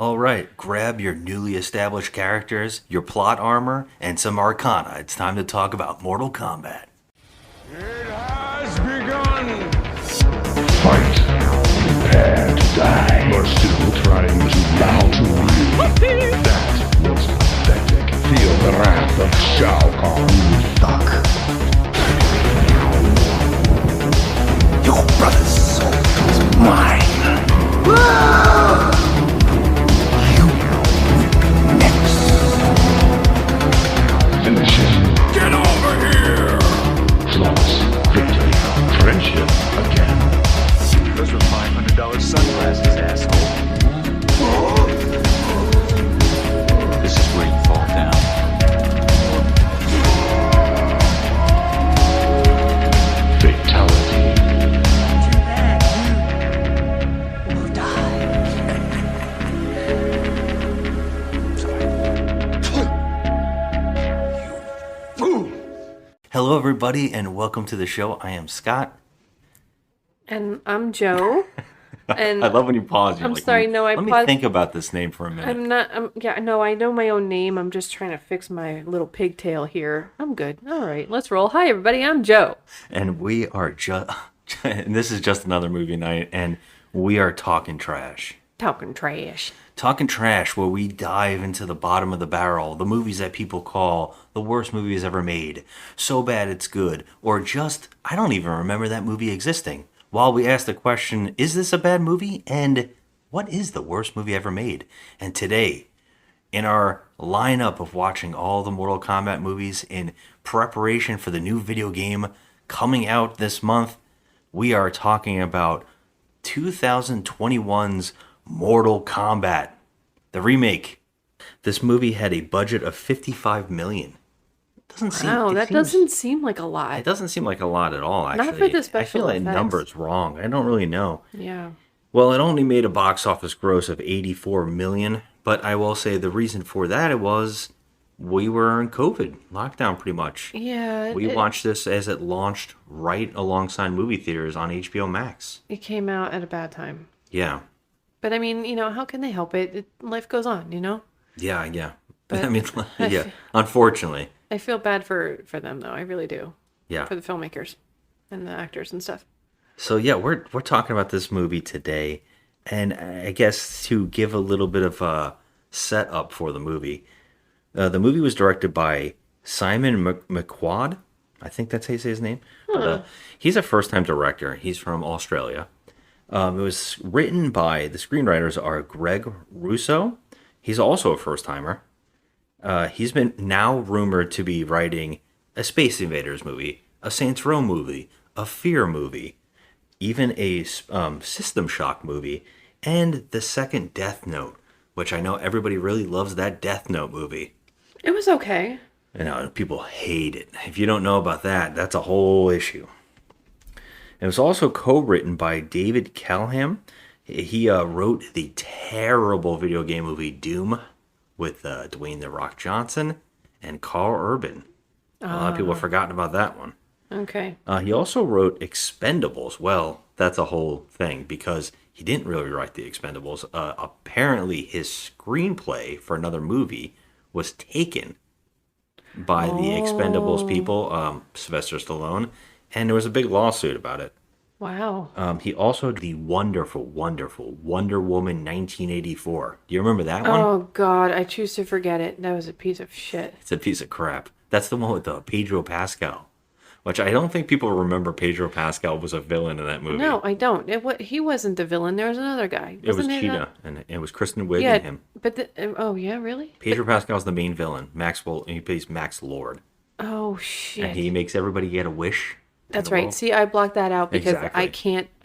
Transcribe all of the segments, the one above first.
All right, grab your newly established characters, your plot armor, and some arcana. It's time to talk about Mortal Kombat. It has begun! Fight. Prepare to die. You're still trying to bow to me. That was pathetic. Feel the wrath of Shao Kahn. Fuck. Your brother's soul is mine. You next. Finish him. Get over here! Flawless victory. Friendship again. Those were $500 sunglasses, asshole. This is where you fall down. Fatality. Too bad you will die. Hello, everybody, and welcome to the show. I am Scott. And I'm Joe. And I love when you pause. You're I'm like, sorry, no, I let me paused. think about this name for a minute. I'm not. No, I know my own name. I'm just trying to fix my little pigtail here. I'm good. All right, let's roll. Hi, everybody. I'm Joe. And we are just, and this is just another movie night, and we are talking trash. Talking trash. Talking trash, where we dive into the bottom of the barrel, the movies that people call the worst movies ever made, so bad it's good, or just, I don't even remember that movie existing. While we ask the question, is this a bad movie? And what is the worst movie ever made? And today, in our lineup of watching all the Mortal Kombat movies in preparation for the new video game coming out this month, we are talking about 2021's Mortal Kombat, the remake. This movie had a budget of $55 million. Wow, that doesn't seem like a lot. It doesn't seem like a lot at all, actually. Not for the special I feel that effects. number's wrong. I don't really know. Yeah. Well, it only made a box office gross of $84 million, but I will say the reason for that was we were in COVID lockdown pretty much. Yeah. We watched this as it launched right alongside movie theaters on HBO Max. It came out at a bad time. Yeah. But I mean, how can they help it? Life goes on, Yeah. But I mean, yeah, unfortunately. I feel bad for them, though. I really do. Yeah. For the filmmakers and the actors and stuff. So yeah, we're talking about this movie today, and I guess to give a little bit of a setup for the movie was directed by Simon McQuad. I think that's how you say his name. But, he's a first-time director. He's from Australia. It was written by, the screenwriters are Greg Russo. He's also a first-timer. He's been now rumored to be writing a Space Invaders movie, a Saints Row movie, a Fear movie, even a System Shock movie, and the second Death Note, which I know everybody really loves that Death Note movie. It was okay. People hate it. If you don't know about that, that's a whole issue. It was also co-written by David Callaham. He wrote the terrible video game movie Doom with Dwayne "The Rock" Johnson and Carl Urban. A lot of people have forgotten about that one. Okay. He also wrote Expendables. Well, that's a whole thing because he didn't really write the Expendables. Apparently, his screenplay for another movie was taken by the Expendables people, Sylvester Stallone, and there was a big lawsuit about it. Wow. He also did the wonderful, wonderful Wonder Woman 1984. Do you remember that one? Oh, God. I choose to forget it. That was a piece of shit. It's a piece of crap. That's the one with Pedro Pascal, which I don't think people remember Pedro Pascal was a villain in that movie. No, I don't. He wasn't the villain. There was another guy. It was Wasn't Cheetah, and it was Kristen Wiig Yeah, and him. but oh yeah, really? Pedro Pascal's the main villain. Maxwell, he plays Max Lord, Oh shit. and he makes everybody get a wish. in That's the right. world. See, I blocked that out because Exactly.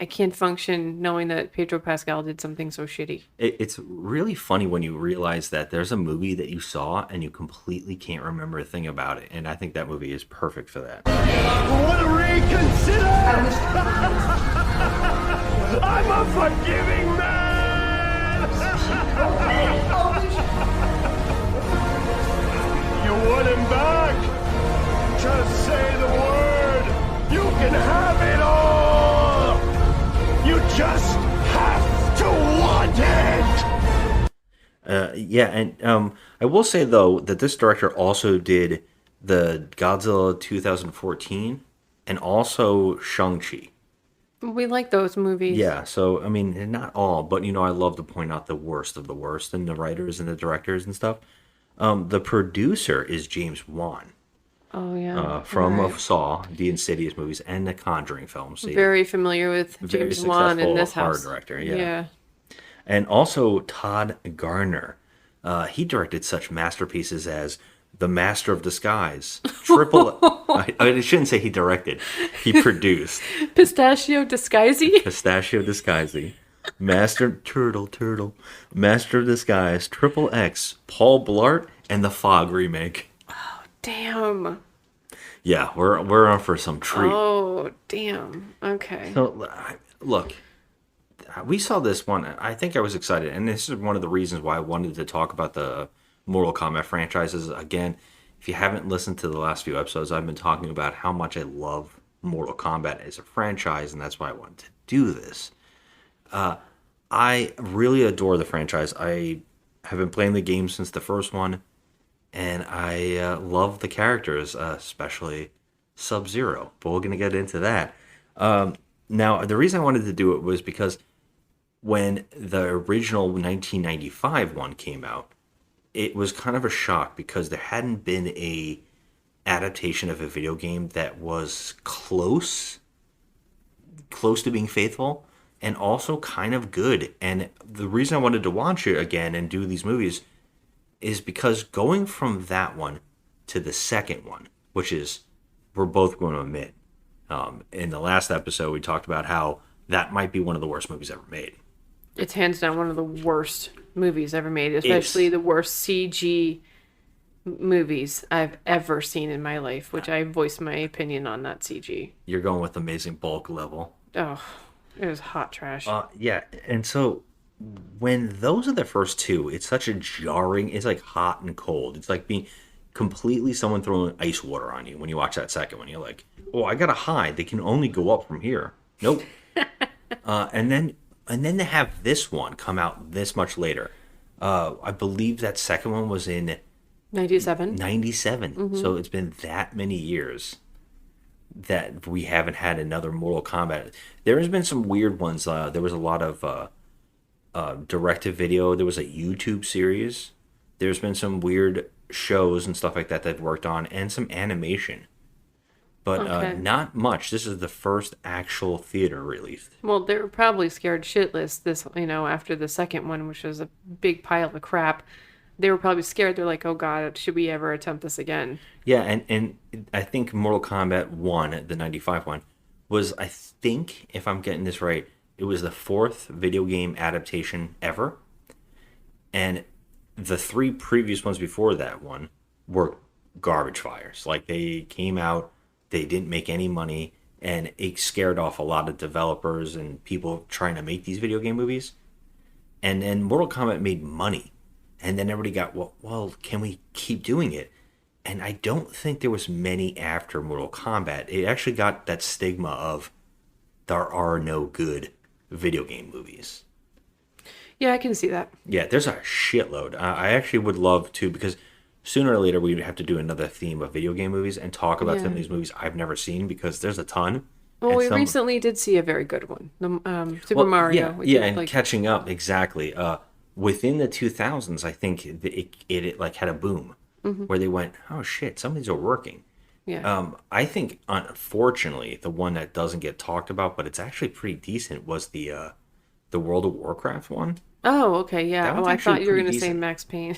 I can't function knowing that Pedro Pascal did something so shitty. It's really funny when you realize that there's a movie that you saw and you completely can't remember a thing about it, and I think that movie is perfect for that. Want to reconsider? I'm a forgiving man! You want him back? Just say the word! You can have it all! You just have to want it! Yeah, and I will say though that this director also did the Godzilla 2014 and also Shang-Chi. We like those movies. Yeah, so I mean, not all, but I love to point out the worst of the worst and the writers and the directors and stuff. The producer is James Wan Oh yeah. from Right. Saw, the Insidious movies, and the Conjuring films. Very familiar with Very James Wan in successful this horror house. director, yeah. Yeah. And also Todd Garner. He directed such masterpieces as The Master of Disguise, Triple. I shouldn't say he directed. He produced Pistachio Disguisey. Pistachio Disguisey, Turtle, Master of Disguise, Triple X, Paul Blart, and the Fog remake. Damn. Yeah, we're on for some treat. Oh, damn. Okay. So, look, we saw this one. I think I was excited, and this is one of the reasons why I wanted to talk about the Mortal Kombat franchises again. If you haven't listened to the last few episodes, I've been talking about how much I love Mortal Kombat as a franchise, and that's why I wanted to do this. I really adore the franchise. I have been playing the game since the first one, and I love the characters, especially Sub-Zero. But we're going to get into that. Now, the reason I wanted to do it was because when the original 1995 one came out, it was kind of a shock because there hadn't been a adaptation of a video game that was close to being faithful and also kind of good. And the reason I wanted to watch it again and do these movies is because going from that one to the second one, which is, we're both going to admit, in the last episode we talked about how that might be one of the worst movies ever made. It's hands down one of the worst movies ever made, especially the worst CG movies I've ever seen in my life, which I voiced my opinion on that CG. You're going with Amazing Bulk level. Oh, it was hot trash. Yeah, and so when those are the first two, it's such a jarring, it's like hot and cold. It's like being completely someone throwing ice water on you when you watch that second one. You're like, oh, I gotta hide. They can only go up from here. Nope. And then to have this one come out this much later. I believe that second one was in 97. 97. So it's been that many years that we haven't had another Mortal Kombat. There has been some weird ones. There was a lot of direct-to-video. There was a YouTube series. There's been some weird shows and stuff like that that I've worked on, and some animation. But Okay. not much. This is the first actual theater release. Well, they were probably scared shitless after the second one, which was a big pile of crap. They were probably scared. They're like, oh God, should we ever attempt this again? Yeah, and I think Mortal Kombat 1, the 95 one, was, I think, if I'm getting this right, it was the fourth video game adaptation ever. And the three previous ones before that one were garbage fires. Like, they came out, they didn't make any money, and it scared off a lot of developers and people trying to make these video game movies. And then Mortal Kombat made money. And then everybody got, well, can we keep doing it? And I don't think there was many after Mortal Kombat. It actually got that stigma of there are no good video game movies. Yeah, I can see that. Yeah, there's a shitload. I actually would love to, because sooner or later we'd have to do another theme of video game movies and talk about some of these movies I've never seen, because there's a ton. Well, And we some- recently did see a very good one. The Super Mario. Yeah, We yeah, did, and like, catching up, exactly. Within the 2000s, I think it like had a boom where they went, oh shit, some of these are working. yeah. I think, unfortunately, the one that doesn't get talked about, but it's actually pretty decent, was the World of Warcraft one. Oh, okay, yeah. that Oh, one's I actually thought you were pretty going to say decent. Max Payne.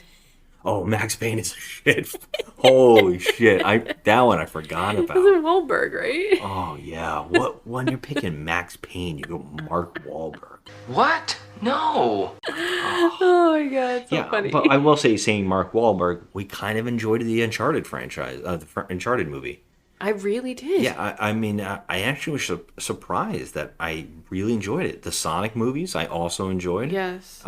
Oh, Max Payne is shit. Holy shit! That one I forgot It's about. in Wahlberg, right? Oh yeah, what when you're picking Max Payne, you go Mark Wahlberg. What? No. Oh my God, it's so Yeah, funny. but I will say, saying Mark Wahlberg, we kind of enjoyed the Uncharted franchise, Uncharted movie. I really did. Yeah, I mean, I actually was surprised that I really enjoyed it. The Sonic movies, I also enjoyed. Yes.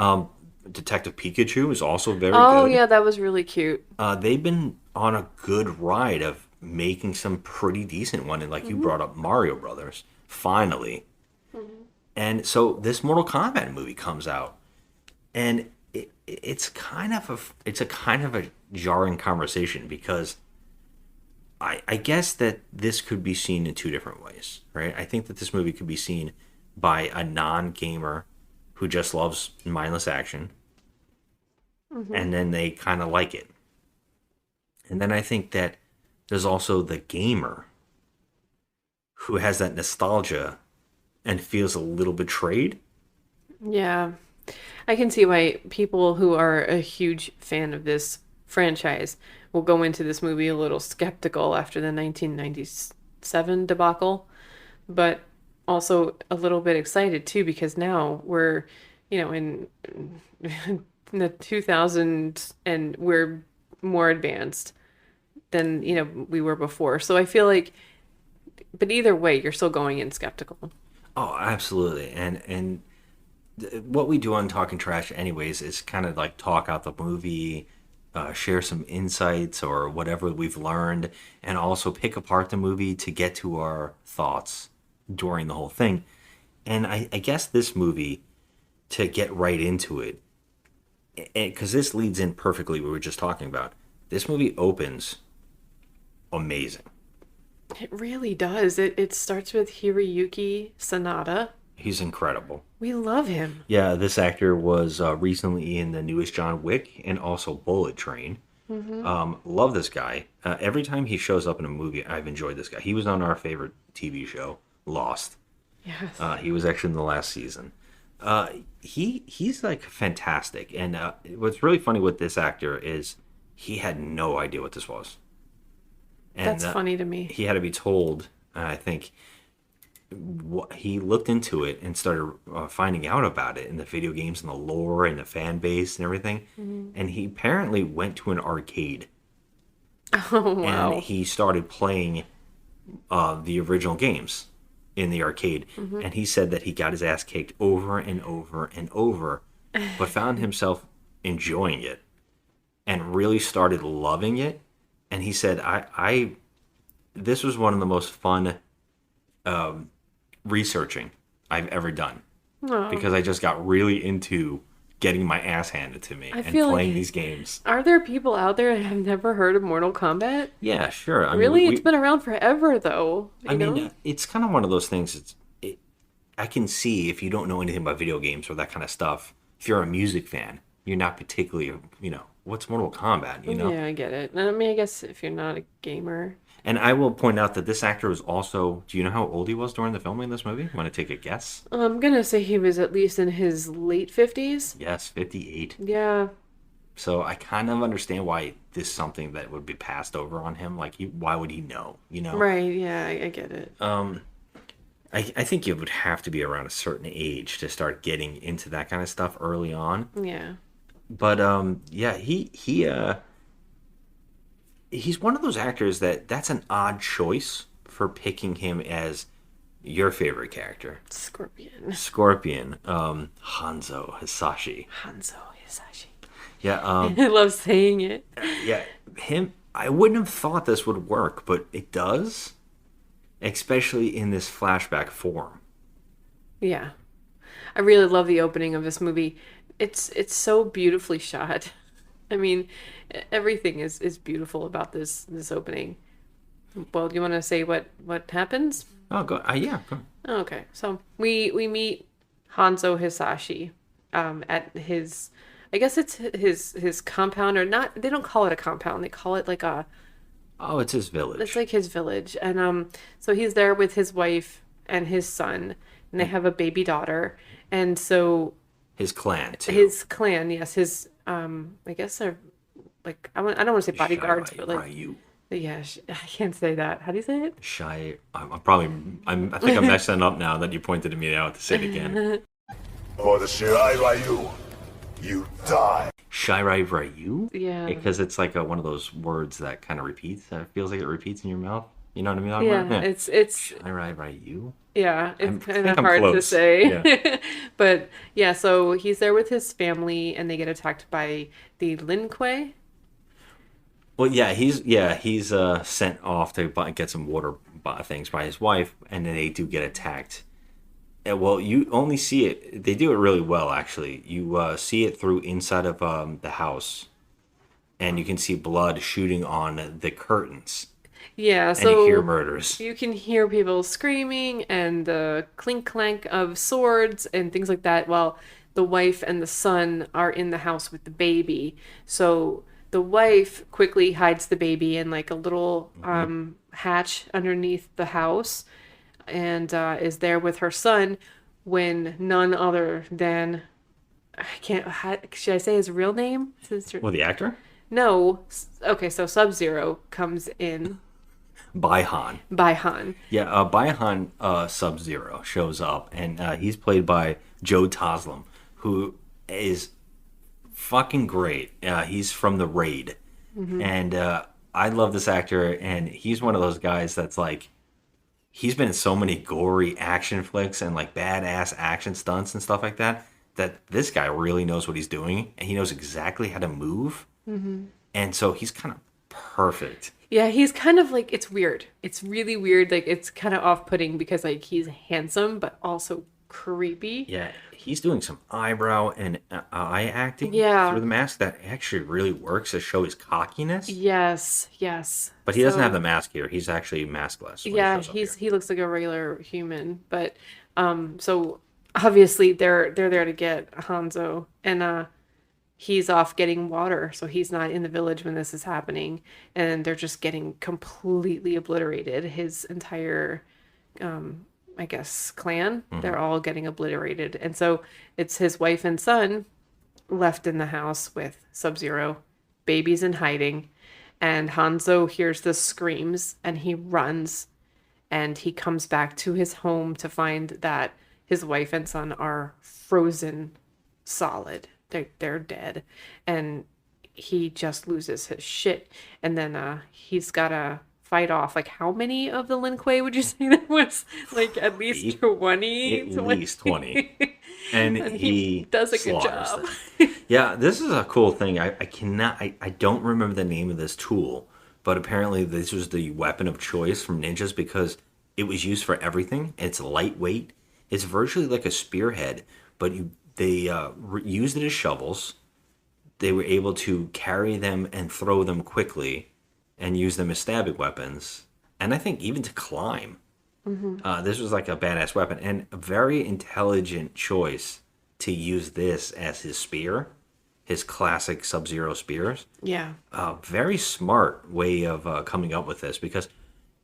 Detective Pikachu is also very Oh, good. yeah, that was really cute. They've been on a good ride of making some pretty decent one, and like you brought up Mario Brothers, finally. And so this Mortal Kombat movie comes out, and it's a kind of a jarring conversation because I guess that this could be seen in two different ways, right? I think that this movie could be seen by a non-gamer who just loves mindless action, and then they kind of like it. And then I think that there's also the gamer who has that nostalgia and feels a little betrayed. Yeah. I can see why people who are a huge fan of this franchise will go into this movie a little skeptical after the 1997 debacle, but also a little bit excited too because now we're, in the 2000s and we're more advanced than, we were before. So I feel like, but either way, you're still going in skeptical. Oh, absolutely. And what we do on Talking Trash anyways is kind of like talk out the movie, share some insights or whatever we've learned, and also pick apart the movie to get to our thoughts during the whole thing. And I guess this movie, to get right into it, because this leads in perfectly what we were just talking about. This movie opens amazing. It really does. It starts with Hiroyuki Sanada. He's incredible. We love him. Yeah, this actor was recently in the newest John Wick and also Bullet Train. Love this guy. Every time he shows up in a movie, I've enjoyed this guy. He was on our favorite TV show, Lost. Yes. He was actually in the last season. He's like fantastic. And what's really funny with this actor is he had no idea what this was. And That's funny to me. He had to be told, I think, he looked into it and started finding out about it in the video games and the lore and the fan base and everything. And he apparently went to an arcade. Oh, wow. And he started playing the original games in the arcade. And he said that he got his ass kicked over and over and over, but found himself enjoying it and really started loving it. And he said, I this was one of the most fun researching I've ever done. Oh. Because I just got really into getting my ass handed to me and playing these games. Are there people out there that have never heard of Mortal Kombat? Yeah, sure. I Really? mean, It's been around forever, though. I mean, it's kind of one of those things. I can see if you don't know anything about video games or that kind of stuff, if you're a music fan, you're not particularly, what's Mortal Kombat, Yeah, I get it. I mean, I guess if you're not a gamer. And I will point out that this actor was also, do you know how old he was during the filming of this movie? Want to take a guess? I'm going to say he was at least in his late 50s. Yes, 58. Yeah. So I kind of understand why this is something that would be passed over on him. Like, why would he know, Right, yeah, I get it. I think you would have to be around a certain age to start getting into that kind of stuff early on. Yeah. But yeah, he's one of those actors that's an odd choice for picking him as your favorite character. Scorpion. Hanzo Hisashi. Yeah. I love saying it. Yeah, him. I wouldn't have thought this would work, but it does, especially in this flashback form. Yeah. I really love the opening of this movie. It's so beautifully shot. I mean, everything is beautiful about this opening. Well, do you want to say what happens? Oh, go. Yeah, go. Okay, so we meet Hanzo Hisashi at his, I guess it's his compound, or not. They don't call it a compound. They call it like a. Oh, it's his village. It's like his village, and so he's there with his wife and his son, and they have a baby daughter, and so. His clan too. His clan, yes. His I guess they're like I don't want to say bodyguards, but like Ryu. Yeah, I can't say that. How do you say it? I think I'm messing up now that you pointed at me now to say it again. For the Shirai Ryu, you die. Shirai Ryu? Yeah. Because it's like one of those words that kind of repeats. That feels like it repeats in your mouth. You know what I mean? Yeah, it's Shirai Ryu. Yeah, it's kind of I'm hard close. to say. Yeah. But yeah, so he's there with his family, and they get attacked by the Lin Kuei. Well, yeah, he's sent off to get some water things by his wife, and then they do get attacked Well, you only see it. They do it really well, actually. You see it through inside of the house, and you can see blood shooting on the curtains, Yeah, and you hear so murders. you can hear people screaming and the clink clank of swords and things like that while the wife and the son are in the house with the baby. So the wife quickly hides the baby in like a little hatch underneath the house and is there with her son when none other than I can't should I say his real name? Well, the actor No. Okay, so Sub-Zero comes in Baihan. by Han. Yeah, Baihan Sub Zero shows up, and he's played by Joe Taslim, who is fucking great. He's from The Raid, and I love this actor, and he's one of those guys that's like, he's been in so many gory action flicks and like badass action stunts and stuff like that. That this guy really knows what he's doing, and he knows exactly how to move, and so he's kind of perfect. Yeah, he's kind of like it's weird. It's really weird. Like it's kind of off-putting because like he's handsome but also creepy. Yeah, he's doing some eyebrow and eye acting Yeah. through the mask that actually really works to show his cockiness. Yes, yes. But he doesn't So, have the mask here. He's actually maskless. When yeah, he shows up here. he looks like a regular human, but so obviously they're there to get Hanzo and he's off getting water, so he's not in the village when this is happening, and they're just getting completely obliterated. His entire, I guess, clan, they're all getting obliterated, and so it's his wife and son left in the house with Sub-Zero, babies in hiding, and Hanzo hears the screams and he runs, and he comes back to his home to find that his wife and son are frozen solid. They're dead, and he just loses his shit. And then he's gotta fight off like how many of the Lin Kuei would you say there was? Like at least 20? At least 20. And he does a good slaughters job. them. Yeah, this is a cool thing. I don't remember the name of this tool, but apparently this was the weapon of choice from ninjas because it was used for everything. It's lightweight. It's virtually like a spearhead, but they used it as shovels. They were able to carry them and throw them quickly and use them as stabbing weapons. And I think even to climb. This was like a badass weapon and a very intelligent choice to use this as his spear, his classic Sub-Zero spears. Yeah. Very smart way of coming up with this because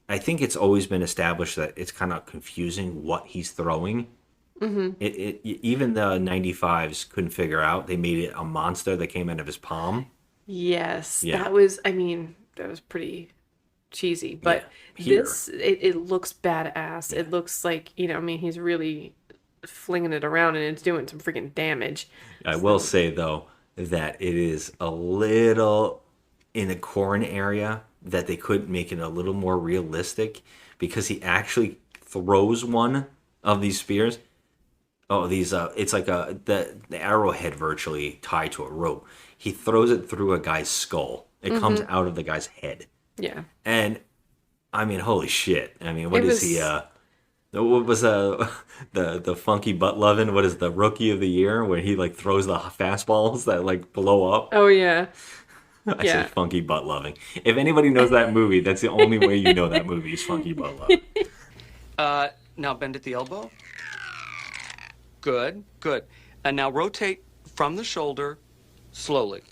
I think it's always been established that it's kind of confusing what he's throwing. Even the 95s couldn't figure out. They made it a monster that came out of his palm. Yes. Yeah. That was pretty cheesy, but here. it looks badass. It looks like, I mean, he's really flinging it around and it's doing some freaking damage. I will say though that it is a little in a corn area that they could make it a little more realistic because he actually throws one of these spears. Oh, these it's like the arrowhead virtually tied to a rope. He throws it through a guy's skull. It comes out of the guy's head. Yeah. And I mean, holy shit. I mean, what It is was- he what was the funky butt loving? What is the rookie of the year where he like throws the fastballs that like blow up? Oh yeah. I Yeah. said funky butt loving. If anybody knows that movie, that's the only way you know that movie is funky butt loving. Now bend at the elbow. Good, good. And now rotate from the shoulder slowly.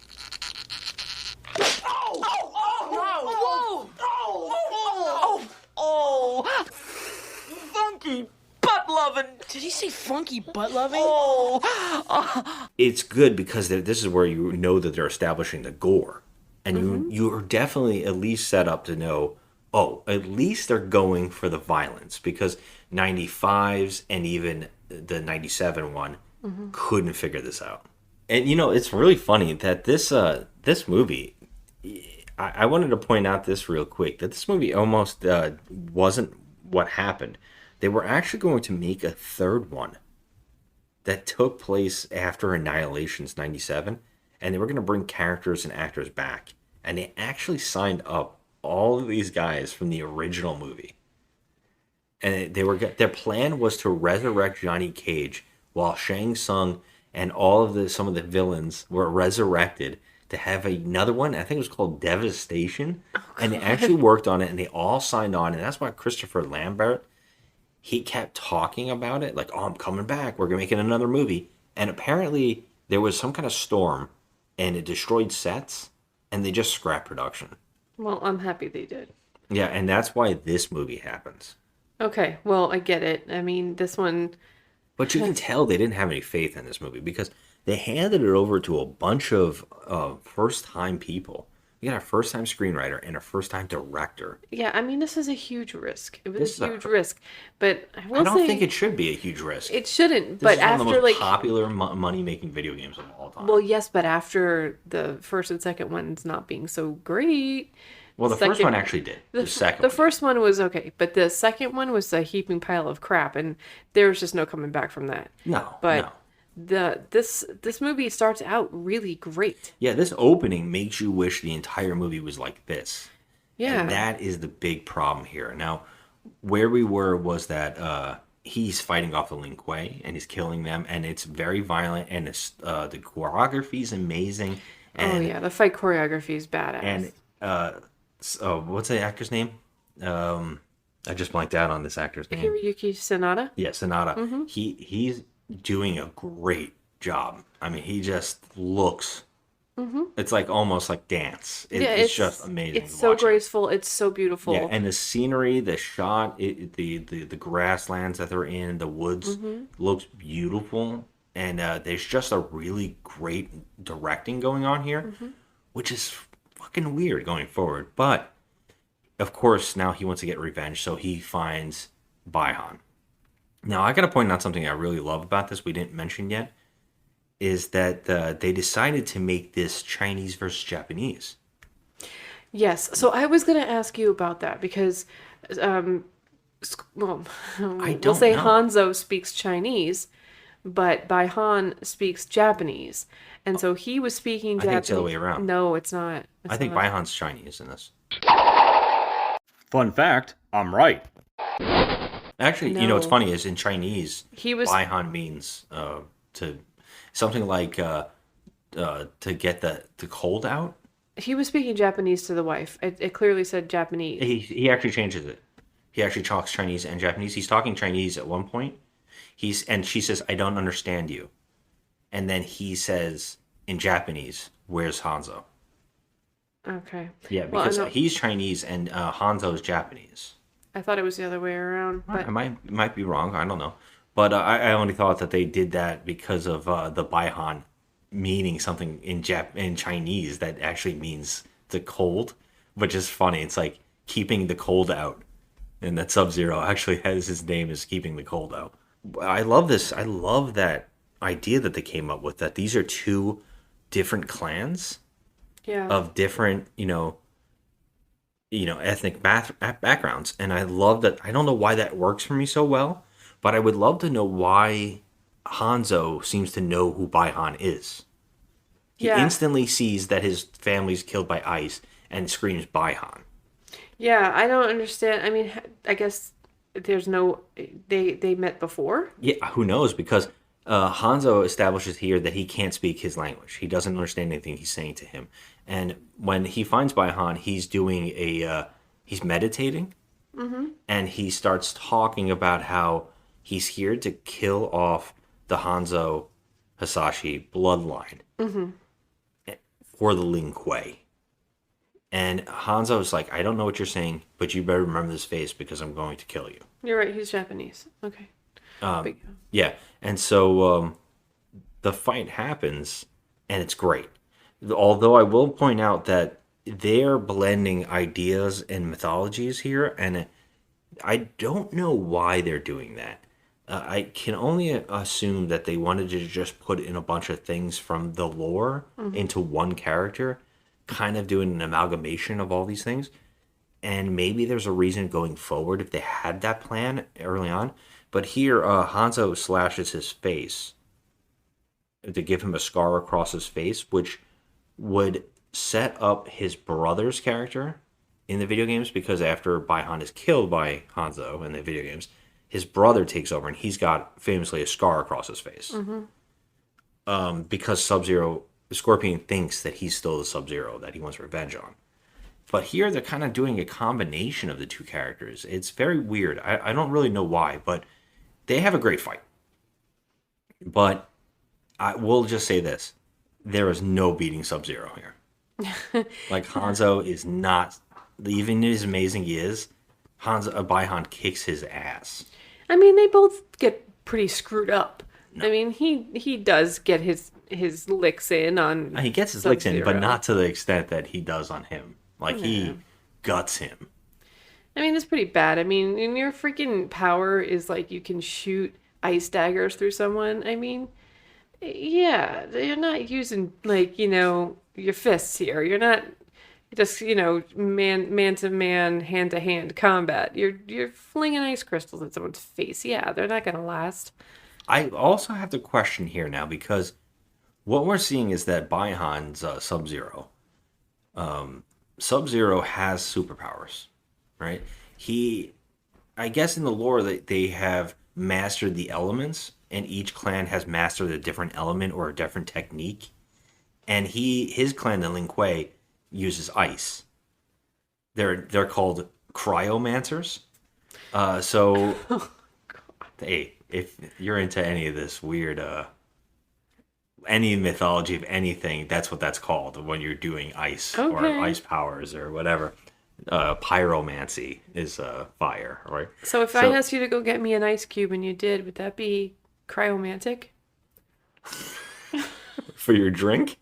Funky butt loving. Did he say funky butt loving? It's good because this is where you know that they're establishing the gore. And you are definitely at least set up to know, oh, at least they're going for the violence because 95s and even the 97 one couldn't figure this out. And it's really funny that this movie, I wanted to point out this real quick, that this movie almost wasn't what happened. They were actually going to make a third one that took place after Annihilation's 97, and they were going to bring characters and actors back. And they actually signed up all of these guys from the original movie. and their plan was to resurrect Johnny Cage while Shang Tsung and some of the villains were resurrected to have another one. I think it was called Devastation, and they actually worked on it, and they all signed on, and that's why Christopher Lambert, he kept talking about it, like, "Oh, I'm coming back. We're gonna make another movie." And apparently, there was some kind of storm, and it destroyed sets, and they just scrapped production. Well, I'm happy they did. Yeah, and that's why this movie happens. Okay, well, I get it. I mean, this one, But you can tell they didn't have any faith in this movie because they handed it over to a bunch of first-time people. You got a first-time screenwriter and a first-time director. yeah, I mean, this is a huge risk. It was This is a huge risk. But I will I don't say think it should be a huge risk. it shouldn't. This But is one of the after, most like, popular money-making video games of all time. well, yes, but after the first and second ones not being so great. Well, the first second- one actually did. The second The one. first one was okay, but the second one was a heaping pile of crap, and there was just no coming back from that. No, But no. this movie starts out really great. Yeah, this opening makes you wish the entire movie was like this. Yeah. And that is the big problem here. Now, where we were was that he's fighting off the Lin Kuei and he's killing them, and it's very violent, and the choreography is amazing. And, Oh yeah, the fight choreography is badass. And what's the actor's name? I just blanked out on this actor's name. Hiroyuki Sanada. Yeah, Sonata. He's doing a great job. I mean, he just looks. It's like almost like dance. It's just amazing. It's to so watch it. graceful. It's so beautiful. Yeah, and the scenery, the shot, the grasslands that they're in, the woods looks beautiful, and there's just a really great directing going on here, which is fucking weird going forward. But of course, now he wants to get revenge, so he finds Baihan. Now, I gotta point out something I really love about this we didn't mention yet, is that they decided to make this Chinese versus Japanese. Yes. So I was going to ask you about that because, well, we'll don't say know. Hanzo speaks Chinese, but Baihan speaks Japanese. And so he was speaking I Japanese. think it's the other way around. No, it's not. I think Baihan's Chinese in this. Fun fact, I'm right. Actually, you know what's funny is in Chinese, He was- Baihan means to something like to get the cold out. He was speaking Japanese to the wife. It clearly said Japanese. He actually changes it. He actually talks Chinese and Japanese. He's talking Chinese at one point. And she says, "I don't understand you," and then he says in Japanese, "Where's Hanzo?" Okay. Yeah, Well, I because know- he's Chinese and Hanzo is Japanese. I thought it was the other way around. But I might be wrong. I don't know, but I only thought that they did that because of the Baihan meaning something in Chinese that actually means the cold, which is funny. It's like keeping the cold out, and that Sub-Zero actually has his name as keeping the cold out. I love this. I love that idea that they came up with, that these are two different clans yeah. of different, ethnic backgrounds, and I love that. I don't know why that works for me so well, but I would love to know why Hanzo seems to know who Baihan is. He Yeah. instantly sees that his family's killed by ice and screams Baihan. Yeah, I don't understand. I mean, I guess there's no they met before. Yeah, who knows? Because Hanzo establishes here that he can't speak his language. He doesn't understand anything he's saying to him. And when he finds Baihan, he's doing he's meditating, and he starts talking about how he's here to kill off the Hanzo Hasashi bloodline for the Lin Kuei. And Hanzo's like, "I don't know what you're saying, but you better remember this face because I'm going to kill you." You're right. He's Japanese. Okay. Big- Yeah, and so the fight happens, and it's great. Although I will point out that they're blending ideas and mythologies here, and I don't know why they're doing that. I can only assume that they wanted to just put in a bunch of things from the lore into one character, kind of doing an amalgamation of all these things. And maybe there's a reason going forward if they had that plan early on. But here, Hanzo slashes his face to give him a scar across his face, which would set up his brother's character in the video games because after Bi-Han is killed by Hanzo in the video games, his brother takes over and he's got famously a scar across his face. Because Sub-Zero, Scorpion thinks that he's still the Sub-Zero that he wants revenge on. But here they're kind of doing a combination of the two characters. It's very weird. I don't really know why, but they have a great fight. But I will just say this. There is no beating Sub-Zero here. Like, Hanzo is not, even as amazing he is, Bi-Han kicks his ass. I mean, they both get pretty screwed up. No. I mean, he does get his licks in on He gets his licks in, but not to the extent that he does on him. Like, he guts him. I mean, it's pretty bad. I mean, and your freaking power is like you can shoot ice daggers through someone. I mean, yeah, you're not using, like, you know, your fists here. You're not just, you know, man to man, hand to hand combat. You're flinging ice crystals at someone's face. Yeah, they're not gonna last. I also have to question here now because what we're seeing is that Bi-Han's Sub-Zero. Sub-Zero has superpowers, right? I guess in the lore that they have mastered the elements, and each clan has mastered a different element or a different technique. And his clan, the Lin Kuei, uses ice. They're called cryomancers. Hey, if you're into any of this weird any mythology of anything, that's what that's called when you're doing ice or ice powers or whatever. Pyromancy is fire, right? So if I asked you to go get me an ice cube and you did, would that be cryomantic? For your drink?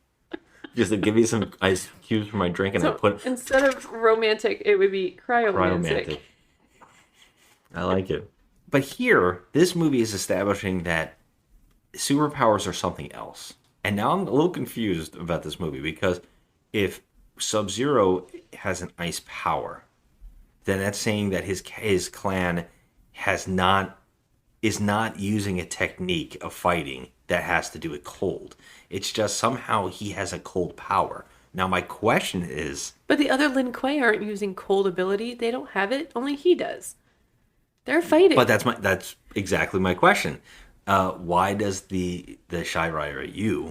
Just to give you some ice cubes for my drink and I put... Instead of romantic, it would be cryomantic. I like it. But here, this movie is establishing that superpowers are something else. And now I'm a little confused about this movie because if Sub-Zero has an ice power, then that's saying that his clan is not using a technique of fighting that has to do with cold. It's just somehow he has a cold power. Now my question is... But the other Lin Kuei aren't using cold ability. They don't have it. Only he does. They're fighting. But that's exactly my question. Why does the Shy Rider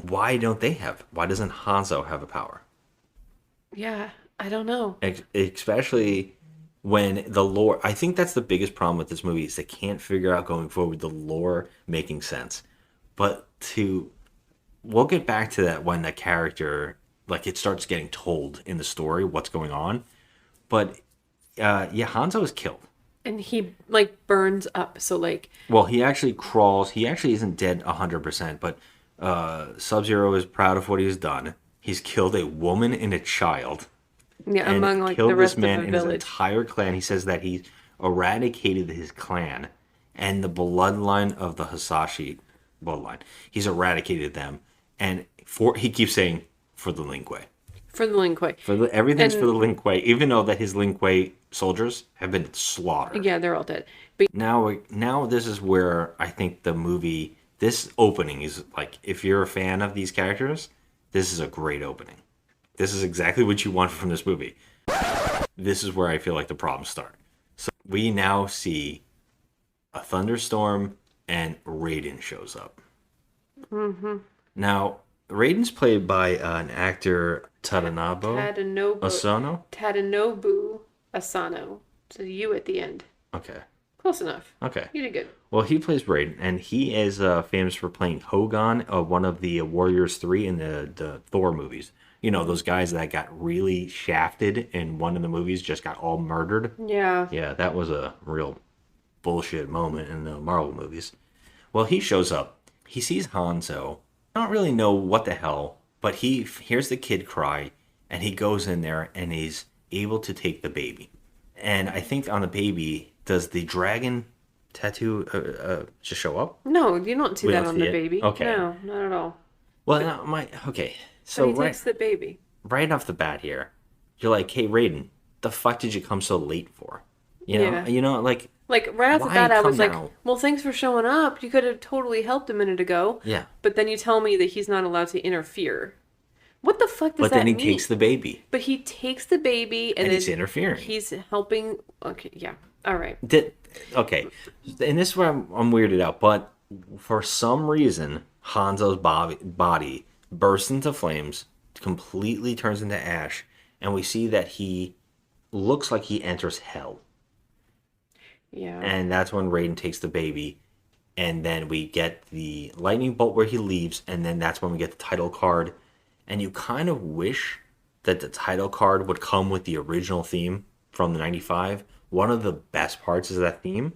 why doesn't Hanzo have a power? Yeah, I don't know. Especially when the lore, I think that's the biggest problem with this movie is they can't figure out going forward the lore making sense. But we'll get back to that when the character, like, it starts getting told in the story what's going on. But Hanzo is killed. And he, like, burns up, so, like... Well, he actually crawls. He actually isn't dead 100%, but Sub-Zero is proud of what he's done. He's killed a woman and a child. Yeah, among, like, the rest of the village. Killed this man and his entire clan. He says that he eradicated his clan and the bloodline of the Hisashi bloodline. He's eradicated them. And he keeps saying, for the Lin Kuei. For the Lin Kuei. Everything's for the Lin Kuei, even though that his Lin Kuei soldiers have been slaughtered. Yeah, they're all dead. But now this is where I think the movie, this opening is like, if you're a fan of these characters, this is a great opening. This is exactly what you want from this movie. This is where I feel like the problems start. So we now see a thunderstorm and Raiden shows up. Mm-hmm. Now, Raiden's played by an actor, Tadanobu Asano. So U at the end. Okay. Close enough. Okay. You did good. Well, he plays Raiden, and he is famous for playing Hogun, one of the Warriors 3 in the Thor movies. You know, those guys that got really shafted in one of the movies, just got all murdered. Yeah. Yeah, that was a real bullshit moment in the Marvel movies. Well, he shows up. He sees Hanzo. I don't really know what the hell, but he hears the kid cry, and he goes in there, and he's able to take the baby. And I think on the baby, does the dragon tattoo just show up? No, you don't see that on the baby. Okay. No, not at all. Well, okay. So he takes the baby. Right off the bat here, you're like, hey, Raiden, the fuck did you come so late for? You know, like... Like, right off the bat, I was like, well, thanks for showing up. You could have totally helped a minute ago. Yeah. But then you tell me that he's not allowed to interfere. What the fuck does But that then he mean? takes the baby. But he takes the baby and And then he's interfering. He's helping. Okay, yeah. All right. Okay, and this is where I'm weirded out. But for some reason, Hanzo's body bursts into flames, completely turns into ash, and we see that he looks like he enters hell. Yeah. And that's when Raiden takes the baby, and then we get the lightning bolt where he leaves, and then that's when we get the title card. And you kind of wish that the title card would come with the original theme from the 95. One of the best parts is that theme.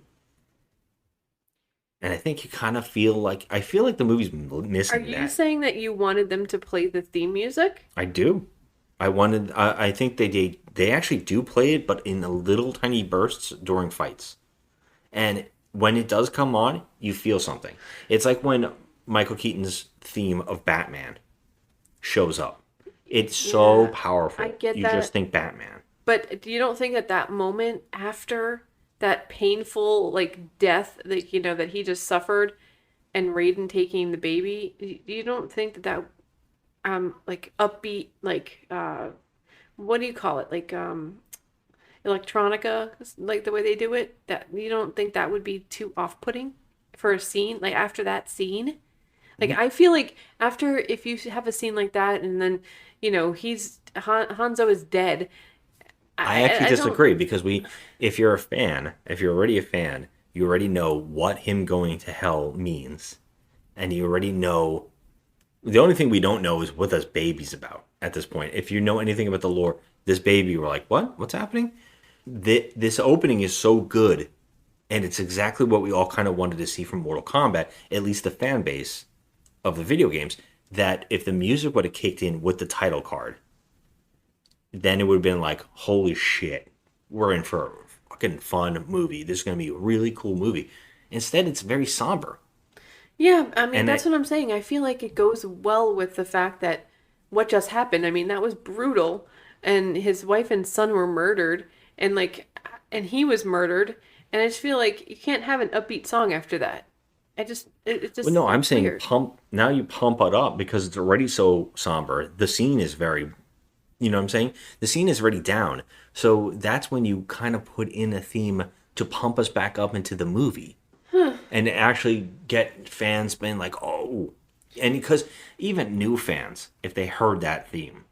And I think you kind of feel like, I feel like the movie's missing Are you that. saying that you wanted them to play the theme music? I do. I think they actually do play it, but in a little tiny bursts during fights. And when it does come on, you feel something. It's like when Michael Keaton's theme of Batman shows up. It's so powerful. I get you that. just think Batman. But do you don't think at that moment after that painful like death that that he just suffered and Raiden taking the baby, you don't think that like upbeat like what do you call it? Like electronica, like the way they do it, that you don't think that would be too off-putting for a scene like after that scene? Like I feel like after if you have a scene like that and then he's Hanzo is dead. I actually I don't- disagree because if you're already a fan, you already know what him going to hell means, and you already know. The only thing we don't know is what this baby's about at this point. If you know anything about the lore, this baby, we're like, what? What's happening? This opening is so good, and it's exactly what we all kind of wanted to see from Mortal Kombat, at least the fan base of the video games, that if the music would have kicked in with the title card, then it would have been like, holy shit, we're in for a fucking fun movie. This is going to be a really cool movie. Instead, it's very somber. Yeah, I mean, And that's what I'm saying. I feel like it goes well with the fact that what just happened. I mean, that was brutal, and his wife and son were murdered, and he was murdered, and I just feel like you can't have an upbeat song after that. It just Well, no, I'm saying weird. now you pump it up because it's already so somber. The scene is very, you know what I'm saying? The scene is already down. So that's when you kind of put in a theme to pump us back up into the movie. And actually get fans being like, oh. And because even new fans, if they heard that theme,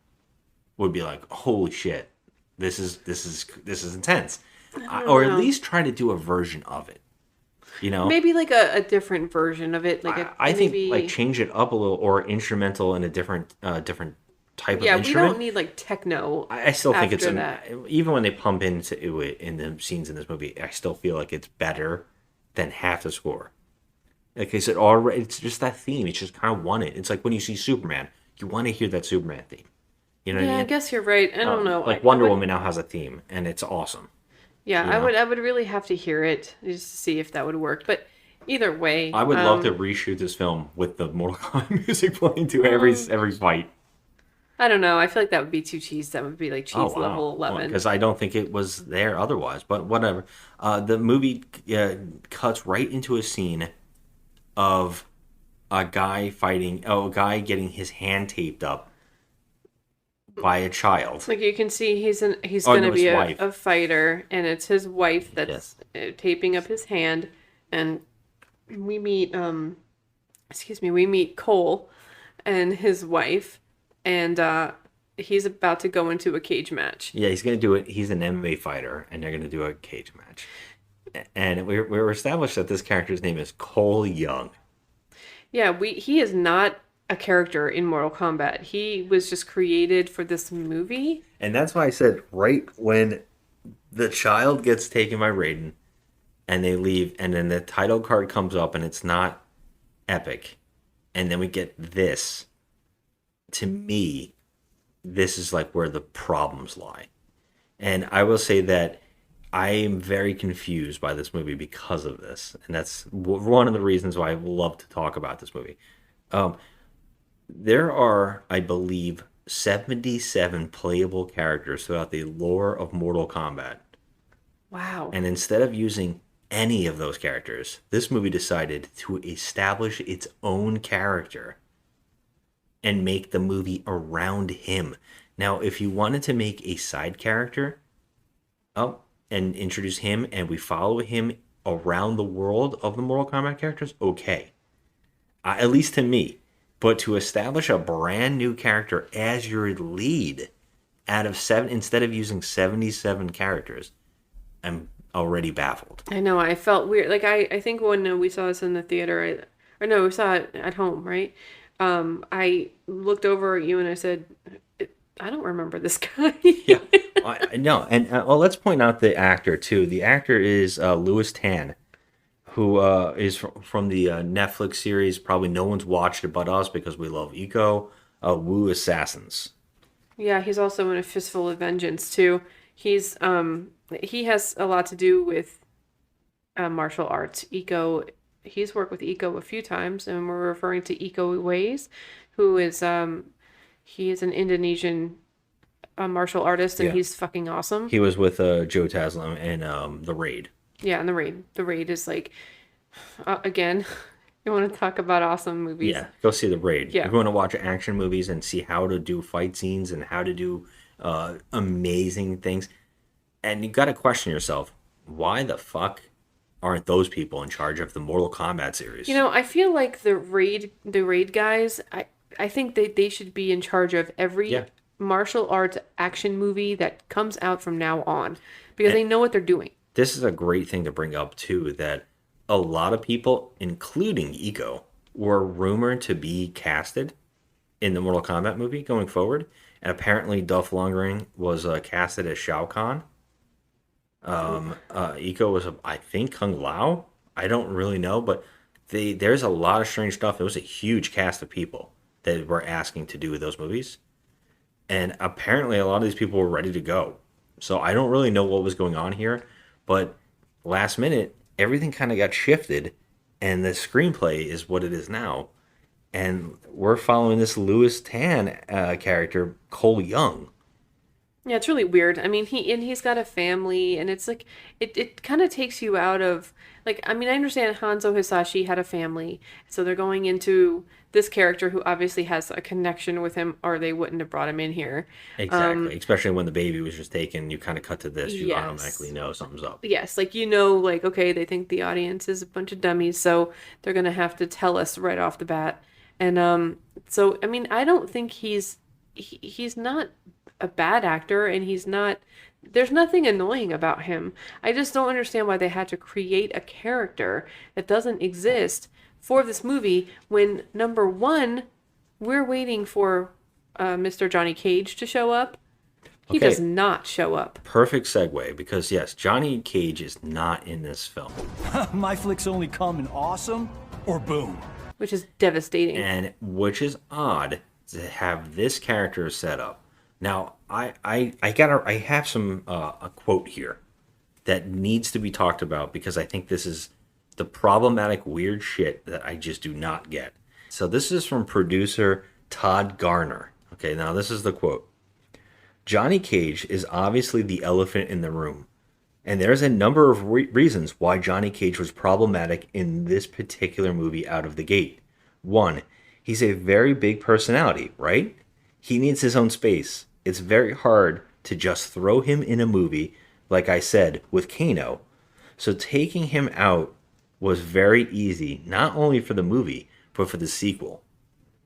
would be like, holy shit, this is intense. Or at least try to do a version of it. Maybe like a different version of it. Like I think maybe... like change it up a little, or instrumental in a different type of we instrument. don't need like techno. I still think it's after that. even when they pump into it in the scenes in this movie, I still feel like it's better than half the score. Like I said, already it's just that theme. It's just kind of want it. It's like when you see Superman, you want to hear that Superman theme. You know what I Yeah, mean? I guess you're right. I don't know. Like I Wonder would- Woman now has a theme, and it's awesome. Yeah, you I know? would really have to hear it just to see if that would work. But either way, I would love to reshoot this film with the Mortal Kombat music playing to every fight. I don't know. I feel like that would be too cheese. That would be like cheese level 11. Because I don't think it was there otherwise. But whatever. The movie cuts right into a scene of a guy getting his hand taped up by a child. Like you can see he's Oh, going no, to be his wife. a fighter, and it's his wife that's taping up his hand, and we meet we meet Cole and his wife, and he's about to go into a cage match. Yeah, he's going to do it. He's an MMA fighter, and they're going to do a cage match. And we're established that this character's name is Cole Young. Yeah, he is not a character in Mortal Kombat. He was just created for this movie. And that's why I said right when the child gets taken by Raiden and they leave, and then the title card comes up and it's not epic. And then we get this. To me, this is like where the problems lie. And I will say that I am very confused by this movie because of this. And that's one of the reasons why I love to talk about this movie. There are, I believe, 77 playable characters throughout the lore of Mortal Kombat. Wow. And instead of using any of those characters, this movie decided to establish its own character and make the movie around him. Now, if you wanted to make a side character up and introduce him and we follow him around the world of the Mortal Kombat characters, okay. At least to me. But to establish a brand new character as your lead out of 7, instead of using 77 characters, I'm already baffled. I know, I felt weird. Like, I think when we saw this in the theater, or no, we saw it at home, right? I looked over at you and I said, I don't remember this guy. Yeah, no, and well, let's point out the actor too. The actor is Louis Tan, who is from the Netflix series. Probably no one's watched it but us because we love Eco. Wu Assassins. Yeah, he's also in A Fistful of Vengeance too. He's he has a lot to do with martial arts. He's worked with Eco a few times, and we're referring to Eco Ways, who is he is an Indonesian martial artist, and he's fucking awesome. He was with Joe Taslim in The Raid. Yeah, and The Raid. The Raid is like, again, you want to talk about awesome movies. Yeah, go see The Raid. Yeah. If you want to watch action movies and see how to do fight scenes and how to do amazing things, and you got to question yourself, why the fuck aren't those people in charge of the Mortal Kombat series? You know, I feel like the Raid guys, I think they should be in charge of every martial arts action movie that comes out from now on, because they know what they're doing. This is a great thing to bring up too, that a lot of people, including Eco, were rumored to be casted in the Mortal Kombat movie going forward, and apparently Dolph Lundgren was casted as Shao Kahn. Eco was, I think, Kung Lao. I don't really know, but there's a lot of strange stuff. It was a huge cast of people that were asking to do those movies, and apparently a lot of these people were ready to go. So I don't really know what was going on here, but last minute, everything kind of got shifted, and the screenplay is what it is now. And we're following this Louis Tan character, Cole Young. Yeah, it's really weird. I mean, he's got a family, and it's like it kind of takes you out of, like, I mean, I understand Hanzo Hisashi had a family, so they're going into this character who obviously has a connection with him, or they wouldn't have brought him in here. Exactly. Especially when the baby was just taken, you kind of cut to this, you Yes. automatically know something's up. Yes, like, you know, like, okay, they think the audience is a bunch of dummies, so they're gonna have to tell us right off the bat. And so I mean, I don't think he's not a bad actor, and there's nothing annoying about him. I just don't understand why they had to create a character that doesn't exist for this movie when, number one, we're waiting for Mr. Johnny Cage to show up. He Okay. does not show up. Perfect segue, because yes, Johnny Cage is not in this film. My flicks only come in awesome or boom. Which is devastating. And which is odd to have this character set up. Now, I have some a quote here that needs to be talked about, because I think this is the problematic weird shit that I just do not get. So this is from producer Todd Garner. Okay, now this is the quote. Johnny Cage is obviously the elephant in the room, and there's a number of reasons why Johnny Cage was problematic in this particular movie out of the gate. One, he's a very big personality, right? He needs his own space. It's very hard to just throw him in a movie, like I said, with Kano. So taking him out was very easy, not only for the movie, but for the sequel.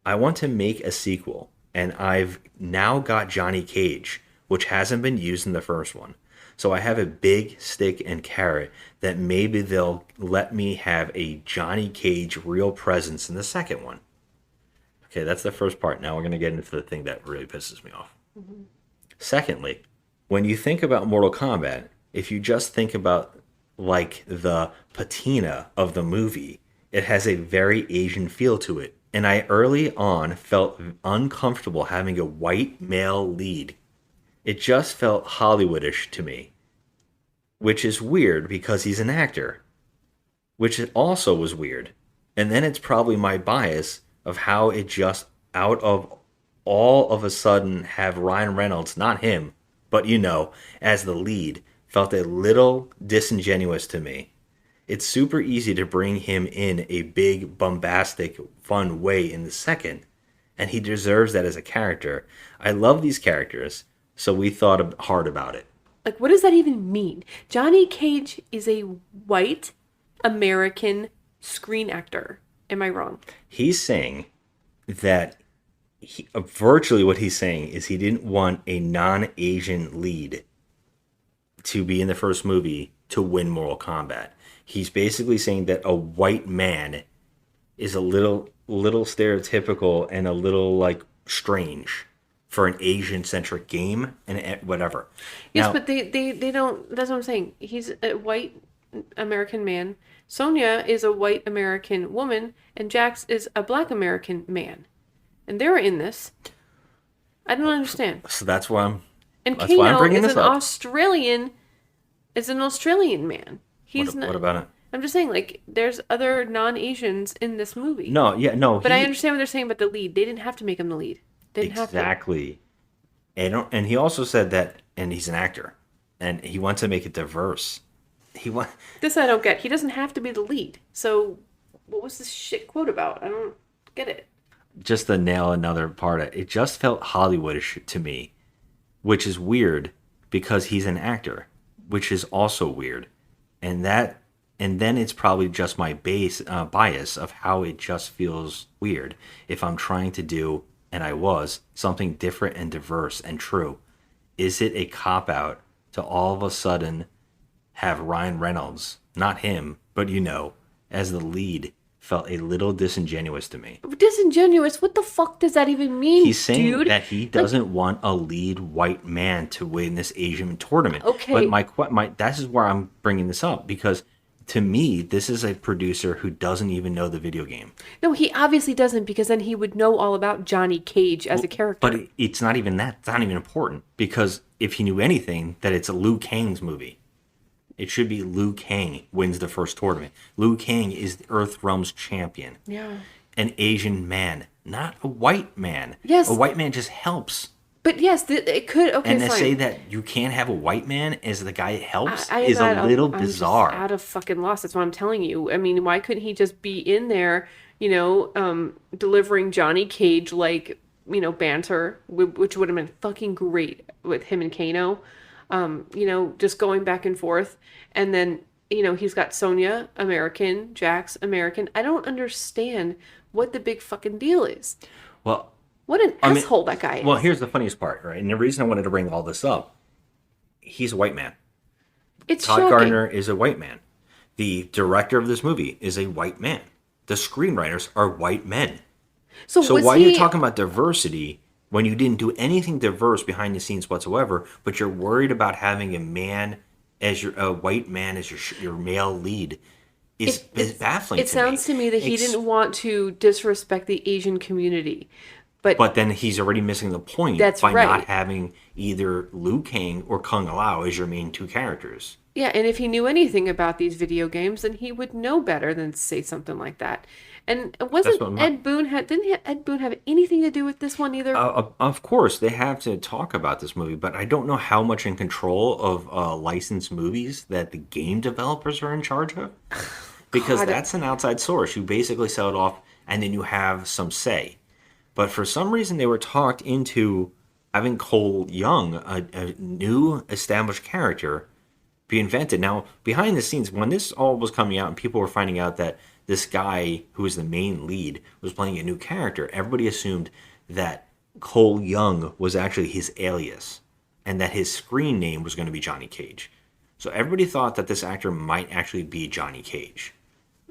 I want to make a sequel, and I've now got Johnny Cage, which hasn't been used in the first one. So I have a big stick and carrot that maybe they'll let me have a Johnny Cage real presence in the second one. Okay, that's the first part. Now we're going to get into the thing that really pisses me off. Mm-hmm. Secondly, when you think about Mortal Kombat, if you just think about like the patina of the movie, it has a very Asian feel to it. And I early on felt uncomfortable having a white male lead. It just felt Hollywoodish to me, which is weird because he's an actor, which also was weird. And then it's probably my bias of how it just out of all of a sudden have Ryan Reynolds, not him, but you know, as the lead, felt a little disingenuous to me. It's super easy to bring him in a big, bombastic, fun way in the second, and he deserves that as a character. I love these characters, so we thought hard about it. Like, what does that even mean? Johnny Cage is a white American screen actor. Am I wrong? He's saying that virtually what he's saying is he didn't want a non-Asian lead to be in the first movie to win Mortal Kombat. He's basically saying that a white man is a little stereotypical and a little like strange for an Asian-centric game and whatever. Yes, Now, but they don't. That's what I'm saying. He's a white American man. Sonya is a white American woman, and Jax is a black American man, and they're in this. I don't understand. so that's why I'm. And That's why I'm Kano bringing is this an up. Australian. Is an Australian man. He's not. What about it? I'm just saying, like, there's other non-Asians in this movie. No, yeah, no. But I understand what they're saying about the lead. They didn't have to make him the lead. They didn't have to. Exactly. And he also said that, and he's an actor, and he wants to make it diverse. This I don't get. He doesn't have to be the lead. So, what was this shit quote about? I don't get it. Just to nail another part, it just felt Hollywoodish to me, which is weird because he's an actor, which is also weird, and then it's probably just my bias of how it just feels weird if I'm trying to do, and I was, something different and diverse and true. Is it a cop-out to all of a sudden have Ryan Reynolds, not him, but as the lead, felt a little disingenuous to me. Disingenuous? What the fuck does that even mean, He's saying dude? that he doesn't want a lead white man to win this Asian tournament. Okay. But my this is where I'm bringing this up, because to me, this is a producer who doesn't even know the video game. No, he obviously doesn't, because then he would know all about Johnny Cage as a character. But it's not even that. It's not even important, because if he knew anything, that it's a Liu Kang's movie. It should be Liu Kang wins the first tournament. Liu Kang is the Earth Realm's champion. Yeah. An Asian man, not a white man. Yes. A white man just helps. But yes, it could. Okay, and to fine. say that you can't have a white man as the guy that helps I is a little I'm bizarre. just out of fucking loss. That's what I'm telling you. I mean, why couldn't he just be in there, delivering Johnny Cage like, banter, which would have been fucking great with him and Kano. Just going back and forth. And then, he's got Sonya, American, Jax, American. I don't understand what the big fucking deal is. Well, what an asshole that guy is. Well, here's the funniest part, right? And the reason I wanted to bring all this up, he's a white man. It's Todd shocking. Gardner is a white man. The director of this movie is a white man. The screenwriters are white men. So why are you talking about diversity when you didn't do anything diverse behind the scenes whatsoever, but you're worried about having a white man as your male lead? Is baffling. It sounds to me that he didn't want to disrespect the Asian community. But then he's already missing the point by right. not having either Liu Kang or Kung Lao as your main two characters. Yeah, and if he knew anything about these video games, then he would know better than to say something like that. And didn't Ed Boon have anything to do with this one either? Of course, they have to talk about this movie, but I don't know how much in control of licensed movies that the game developers are in charge of. Because that's an outside source. You basically sell it off, and then you have some say. But for some reason, they were talked into having Cole Young, a new established character, be invented. Now, behind the scenes, when this all was coming out and people were finding out that this guy who was the main lead was playing a new character, everybody assumed that Cole Young was actually his alias and that his screen name was going to be Johnny Cage. So everybody thought that this actor might actually be Johnny Cage.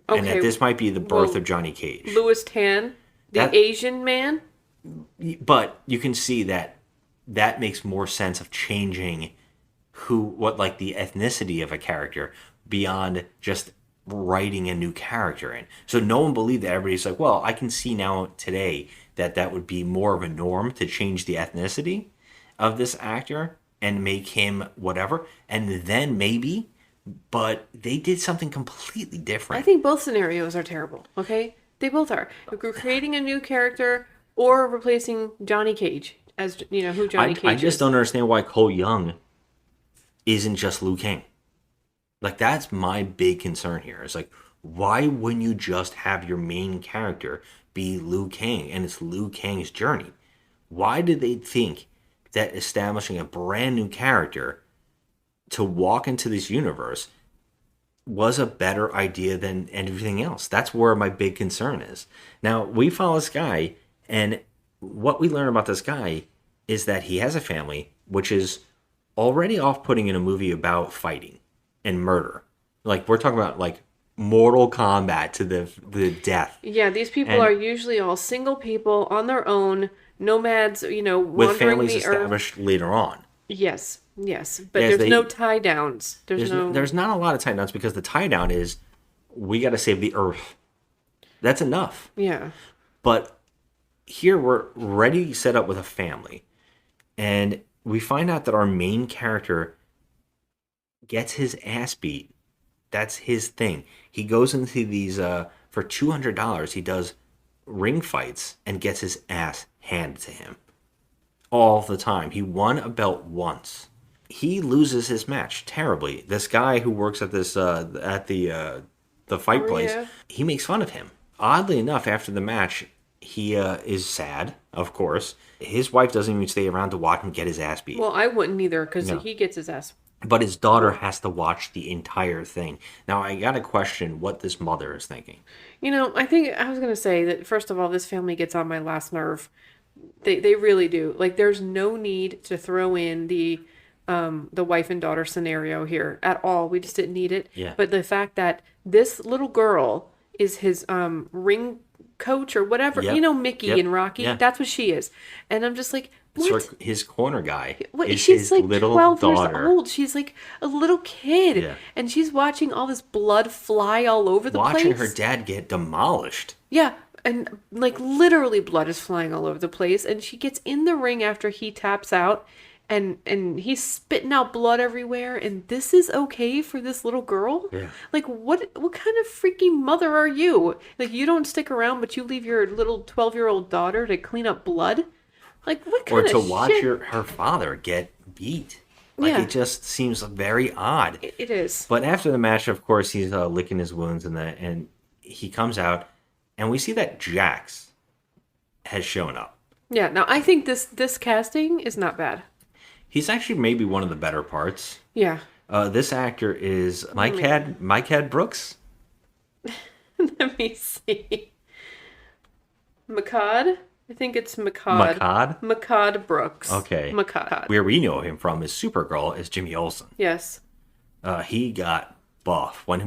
Okay, and that this might be the birth of Johnny Cage. Louis Tan, the Asian man? But you can see that makes more sense of changing the ethnicity of a character beyond just writing a new character in. So no one believed that. Everybody's like, well, I can see now today that would be more of a norm to change the ethnicity of this actor and make him whatever. And then maybe, but they did something completely different. I think both scenarios are terrible, okay? They both are. If we're creating a new character or replacing Johnny Cage as, who Johnny Cage is. I just don't understand why Cole Young isn't just Liu Kang. Like, that's my big concern here. It's like, why wouldn't you just have your main character be Liu Kang, and it's Liu Kang's journey. Why did they think that establishing a brand new character to walk into this universe was a better idea than everything else? That's where my big concern is. Now, we follow this guy, and what we learn about this guy is that he has a family, which is already off-putting in a movie about fighting and murder. Like, we're talking about, like, Mortal Kombat to the death. Yeah, these people And are usually all single people on their own, nomads, with wandering families the earth. established later on. Yes, but Yes, there's no tie downs. There's not a lot of tie downs, because the tie down is, we got to save the earth. That's enough. Yeah. But here we're ready set up with a family, and we find out that our main character gets his ass beat. That's his thing. He goes into these for $200. He does ring fights and gets his ass handed to him all the time. He won a belt once. He loses his match terribly. This guy who works at this at the fight place, yeah. he makes fun of him. Oddly enough, after the match, he is sad, of course. His wife doesn't even stay around to watch him get his ass beat. Well, I wouldn't either, because No. he gets his ass. But his daughter has to watch the entire thing. Now, I got to question what this mother is thinking. I think I was going to say that, first of all, this family gets on my last nerve. They really do. Like, there's no need to throw in the wife and daughter scenario here at all. We just didn't need it. Yeah. But the fact that this little girl is his ring coach or whatever, Yep. Mickey Yep. and Rocky, Yeah. that's what she is. And I'm just like, what? So his corner guy What? is She's his like little 12 daughter. years old. She's like a little kid. Yeah. And she's watching all this blood fly all over the Watching place. her dad get demolished. Yeah. And like literally blood is flying all over the place. And she gets in the ring after he taps out. And he's spitting out blood everywhere. And this is okay for this little girl? Yeah. Like, what kind of freaking mother are you? Like, you don't stick around, but you leave your little 12-year-old daughter to clean up blood? Like, what kind Or of to shit? watch her father get beat. Like, Yeah. it just seems very odd. It is. But after the match, of course, he's licking his wounds, and he comes out, and we see that Jax has shown up. Yeah, now I think this casting is not bad. He's actually maybe one of the better parts. Yeah. This actor is Mike Brooks. Let me see. Makad? I think it's Makad. Makad? Makad Brooks. Okay. Makad. Where we know him from is Supergirl as Jimmy Olsen. Yes. He got buff. When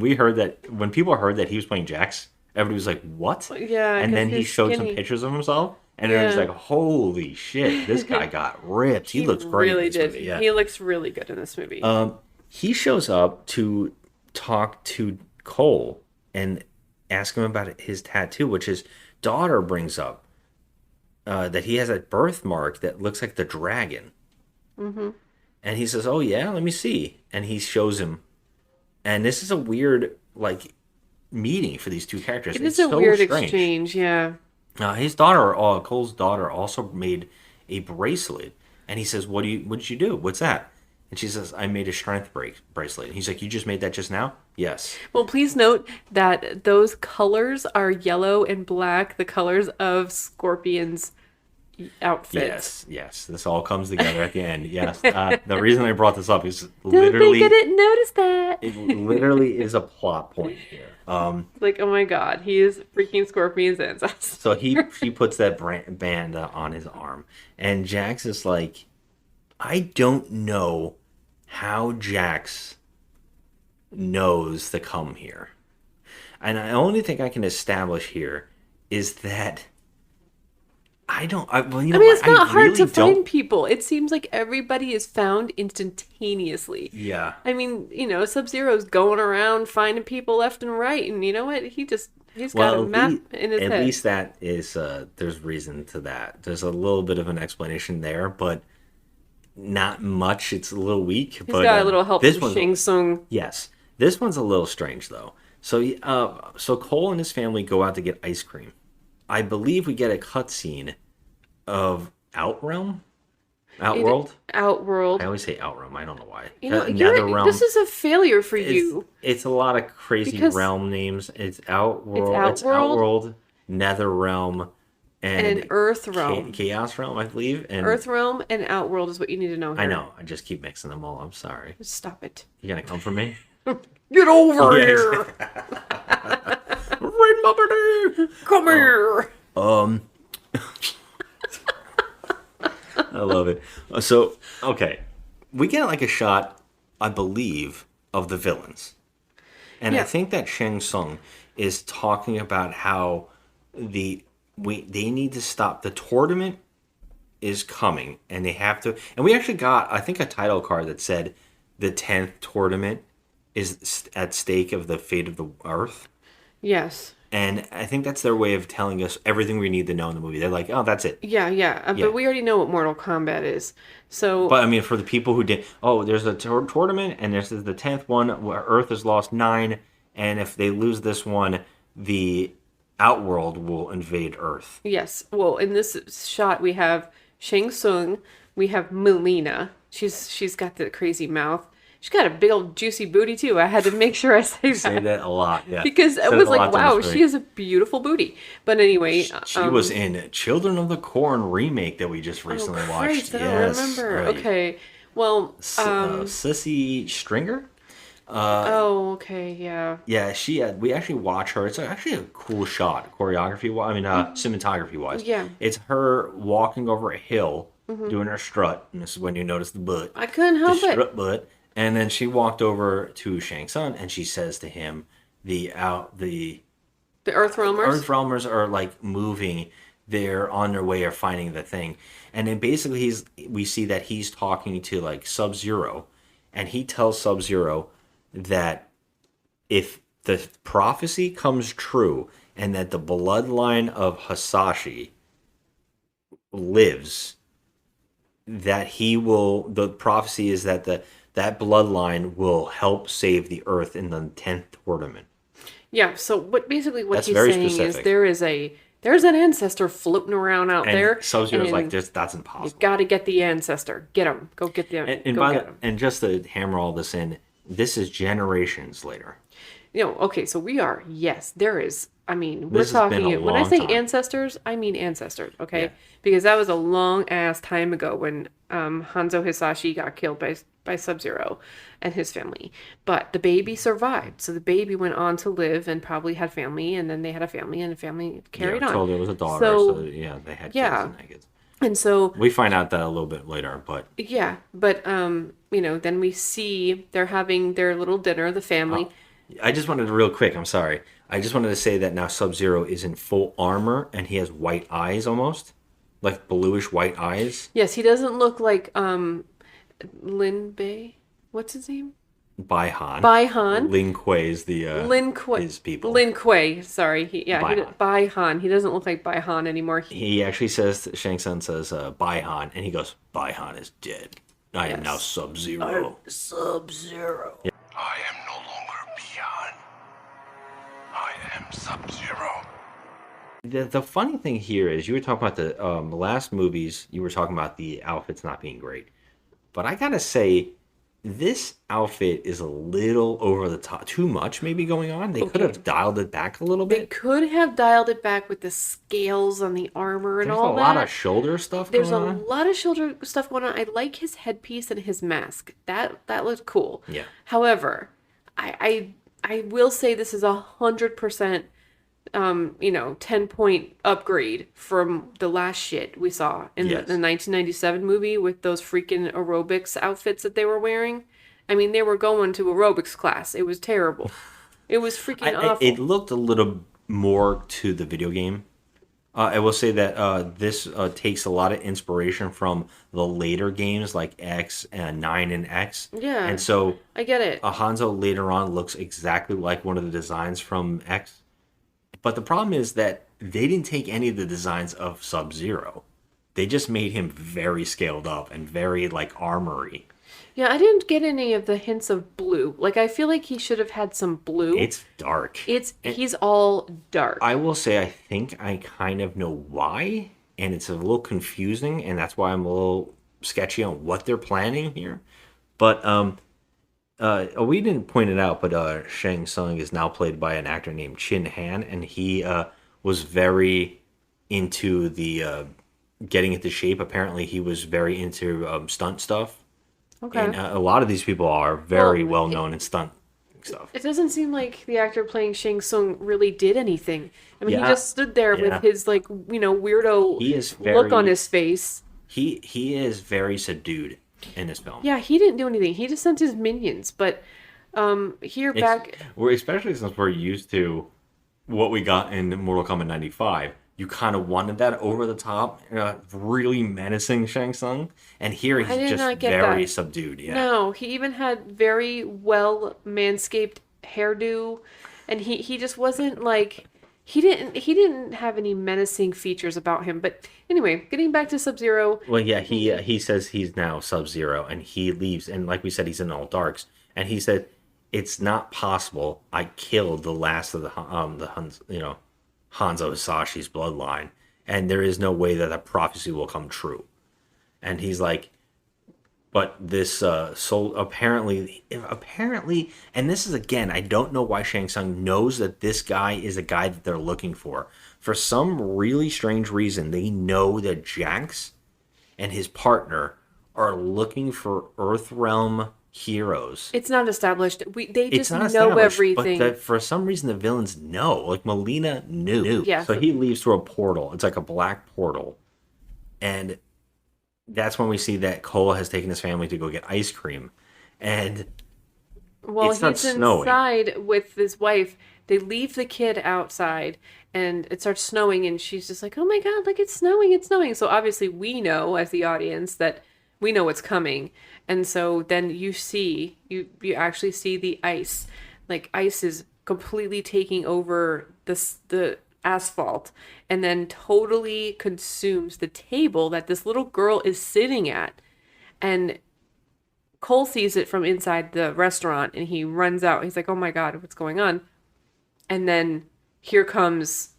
people heard that he was playing Jax, everybody was like, "What?" Yeah, And 'cause then he he's showed some skinny. pictures of himself, and it was Yeah. like, "Holy shit, this guy got ripped. He looks great." Really in this did. movie, yeah. He looks really good in this movie. He shows up to talk to Cole and ask him about his tattoo, which his daughter brings up that he has a birthmark that looks like the dragon. Mm-hmm. And he says, "Oh yeah, let me see." And he shows him. And this is a weird meeting for these two characters. it is It's a so weird strange. exchange, yeah. His daughter, Cole's daughter, also made a bracelet, and he says, what did you do? What's that?" And she says, "I made a strength bracelet." And he's like, "You just made that just now?" "Yes." Well, please note that those colors are yellow and black, the colors of Scorpion's outfits. Yes. This all comes together at the end. Yes. The reason I brought this up is Don't think literally, I didn't notice that. it literally is a plot point here. Like, oh my god, he is freaking Scorpion's ancestor. So he puts that band on his arm, and Jax is like, I don't know how Jax knows to come here. And I only think I can establish here is that It's not hard to find people. It seems like everybody is found instantaneously. Yeah. I mean, Sub-Zero's going around finding people left and right, and you know what? He's got a map in his head. At least that is, there's reason to that. There's a little bit of an explanation there, but not much. It's a little weak. He's got a little help from Shang Tsung. Yes. This one's a little strange, though. So Cole and his family go out to get ice cream. I believe we get a cutscene of Outworld. Outworld. I always say Outrealm. I don't know why. Netherrealm. This is a failure for you. It's a lot of crazy Because realm names. It's Outworld. It's Outworld, Nether Realm, and Earth Realm. Chaos Realm, I believe. And Earth Realm and Outworld is what you need to know here. I know. I just keep mixing them all. I'm sorry. Stop it. You gonna come for me? Get over Yes. here. Rain Muppety! Come here. I love it. So, okay. We get like a shot, I believe, of the villains. And I think that Shang Tsung is talking about how they need to stop. The tournament is coming, and they have to. And we actually got, I think, a title card that said the 10th tournament is at stake of the fate of the Earth. Yes. And I think that's their way of telling us everything we need to know in the movie. They're like, oh, that's it. Yeah. But we already know what Mortal Kombat is. So. But I mean, for the people who did, there's a tournament, and this is the 10th one where Earth has lost 9, and if they lose this one, the Outworld will invade Earth. Yes. Well, in this shot, we have Shang Tsung, we have Melina. She's got the crazy mouth. She's got a big old juicy booty too. I had to make sure I say that. Say that a lot, yeah. Because it was like, wow, she has a beautiful booty. But anyway, she was in Children of the Corn remake that we just recently watched. I don't remember. Right. Okay, well, Sissy Stringer. Okay, yeah. Yeah, we actually watch her. It's actually a cool shot, cinematography wise. Yeah. It's her walking over a hill, doing her strut, and this is when you notice the butt. I couldn't help it. Strut butt. And then she walked over to Shang Tsung, and she says to him, the Earth Realmers? Earth Realmers are like moving. They're on their way of finding the thing. And then basically we see that he's talking to like Sub-Zero, and he tells Sub-Zero that if the prophecy comes true and that the bloodline of Hasashi lives, that the prophecy is that that bloodline will help save the Earth in the 10th tournament. Yeah, so what he's saying specific. is there's an ancestor floating around out there. Sub-Zero's like, that's impossible. You got to get the ancestor. Get him. Go get them. And just to hammer all this in, this is generations later. Okay, so there is. I mean, we're talking. When I say ancestors, I mean ancestors. Okay, because that was a long ass time ago when Hanzo Hisashi got killed by Sub-Zero and his family. But the baby survived, so the baby went on to live and probably had family, and then they had a family, and the family carried on. So there was a daughter. So they had kids. And so we find out that a little bit later, but then we see they're having their little dinner, the family. I just wanted to real quick. I'm sorry. I just wanted to say that now Sub-Zero is in full armor and he has white eyes almost, like bluish white eyes. Yes, he doesn't look like Lin Bei. What's his name? Bai Han. Lin Kuei is his people. Lin Kuei, sorry. Bai Han. He doesn't look like Bai Han anymore. He actually says, Shang Tsung says, Bai Han, and he goes, Bai Han is dead. I am now Sub-Zero. Sub-Zero. Yeah. I am no longer Bi-Han. I am Sub-Zero. The funny thing here is you were talking about the last movies, you were talking about the outfits not being great. But I gotta say, this outfit is a little over the top. Too much maybe going on. They could have dialed it back a little bit. They could have dialed it back with the scales on the armor and all that. There's a lot of shoulder stuff going on. There's a lot of shoulder stuff going on. I like his headpiece and his mask. That looked cool. Yeah. However, I will say this is 100%, 10-point upgrade from the last shit we saw in the 1997 movie with those freaking aerobics outfits that they were wearing. I mean, they were going to aerobics class. It was terrible. It was freaking awful. It looked a little more to the video game. I will say that this takes a lot of inspiration from the later games like X and 9 and X. Yeah. And so I get it. Hanzo later on looks exactly like one of the designs from X. But the problem is that they didn't take any of the designs of Sub-Zero. They just made him very scaled up and very like armory. Yeah, I didn't get any of the hints of blue. Like, I feel like he should have had some blue. It's dark. He's all dark. I will say I think I kind of know why, and it's a little confusing, and that's why I'm a little sketchy on what they're planning here. But we didn't point it out, but Shang Tsung is now played by an actor named Chin Han, and he was very into the getting into shape. Apparently, he was very into stunt stuff. Okay. And a lot of these people are very well known in stunt stuff. It doesn't seem like the actor playing Shang Tsung really did anything. I mean, he Yeah, just stood there yeah. with his like, weirdo He is look on very- his face. He is very subdued in this film. Yeah, he didn't do anything. He just sent his minions. But here back, We're especially since we're used to what we got in Mortal Kombat 95. You kind of wanted that over the top, really menacing Shang Tsung, and here I he's did just not get very that. subdued. Yeah. no, he even had very well manscaped hairdo, and he just wasn't like he didn't have any menacing features about him. But anyway, getting back to Sub-Zero, Well, yeah, he says he's now Sub-Zero, and he leaves, and like we said, he's in all darks, and he said it's not possible. I killed the last of the Hanzo Hisashi's bloodline, and there is no way that that prophecy will come true. And he's like, but this soul apparently, and this is again, I don't know why Shang Tsung knows that this guy is a guy that they're looking for. For some really strange reason, they know that Jax and his partner are looking for Earthrealm heroes. it's not established. They It's just not know established, everything. but for some reason the villains know. Like Melina knew. Yeah. So he leaves through a portal. It's like a black portal, and that's when we see that Cole has taken his family to go get ice cream, and Well, it's not he's snowing. inside with his wife. They leave the kid outside, and it starts snowing, and she's just like, "Oh my God, like it's snowing, it's snowing." So obviously, we know as the audience that we know what's coming, and so then you actually see the ice, like ice is completely taking over the asphalt, and then totally consumes the table that this little girl is sitting at, and Cole sees it from inside the restaurant and he runs out. He's like, "Oh my God, what's going on?" And then here comes,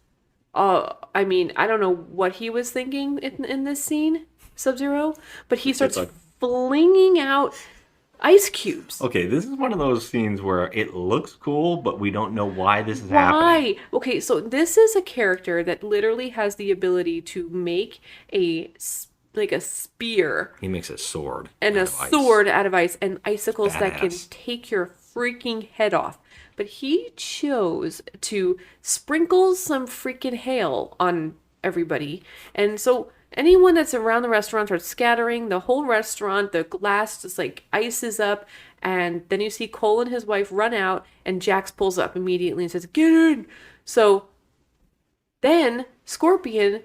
I mean, I don't know what he was thinking in this scene, Sub-Zero, but he starts like- flinging out ice cubes. Okay, this is one of those scenes where it looks cool, but we don't know why this is happening. Why? Okay, so this is a character that literally has the ability to make like a spear He makes a sword and out a of ice. sword out of ice and icicles that can Badass. take your freaking head off. But he chose to sprinkle some freaking hail on everybody. And so anyone that's around the restaurant starts scattering. The whole restaurant, the glass just like ices up. And then you see Cole and his wife run out, and Jax pulls up immediately and says, "Get in!" So then Sub-Zero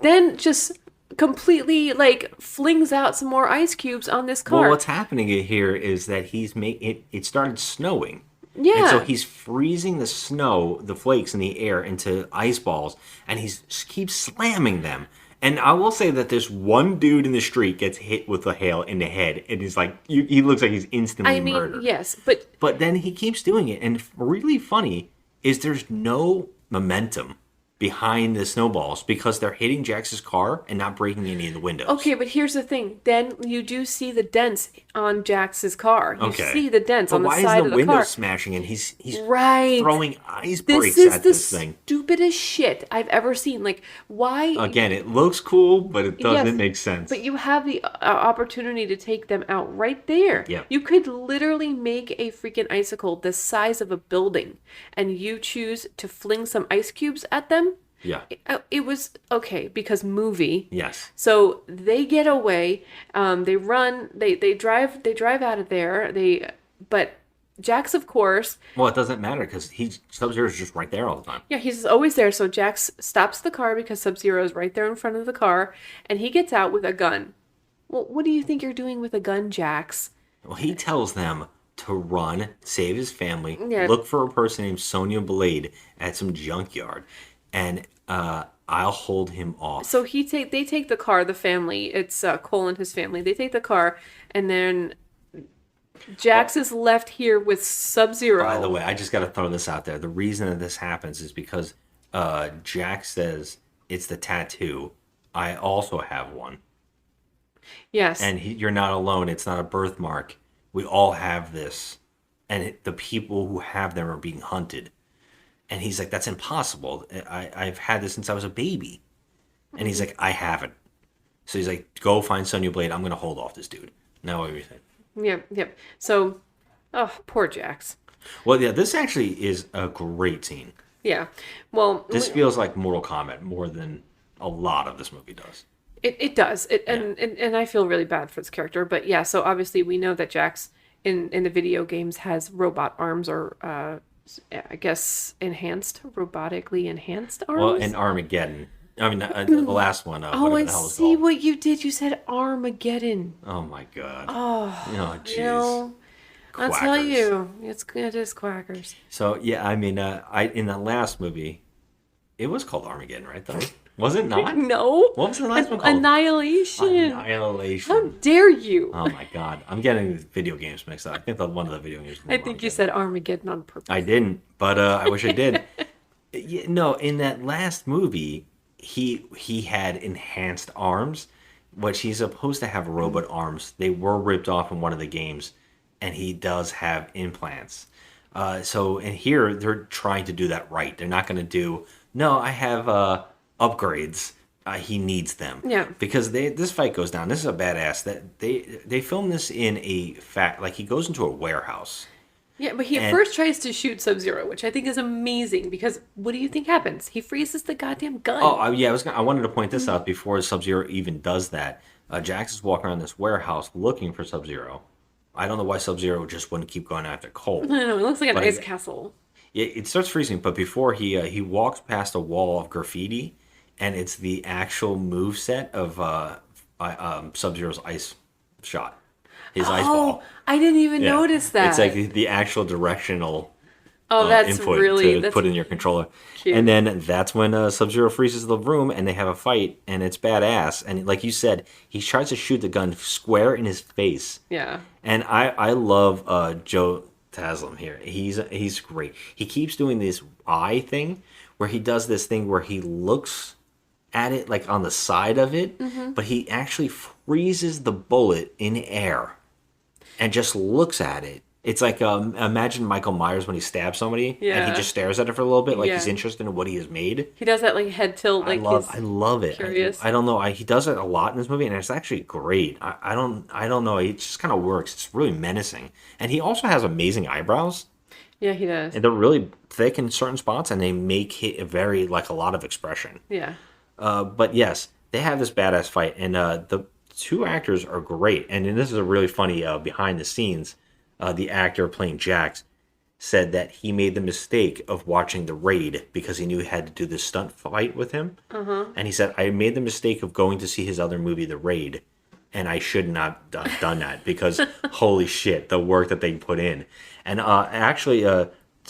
then just completely like flings out some more ice cubes on this car. Well, what's happening here is that it started snowing. Yeah. And so he's freezing the snow, the flakes in the air into ice balls, and he keeps slamming them. And I will say that this one dude in the street gets hit with the hail in the head, and he's like, he looks like he's instantly I mean, murdered. yes, but But then he keeps doing it, and really funny is there's no momentum behind the snowballs because they're hitting Jax's car and not breaking any of the windows. okay, but here's the thing. Then you do see the dents on Jax's car. You Okay. see the dents But on the why side is of the the window car. smashing and he's Right. throwing ice This breaks is at the this thing? stupidest shit I've ever seen. Like, why? Again, it looks cool, but it doesn't Yes, make sense. But you have the opportunity to take them out right there. Yeah. You could literally make a freaking icicle the size of a building, and you choose to fling some ice cubes at them. Yeah. It was okay because movie. Yes. So they get away. They run. They drive. They drive out of there. But Jax, of course, Well, it doesn't matter because Sub-Zero is just right there all the time. yeah, he's always there. So Jax stops the car because Sub-Zero is right there in front of the car, and he gets out with a gun. Well, what do you think you're doing with a gun, Jax? Well, he tells them to run, save his family, Yeah. look for a person named Sonya Blade at some junkyard, and I'll hold him off. So they take the car, the family. It's Cole and his family. They take the car, and then Jax is left here with Sub-Zero. By the way, I just got to throw this out there. The reason that this happens is because Jax says it's the tattoo. I also have one. Yes. And you're not alone. It's not a birthmark. We all have this. and the people who have them are being hunted. And he's like, that's impossible. I've had this since I was a baby. And he's like, I haven't. So he's like, go find Sonya Blade. I'm going to hold off this dude. Now what do you think? Yep. So, oh, poor Jax. Well, yeah, this actually is a great scene. Yeah. Well, this feels like Mortal Kombat more than a lot of this movie does. It does. And I feel really bad for this character. But yeah, so obviously we know that Jax in the video games has robot arms or, I guess, robotically enhanced arms. Well, in Armageddon. I mean, the last one. Oh, I see what you did. You said Armageddon. Oh, my God. Oh, jeez. I'll tell you, it is quackers. So, yeah, I mean, in the last movie, it was called Armageddon, right, though? Was it not? No. What was the last one called? Annihilation. How dare you? Oh, my God. I'm getting video games mixed up. I think one of the video games. I think you said Armageddon on purpose. I didn't, but I wish I did. No, in that last movie, he had enhanced arms, which he's supposed to have robot arms. They were ripped off in one of the games, and he does have implants. So in here, they're trying to do that right. They're not going to do, no, I have upgrades. He needs them. Yeah. Because this fight goes down. This is a badass. That they filmed this in he goes into a warehouse. Yeah, but he first tries to shoot Sub-Zero, which I think is amazing because what do you think happens? He freezes the goddamn gun. Oh, yeah, I wanted to point this out before Sub-Zero even does that. Jax is walking around this warehouse looking for Sub-Zero. I don't know why Sub-Zero just wouldn't keep going after Cole. I know, it looks like an ice castle. Yeah, it starts freezing, but before he walks past a wall of graffiti, and it's the actual move set of Sub-Zero's ice shot. His ice ball. I didn't even notice that. It's like the actual directional that's input really to put in your controller. Cute. And then that's when Sub-Zero freezes the room and they have a fight, and it's badass. And like you said, he tries to shoot the gun square in his face. Yeah. And I love Joe Taslim here. He's great. He keeps doing this eye thing where he does this thing where he looks at it like on the side of it, but he actually freezes the bullet in air and just looks at it. It's like imagine Michael Myers when he stabs somebody and he just stares at it for a little bit, like he's interested in what he has made. He does that like head tilt, like I love it. Curious. I don't know. He does it a lot in this movie, and it's actually great. I don't know. It just kind of works. It's really menacing, and he also has amazing eyebrows. Yeah, he does. And they're really thick in certain spots, and they make it very like a lot of expression. Yeah. But yes, they have this badass fight, and the two actors are great. And this is a really funny behind the scenes. The actor playing Jax said that he made the mistake of watching The Raid because he knew he had to do this stunt fight with him. And he said, I made the mistake of going to see his other movie, The Raid, and I should not have done that because holy shit, the work that they put in. And actually,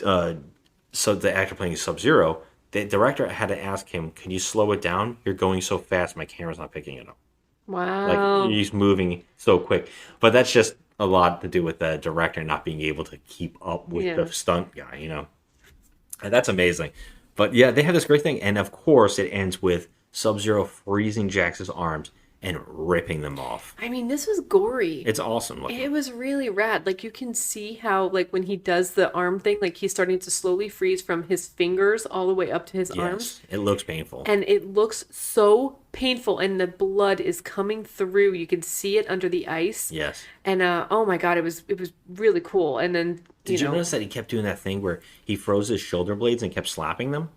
so the actor playing Sub-Zero, the director had to ask him, can you slow it down? You're going so fast, my camera's not picking it up. Wow. Like, he's moving so quick. But that's just a lot to do with the director not being able to keep up with the stunt guy, you know? And that's amazing. But yeah, they have this great thing. And of course, it ends with Sub-Zero freezing Jax's arms and ripping them off. I mean, this was gory. It's awesome looking. It was really rad. Like, you can see how, like, when he does the arm thing, like, he's starting to slowly freeze from his fingers all the way up to his arms. It looks painful. And it looks so painful, and the blood is coming through. You can see it under the ice. Yes. And, oh my God, it was really cool. And then, Did you notice that he kept doing that thing where he froze his shoulder blades and kept slapping them?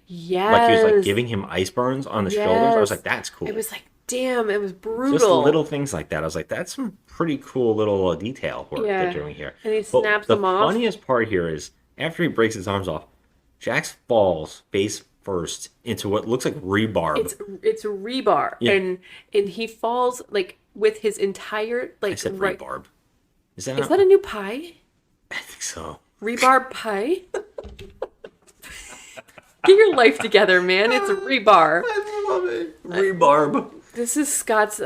Yes. Like he was, like, giving him ice burns on the shoulders? I was like, that's cool. It was like, damn, it was brutal. Just little things like that. I was like, that's some pretty cool little detail work they're doing here. And he snaps them off. The funniest part here is, after he breaks his arms off, Jax falls face first into what looks like rebarb. It's rebar. Yeah. And he falls, like, with his entire, like... I said rebarb. Is that a new pie? I think so. Rebarb pie? Get your life together, man. It's rebar. I love it. Rebarb. This is Scott's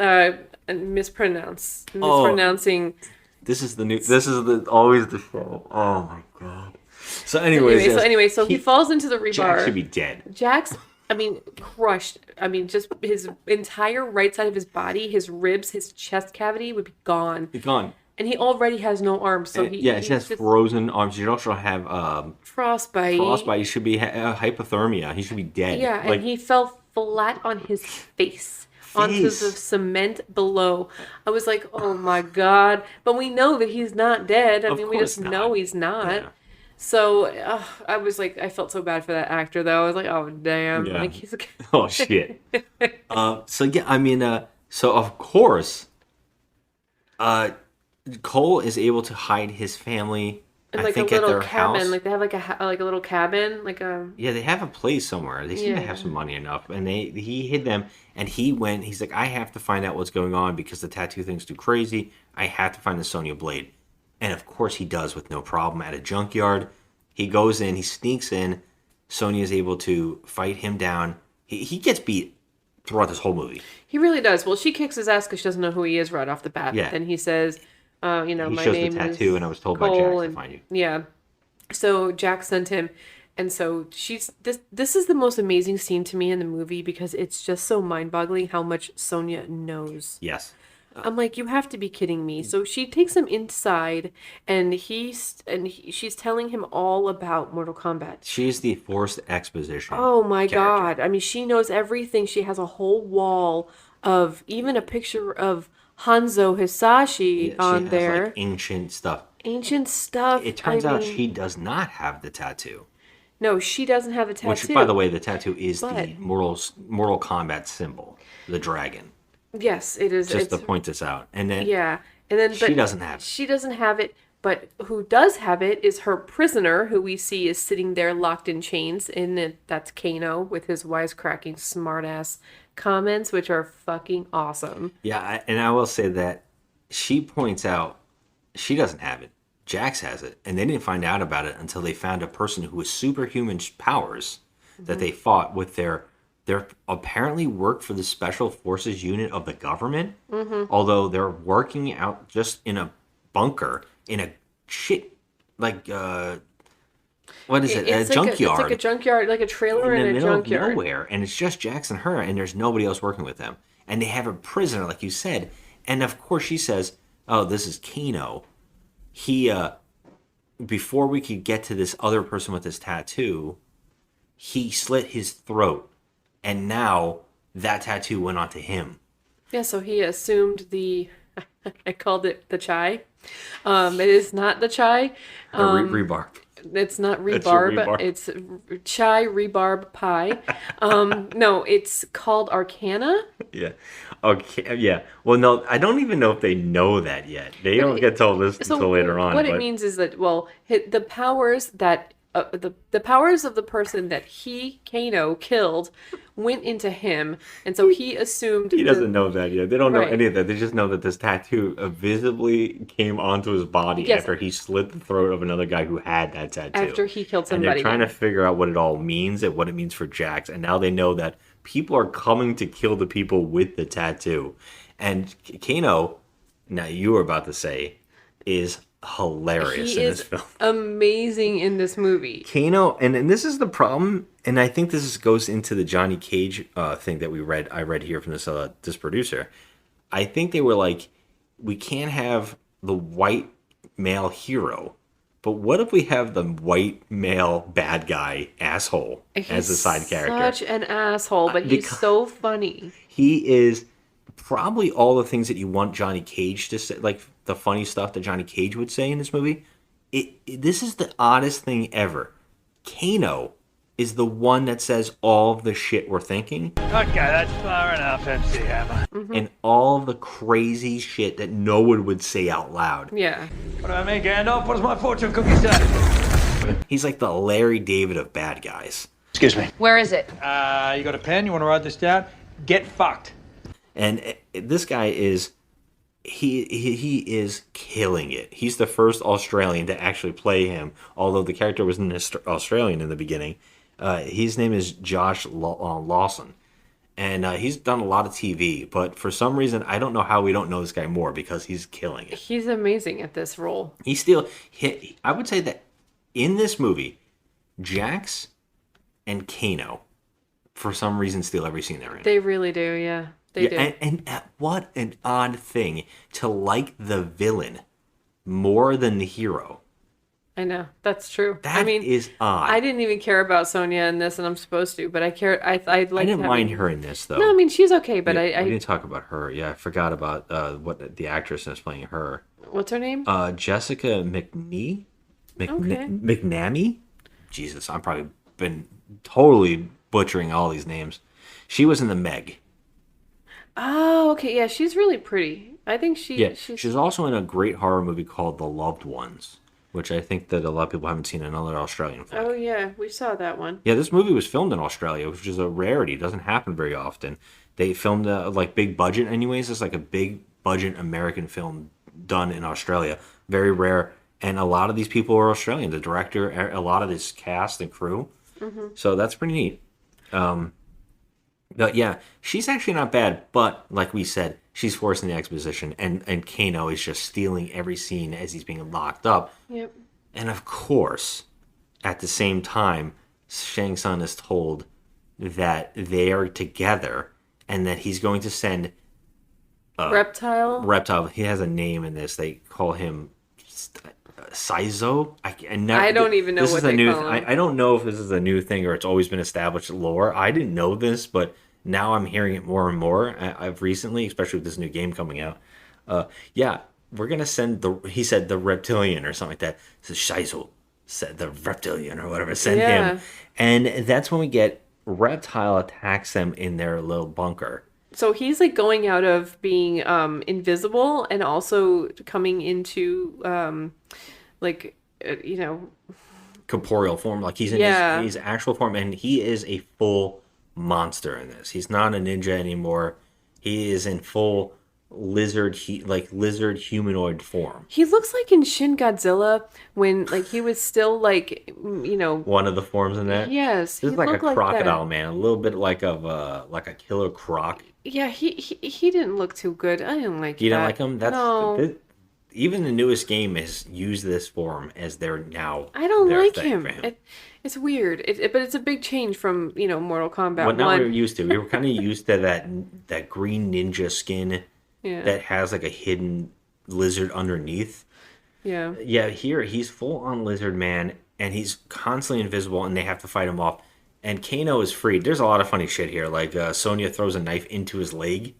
mispronouncing. This is always the show. Oh my god. So anyway, so he falls into the rebar. Jax should be dead. Jax, I mean, crushed. I mean, just his entire right side of his body, his ribs, his chest cavity would be gone. It's gone. And he already has no arms, so he has just frozen arms. You also have frostbite. frostbite. He should be hypothermia. He should be dead. Yeah, and he fell flat on his face onto the cement below. I was like, oh my God. But we know that he's not dead. I mean, we just know he's not. Yeah. So I was like, I felt so bad for that actor, though. I was like, oh, damn. Yeah. Like, he's oh, shit. So, yeah, I mean, so of course, Cole is able to hide his family. In like a little cabin, house. Like they have like a little cabin, like a. Yeah, they have a place somewhere. They seem to have some money enough, and he hid them. And he's like, I have to find out what's going on because the tattoo thing's too crazy. I have to find the Sonya blade, and of course he does with no problem at a junkyard. He goes in, he sneaks in. Sonya is able to fight him down. He gets beat throughout this whole movie. He really does. Well, she kicks his ass because she doesn't know who he is right off the bat. Yeah. Then he says. My name is the tattoo, and I was told by Jax to find you. Yeah, so Jax sent him, and so she's this is the most amazing scene to me in the movie because it's just so mind-boggling how much Sonya knows. Yes, I'm like, you have to be kidding me. So she takes him inside, and she's telling him all about Mortal Kombat. She's the forced exposition. Oh my God! I mean, she knows everything. She has a whole wall of even a picture of Hanzo Hisashi on there. Like ancient stuff. It turns out she does not have the tattoo. No, she doesn't have the tattoo. Which, by the way, the tattoo is the Mortal Kombat symbol, the dragon. Yes, it is. Just to point this out, and then she doesn't have it. She doesn't have it, but who does have it is her prisoner, who we see is sitting there locked in chains. And that's Kano with his wisecracking, smartass comments, which are fucking awesome. Yeah, and I will say that she points out she doesn't have it. Jax has it, and they didn't find out about it until they found a person who has superhuman powers that they fought with their apparently work for the special forces unit of the government. Although they're working out just in a bunker in a shit like what is it? It's a junkyard. It's like a junkyard, like a trailer in a junkyard. Of nowhere, and it's just Jax and her, and there's nobody else working with them. And they have a prisoner, like you said. And of course, she says, "Oh, this is Kano. He, before we could get to this other person with this tattoo, he slit his throat, and now that tattoo went onto him." Yeah, so he assumed the. I called it the chai. It is not the chai. Rebarb. It's not rhubarb. It's chai rhubarb pie. No, it's called Arcana. Yeah. Okay. Yeah. Well, no, I don't even know if they know that yet. They don't get told this until later on. What it means is that the powers that the powers of the person that Kano killed went into him, and so he assumed he doesn't know that yet. They don't know any of that. They just know that this tattoo visibly came onto his body after he slit the throat of another guy who had that tattoo. After he killed somebody. And they're trying to figure out what it all means and what it means for Jax. And now they know that people are coming to kill the people with the tattoo. And Kano, now you were about to say, is hilarious in this film. Amazing in this movie. Kano, and this is the problem, and I think this goes into the Johnny Cage thing that I read here from this producer. I think they were like, we can't have the white male hero, but what if we have the white male bad guy asshole as a side character? Such an asshole, but he's so funny. He is probably all the things that you want Johnny Cage to say, like the funny stuff that Johnny Cage would say in this movie. This is the oddest thing ever. Kano is the one that says all of the shit we're thinking. Okay, that's far enough, MC Hammer. And all of the crazy shit that no one would say out loud. Yeah. What do I mean, Gandalf? What does my fortune cookie say? He's like the Larry David of bad guys. Excuse me. Where is it? You got a pen? You want to write this down? Get fucked. And this guy is... He is killing it. He's the first Australian to actually play him, although the character was Australian in the beginning. His name is Josh Lawson, and he's done a lot of TV, but for some reason, I don't know how we don't know this guy more, because he's killing it. He's amazing at this role. I would say that in this movie, Jax and Kano, for some reason, steal every scene they're in. They really do, yeah. They do. And what an odd thing to like the villain more than the hero. I know, that's true. That is odd. I didn't even care about Sonya in this, and I'm supposed to, but I care. I like. I didn't mind her in this though. No, I mean she's okay, but Yeah, I we didn't talk about her. Yeah, I forgot about what the actress is playing her. what's her name? Jessica McNee, Okay. McNamee. Jesus, I'm probably been totally butchering all these names. She was in the Meg. Oh, okay, yeah, she's really pretty. I think She's also in a great horror movie called The Loved Ones, which I think that a lot of people haven't seen. Another Australian flick. Oh yeah, we saw that one. Yeah, this movie was filmed in Australia, which is a rarity. It doesn't happen very often. They filmed like big budget, anyways. It's like a big budget American film done in Australia. Very rare, and a lot of these people are Australian. The director, a lot of this cast and crew. Mm-hmm. So that's pretty neat. But yeah, she's actually not bad. But like we said, she's forcing the exposition, and Kano is just stealing every scene as he's being locked up. Yep. And of course, at the same time, Shang Tsung is told that they are together and that he's going to send Reptile. He has a name in this. They call him Saizo. I don't even know this what is a they new. call him. I don't know if this is a new thing or it's always been established lore. I didn't know this, but now I'm hearing it more and more. I've recently, especially with this new game coming out. Yeah, we're gonna send he said the reptilian or something like that. So Saizo said the reptilian or whatever. Send him, and that's when we get Reptile attacks them in their little bunker. So he's like going out of being invisible and also coming into Corporeal form, like he's in his actual form, and he is a full monster in this. He's not a ninja anymore. He is in full lizard humanoid form. He looks like in Shin Godzilla when like he was still like one of the forms in that. Yes, this is like a crocodile man, a little bit like a killer croc. Yeah, he didn't look too good. I didn't like. You didn't like him? That's even the newest game has used this form as their now. I don't like him. It's weird. But it's a big change from Mortal Kombat. What now we were used to. We were kind of used to that green ninja skin that has like a hidden lizard underneath. Yeah. Yeah. Here he's full on lizard man, and he's constantly invisible, and they have to fight him off. And Kano is freed. There's a lot of funny shit here. Like Sonya throws a knife into his leg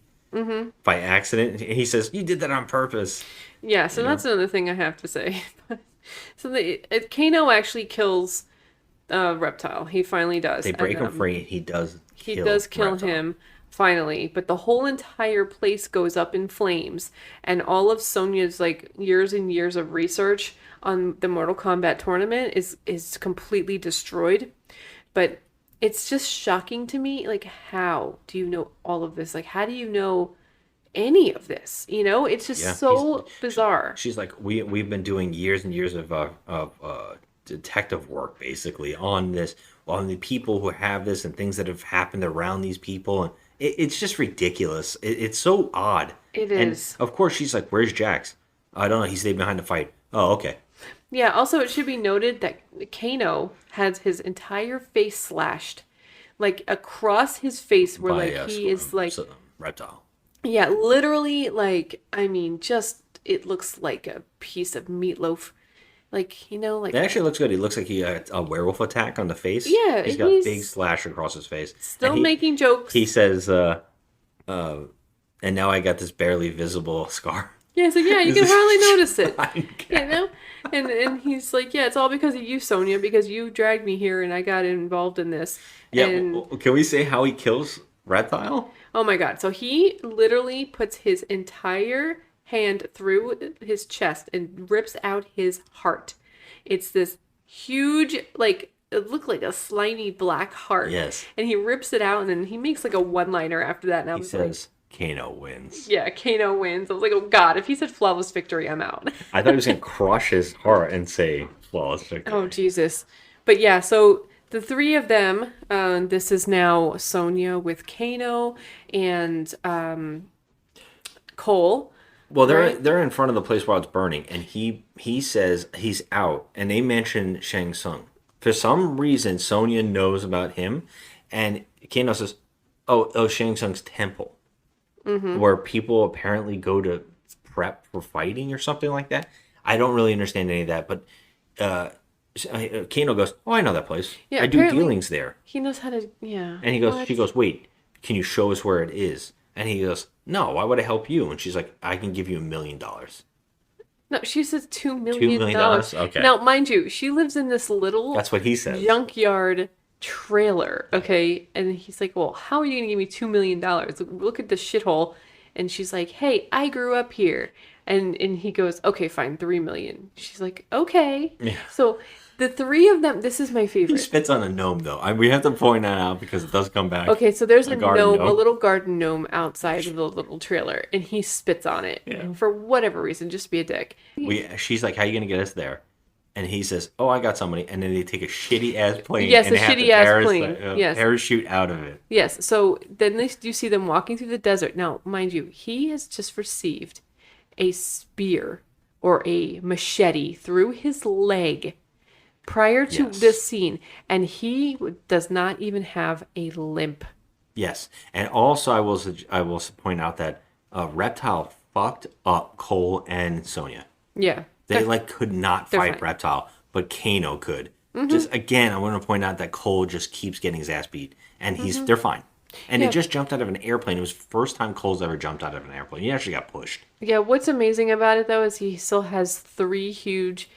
by accident. And he says, "You did that on purpose." Yeah, so that's another thing I have to say. So Kano actually kills Reptile. He finally does. They break him free. He does kill Reptile. him finally, but the whole entire place goes up in flames, and all of Sonya's like years and years of research on the Mortal Kombat tournament is completely destroyed. But it's just shocking to me, like, how do you know all of this? Like, how do you know any of this? It's just so bizarre. She's like, we've been doing years and years of detective work, basically, on the people who have this and things that have happened around these people, and it's just ridiculous. It's so odd. It is. And of course, she's like, "Where's Jax?" I don't know. He stayed behind the fight. Oh, okay. Yeah, also it should be noted that Kano has his entire face slashed. Like across his face where he is like Reptile. Yeah, literally like it looks like a piece of meatloaf. Like, like It actually looks good. He looks like he had a werewolf attack on the face. Yeah, he's got a big slash across his face. Still making jokes. He says, and now I got this barely visible scar. Yeah, so yeah, you can hardly notice it. And he's like, yeah, it's all because of you, Sonya, because you dragged me here and I got involved in this. Yeah, and, can we say how he kills Reptile? Oh my god, so he literally puts his entire hand through his chest and rips out his heart. It's this huge, like, it looked like a slimy black heart. Yes. And he rips it out and then he makes like a one-liner after that. And he says, Kano wins. Yeah, Kano wins. I was like, oh god, if he said flawless victory, I'm out. I thought he was going to crush his heart and say flawless victory. Oh, Jesus. But yeah, so the three of them, this is now Sonya with Kano and Cole. Well, they're in front of the place while it's burning, and he says he's out, and they mention Shang Tsung. For some reason, Sonya knows about him, and Kano says, "Oh, Shang Tsung's temple, where people apparently go to prep for fighting or something like that." I don't really understand any of that, but Kano goes, "Oh, I know that place. Yeah, I do apparently dealings there." He knows how to. Yeah. And he goes, What? she goes, "Wait, can you show us where it is?" And he goes, "No, why would I help you?" And she's like, "I can give you $1 million." No, she says $2 $2 million. million? Okay. Now, mind you, she lives in this little That's what he says. junkyard trailer, okay? And he's like, well, how are you going to give me $2 million? Look at this shithole. And she's like, hey, I grew up here. And he goes, okay, fine, 3 million. She's like, okay. Yeah. So the three of them, this is my He favorite. spits on a gnome, though. We have to point that out because it does come back. Okay, so there's a garden gnome, a little garden gnome outside of the little trailer, and he spits on it. Yeah. For whatever reason, just to be a dick. She's like, "How are you gonna get us there?" And he says, "Oh, I got somebody." And then they take a shitty ass plane. Yes, and a they have to shitty-ass plane. Yes. parachute out of it. Yes, so then you see them walking through the desert. Now, mind you, he has just received a spear or a machete through his leg prior to Yes. this scene, and he does not even have a limp. Yes, and also I will point out that Reptile fucked up Cole and Sonya. Yeah. They could not they're fight fine. Reptile, but Kano could. Mm-hmm. Just again, I want to point out that Cole just keeps getting his ass beat, and they're fine. And Yeah. he just jumped out of an airplane. It was the first time Cole's ever jumped out of an airplane. He actually got pushed. Yeah, what's amazing about it, though, is he still has 3 huge,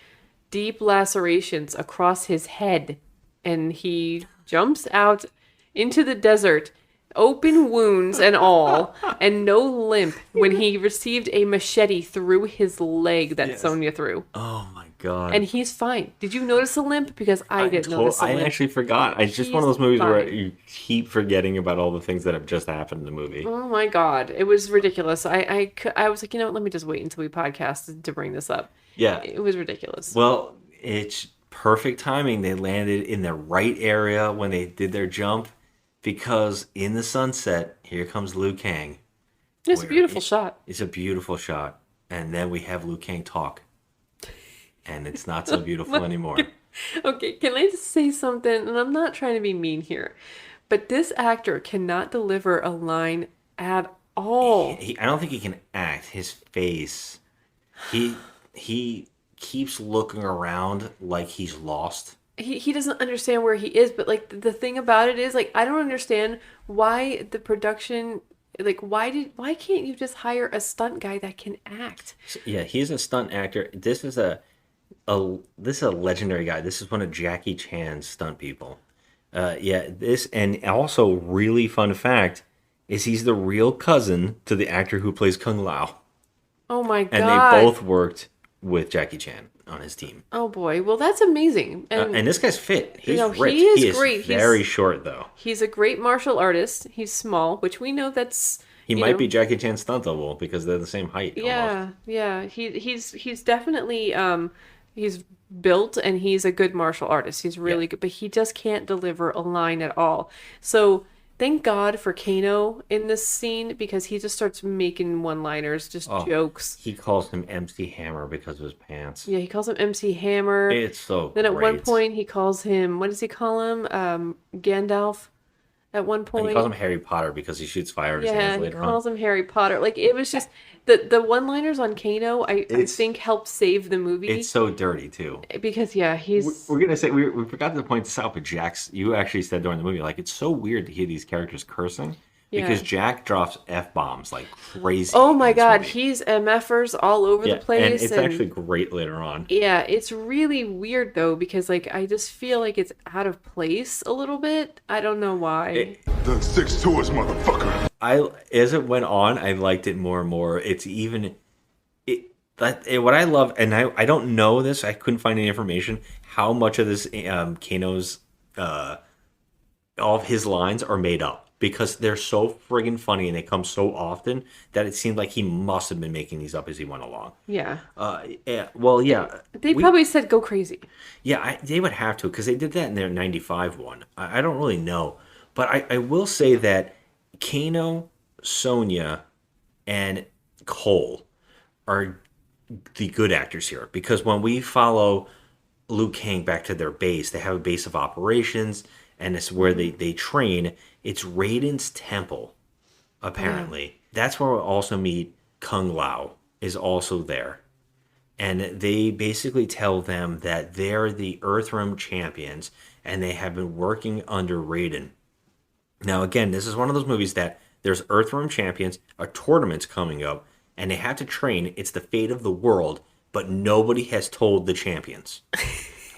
deep lacerations across his head. And he jumps out into the desert, open wounds and all, and no limp when he received a machete through his leg that Sonya threw. Oh my god! And he's fine. Did you notice a limp? Because I didn't notice a I limp. actually forgot. It's just one of He's those movies where fine. you keep forgetting about all the things that have just happened in the movie. Oh my god, it was ridiculous. I was like, let me just wait until we podcast to bring this up. Yeah. It was ridiculous. Well, it's perfect timing. They landed in the right area when they did their jump because in the sunset, here comes Liu Kang. It's a where beautiful shot. It's a beautiful shot. And then we have Liu Kang talk. And it's not so beautiful anymore. Okay, can I just say something? And I'm not trying to be mean here, but this actor cannot deliver a line at all. I don't think he can act. His face, he keeps looking around like he's lost. He doesn't understand where he is, but like the thing about it is like I don't understand why the production like why can't you just hire a stunt guy that can act? Yeah, he's a stunt actor. This is a legendary guy. This is one of Jackie Chan's stunt people. This and also really fun fact is he's the real cousin to the actor who plays Kung Lao. Oh my god. And they both worked with Jackie Chan on his team. Oh boy. Well, that's amazing. And this guy's fit. He's know, ripped. he is He great. Very short though. He's a great martial artist. He's small, which we know that's He you might know, be Jackie Chan's stunt double because they're the same height. Almost. Yeah. He's definitely he's built and he's a good martial artist. He's really good, but he just can't deliver a line at all. So thank God for Kano in this scene because he just starts making one-liners, just jokes. He calls him MC Hammer because of his pants. Yeah, he calls him MC Hammer. It's so Then at one great. point he calls him, what does he call him? Gandalf. At one point And he calls him Harry Potter because he shoots fire in his hands he later calls on. him Harry Potter. Like it was just the one-liners on Kano. I think helped save the movie. It's so dirty too. Because he's We're gonna say we forgot to point this out, but Jack's you actually said during the movie like it's so weird to hear these characters cursing because Jack drops F-bombs like crazy. oh my in this god, movie. he's MFers all over the place. and it's actually great later on. Yeah, it's really weird though because like I just feel like it's out of place a little bit. I don't know why. Then 6 to us, motherfucker. As it went on, I liked it more and more. It's even what I love, and I don't know this. I couldn't find any information how much of this Kano's all of his lines are made up because they're so friggin' funny and they come so often that it seemed like he must have been making these up as he went along. Yeah. They Probably said go crazy. Yeah, they would have to because they did that in their 95 one. I don't really know. But I will say that Kano, Sonya, and Cole are the good actors here. Because when we follow Liu Kang back to their base, they have a base of operations, and it's where they train. It's Raiden's temple, apparently. That's where we'll also meet Kung Lao is also there. and they basically tell them that they're the Earthrealm champions, and they have been working under Raiden. Now, again, this is one of those movies that there's Earthrealm champions, a tournament's coming up, and they have to train. It's the fate of the world, but nobody has told the champions.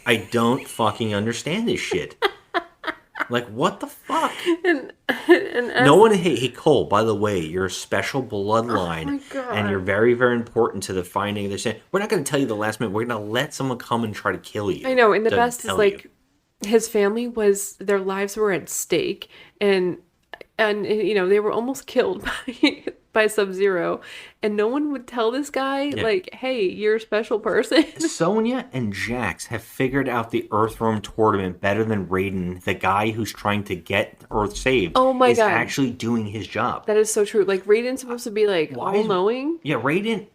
I don't fucking understand this shit. Like, what the fuck? And No one, hey Cole, by the way, you're a special bloodline, Oh my God. and you're very, very important to the finding of this. We're not going to tell you the last minute. We're going to let someone come and try to kill you. I know, and the to best is tell like you. his family was their lives were at stake, and you know they were almost killed by Sub-Zero, and no one would tell this guy like, hey, you're a special person. Sonya and Jax have figured out the Earthrealm tournament better than Raiden, the guy who's trying to get Earth saved. Oh my is God. actually doing his job. That is so true. Like Raiden's supposed to be like all-knowing. Yeah, Raiden.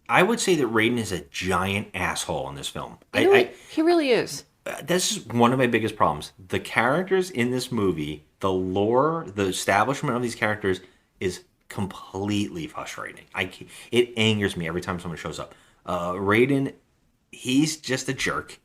I would say that Raiden is a giant asshole in this film. You know what? He really is. This is one of my biggest problems. The characters in this movie, the lore, the establishment of these characters is completely frustrating. It angers me every time someone shows up. Raiden, he's just a jerk.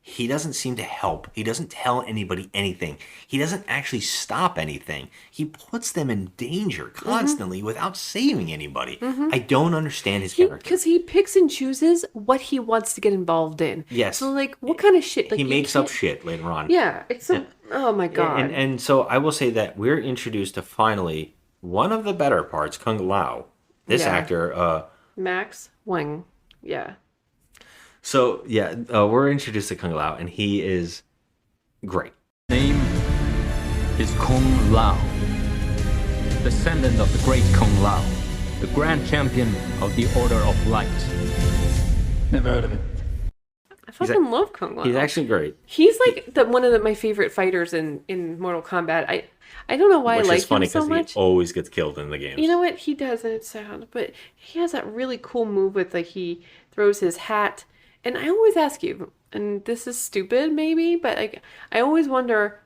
He doesn't seem to help. He doesn't tell anybody anything. He doesn't actually stop anything. He puts them in danger constantly without saving anybody. I don't understand his character. Because he picks and chooses what he wants to get involved in. Yes. So like, what kind of shit? Like, He you makes up can't- shit later on. Yeah. It's so. Oh my God. And so I will say that we're introduced to finally one of the better parts, Kung Lao. This Yeah. actor, Max Wang. Yeah. So, yeah, we're introduced to Kung Lao, and he is great. Name is Kung Lao, descendant of the great Kung Lao, the grand champion of the Order of Light. Never heard of it. I fucking love Kung Lao. He's actually great. He's like one of my favorite fighters in Mortal Kombat. I don't know why Which I like is funny him so because much. he always gets killed in the games. You know what? He does, and it's sad. But he has that really cool move with like he throws his hat. And I always ask you, and this is stupid maybe, but like I always wonder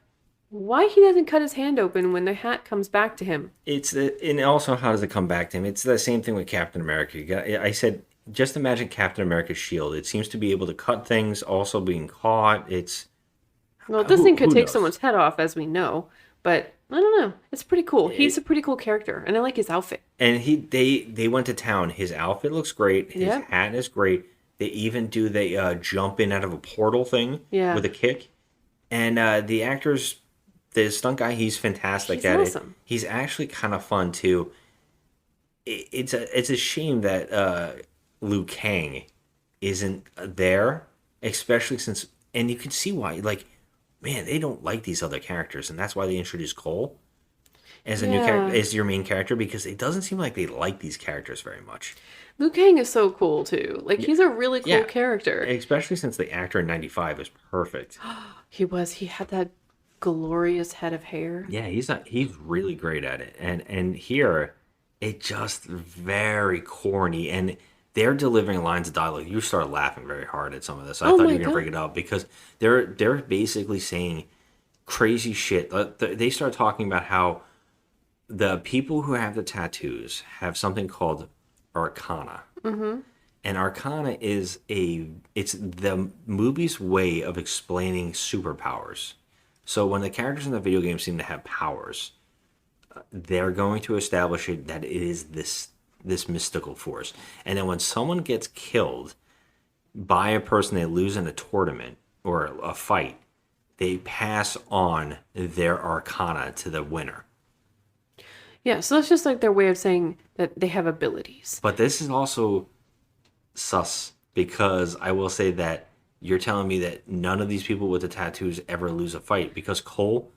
why he doesn't cut his hand open when the hat comes back to him. And also, how does it come back to him? It's the same thing with Captain America. I said, just imagine Captain America's shield. It seems to be able to cut things, also being caught. Well, this thing could who take knows? someone's head off, as we know, but I don't know. It's pretty cool. He's a pretty cool character, and I like his outfit. And they went to town. His outfit looks great. His Yep. hat is great. They even do the jump in out of a portal thing with a kick. And the actors, the stunt guy, he's fantastic He's at awesome. it. He's actually kind of fun too. It's a shame that Liu Kang isn't there, especially since, and you can see why. Like, man, they don't like these other characters, and that's why they introduced Cole as a new character, as your main character, because it doesn't seem like they like these characters very much. Liu Kang is so cool too. Like he's a really cool Yeah. character. Especially since the actor in '95 is perfect. He had that glorious head of hair. Yeah, he's really great at it. And here, it just very corny, and they're delivering lines of dialogue. You start laughing very hard at some of this. I Oh thought my you were gonna God. bring it up because they're basically saying crazy shit. They start talking about how the people who have the tattoos have something called arcana. Mm-hmm. And arcana is it's the movie's way of explaining superpowers. So when the characters in the video game seem to have powers, they're going to establish it that it is this mystical force. And then when someone gets killed by a person they lose in a tournament or a fight, they pass on their arcana to the winner. Yeah, so that's just like their way of saying that they have abilities. But this is also sus, because I will say that you're telling me that none of these people with the tattoos ever lose a fight, because Cole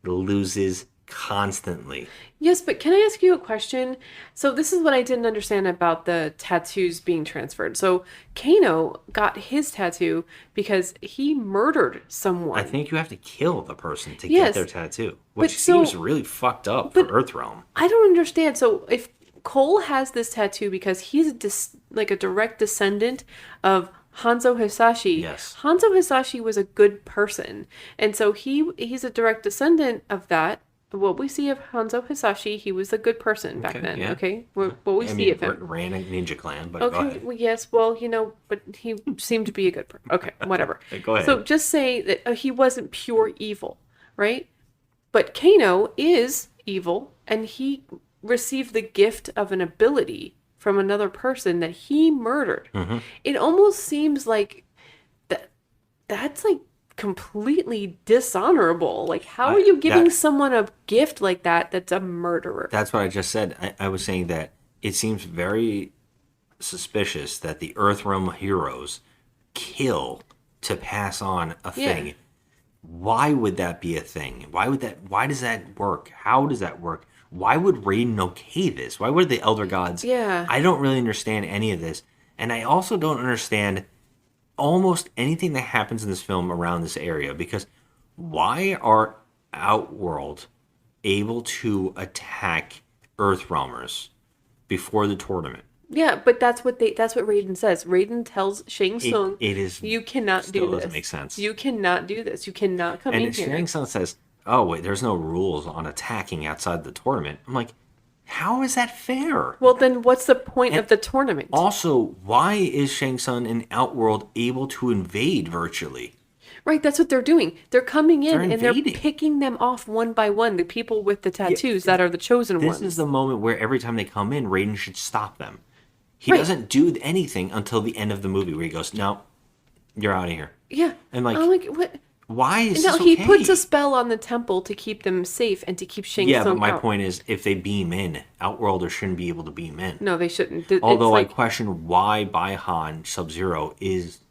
loses constantly. Yes, but can I ask you a question? So this is what I didn't understand about the tattoos being transferred. So Kano got his tattoo because he murdered someone. I think you have to kill the person to Yes, get their tattoo, but which so- seems really fucked up for Earthrealm. I don't understand. So if Cole has this tattoo because he's like a direct descendant of Hanzo Hisashi. Yes. Hanzo Hisashi was a good person. And so he's a direct descendant of that. what we see of Hanzo Hisashi, he was a good person back then. yeah. Okay, what we see of him. Ran a ninja clan, but go Okay, ahead. well, yes, well, but he seemed to be a good person. Okay, whatever. Go ahead. So just say that he wasn't pure evil, right? But Kano is evil, and he received the gift of an ability from another person that he murdered. Mm-hmm. It almost seems like that's like completely dishonorable. Like, how are you giving someone a gift like that that's a murderer? That's what I just said. I was saying that it seems very suspicious that the Earthrealm heroes kill to pass on a thing. Why would that be a thing? Why does that work? How does that work? Why would Raiden okay this? Why would the Elder Gods? Yeah. I don't really understand any of this. And I also don't understand almost anything that happens in this film around this area, because why are Outworld able to attack Earthrealmers before the tournament? Yeah, but that's what Raiden says. Raiden tells Shang Tsung, it is you cannot do this. doesn't make sense. You cannot do this. You cannot come in And here. Shang Tsung says, "Oh wait, there's no rules on attacking outside the tournament." I'm like, how is that fair? Well, then what's the point of the tournament? Also, why is Shang Tsung and Outworld able to invade virtually? Right, that's what they're doing. They're coming in They're and they're invading. picking them off one by one, the people with the tattoos that are the chosen This ones. is the moment where every time they come in, Raiden should stop them. He Right. doesn't do anything until the end of the movie where he goes, "No, you're out of here." Yeah. And like, I'm like, what? why is No, this he okay? puts a spell on the temple to keep them safe and to keep Shang Yeah, Tsung but my out. point is, if they beam in, Outworlders shouldn't be able to beam in. No, they shouldn't. It's Although like, I question why Baihan Sub-Zero is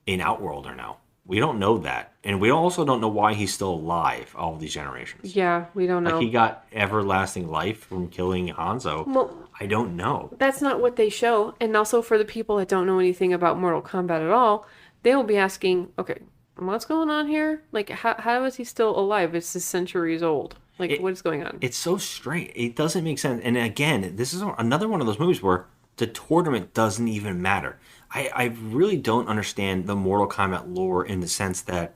an Outworlder now. We don't know that. And we also don't know why he's still alive all these generations. yeah, we don't know. Like, he got everlasting life from killing Hanzo. Well, I don't know. that's not what they show. And also for the people that don't know anything about Mortal Kombat at all, they will be asking, okay, what's going on here? Like, how is he still alive? It's centuries old. Like, what is going on? It's so strange. It doesn't make sense. And again, this is another one of those movies where the tournament doesn't even matter. I really don't understand the Mortal Kombat lore in the sense that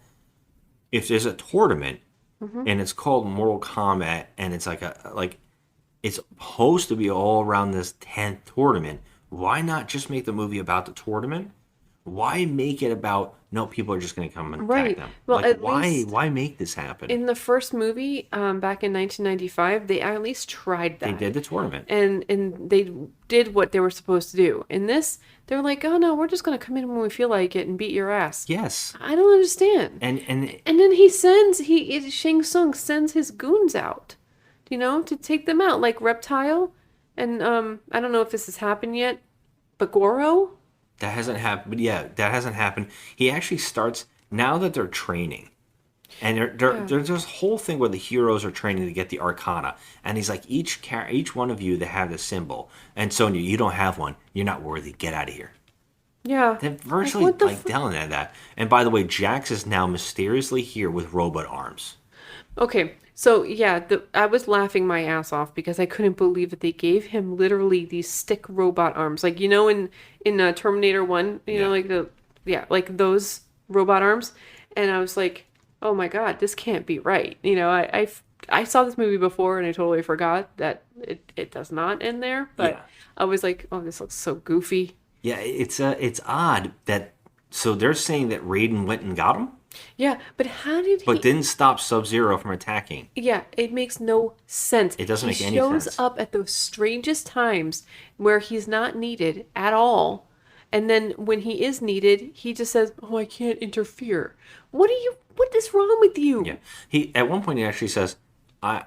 if there's a tournament and it's called Mortal Kombat and it's it's supposed to be all around this 10th tournament, why not just make the movie about the tournament? Why make it about, no, people are just going to come and attack them? Well, like, at least why make this happen? in the first movie, back in 1995, they at least tried that. They did the tournament. And they did what they were supposed to do. In this, they were like, oh no, we're just going to come in when we feel like it and beat your ass. Yes. I don't understand. And then Shang Tsung sends his goons out, to take them out, like Reptile. And I don't know if this has happened yet, but Goro? That hasn't happened. But yeah, that hasn't happened. He actually starts, now that they're training. And there's this whole thing where the heroes are training to get the Arcana. And he's like, each one of you that have this symbol. And Sonya, you don't have one. You're not worthy. Get out of here. Yeah. They're virtually telling them that. And by the way, Jax is now mysteriously here with robot arms. Okay, so yeah, I was laughing my ass off because I couldn't believe that they gave him literally these stick robot arms, like in Terminator 1, like those robot arms, and I was like, oh my god, this can't be right. I saw this movie before and I totally forgot that it does not end there, but I was like, oh, this looks so goofy. Yeah, it's odd that, so they're saying that Raiden went and got him. Yeah, but how did he... But didn't stop Sub-Zero from attacking. Yeah, it makes no sense. It doesn't make any sense. sense. He shows up at the strangest times where he's not needed at all. And then when he is needed, he just says, oh, I can't interfere. What is wrong with you? Yeah. At one point he actually says, I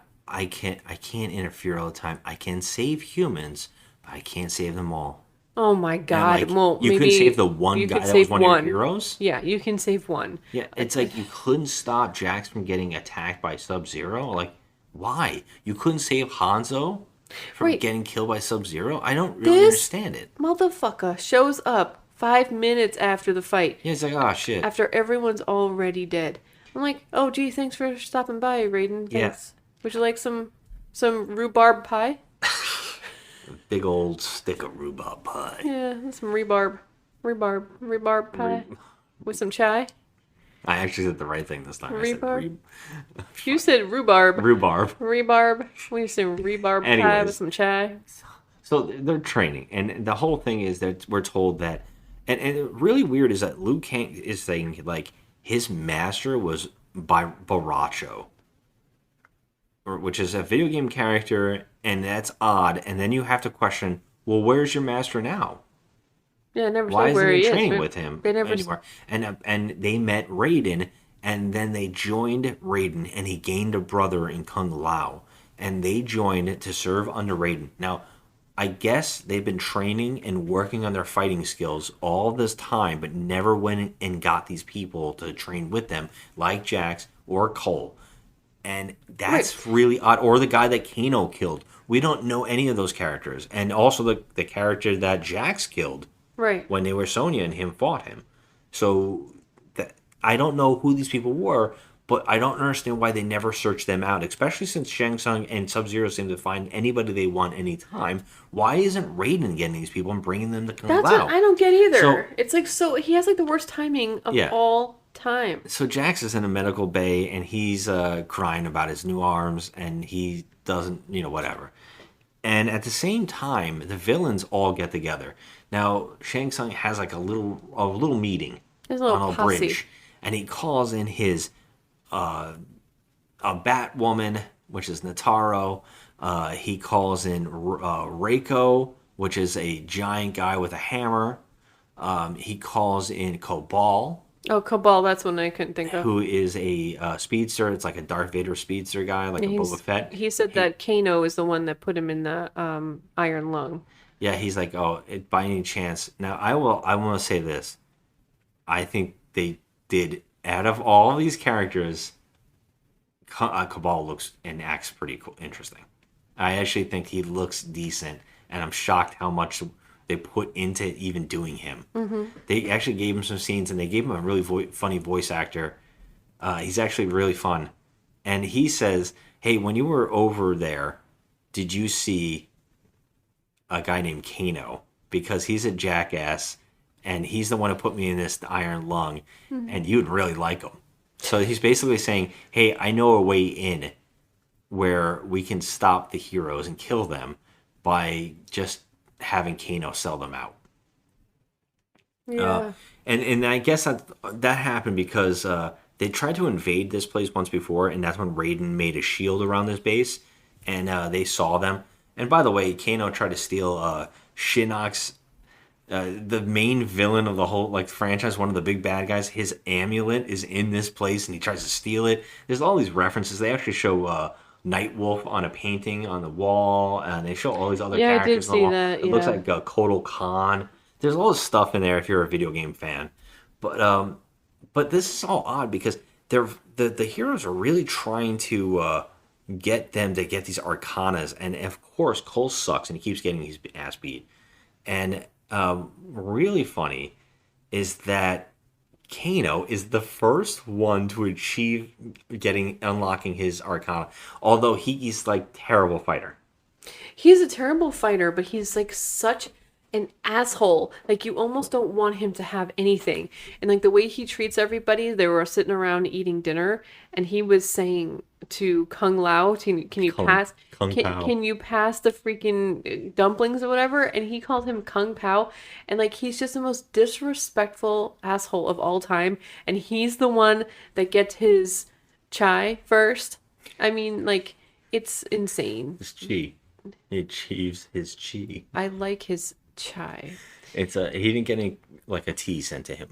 can't interfere all the time. I can save humans, but I can't save them all. Oh my god. Like, well, you maybe couldn't save the one you guy could that was save one of your heroes? Yeah, you can save one. Yeah, it's like you couldn't stop Jax from getting attacked by Sub-Zero? Like, why? You couldn't save Hanzo from getting killed by Sub-Zero? I don't really understand it. Motherfucker shows up 5 minutes after the fight. Yeah, it's like, oh shit. After everyone's already dead. I'm like, oh gee, thanks for stopping by, Raiden. Thanks. Yes. Would you like some rhubarb pie? Big old stick of rhubarb pie. Yeah, some rhubarb pie with some chai. I actually said the right thing this time. Rhubarb? You said rhubarb. Rhubarb. Rhubarb. We say rhubarb pie Anyways. with some chai. So they're training, and the whole thing is that we're told that, and really weird is that Liu Kang is saying like his master was Baracho, which is a video game character, and that's odd. And then you have to question, well, where's your master now? Yeah, I never Why said where isn't he he is. training with him They never anymore? And they met Raiden, and then they joined Raiden, and he gained a brother in Kung Lao, and they joined to serve under Raiden. Now, I guess they've been training and working on their fighting skills all this time, but never went and got these people to train with them, like Jax or Cole. And that's really odd. Or the guy that Kano killed. We don't know any of those characters. And also the character that Jax killed. Right. When they were Sonya and him fought him. So I don't know who these people were, but I don't understand why they never searched them out, especially since Shang Tsung and Sub-Zero seem to find anybody they want anytime. Why isn't Raiden getting these people and bringing them to Kung Lao? That's what I don't get either. So, It's like, so he has like the worst timing of all time. So Jax is in a medical bay and he's crying about his new arms and he doesn't, whatever. And at the same time, the villains all get together. Now, Shang Tsung has like a little meeting on a bridge, and he calls in his a Batwoman, which is Nataro. He calls in Reiko, which is a giant guy with a hammer. He calls in Cobal. Oh, Cabal, that's one I couldn't think of. Who is a speedster. It's like a Darth Vader speedster guy, like a Boba Fett. He said that Kano is the one that put him in the Iron Lung. Yeah, he's like, by any chance. Now, I want to say this. I think they did, out of all these characters, Cabal looks and acts pretty cool, interesting. I actually think he looks decent, and I'm shocked how much they put into even doing him. Mm-hmm. They actually gave him some scenes, and they gave him a really funny voice actor. He's actually really fun. And he says, hey, when you were over there, did you see a guy named Kano? Because he's a jackass, and he's the one who put me in this iron lung, and you'd really like him. So he's basically saying, hey, I know a way in where we can stop the heroes and kill them by just having Kano sell them out. Yeah. And I guess that happened because they tried to invade this place once before, and that's when Raiden made a shield around this base, and they saw them. And by the way, Kano tried to steal Shinnok's, the main villain of the whole franchise, one of the big bad guys. His amulet is in this place, and he tries to steal it. There's all these references. They actually show Nightwolf on a painting on the wall, and they show all these other characters on the wall. That, It looks like Kotal Khan. There's all this stuff in there if you're a video game fan. But this is all odd because the heroes are really trying to get them to get these arcanas, and of course Cole sucks and he keeps getting his ass beat. And really funny is that Kano is the first one to achieve unlocking his arcana, although he's like terrible fighter. He's a terrible fighter, but he's like such an asshole. Like, you almost don't want him to have anything. And like the way he treats everybody, they were sitting around eating dinner, and he was saying to Kung Lao, can you pass the freaking dumplings or whatever? And he called him Kung Pao, and like he's just the most disrespectful asshole of all time. And he's the one that gets his chai first. I mean, like, it's insane. His chi. He achieves his chi. I like his chai. He didn't get any like a tea sent to him.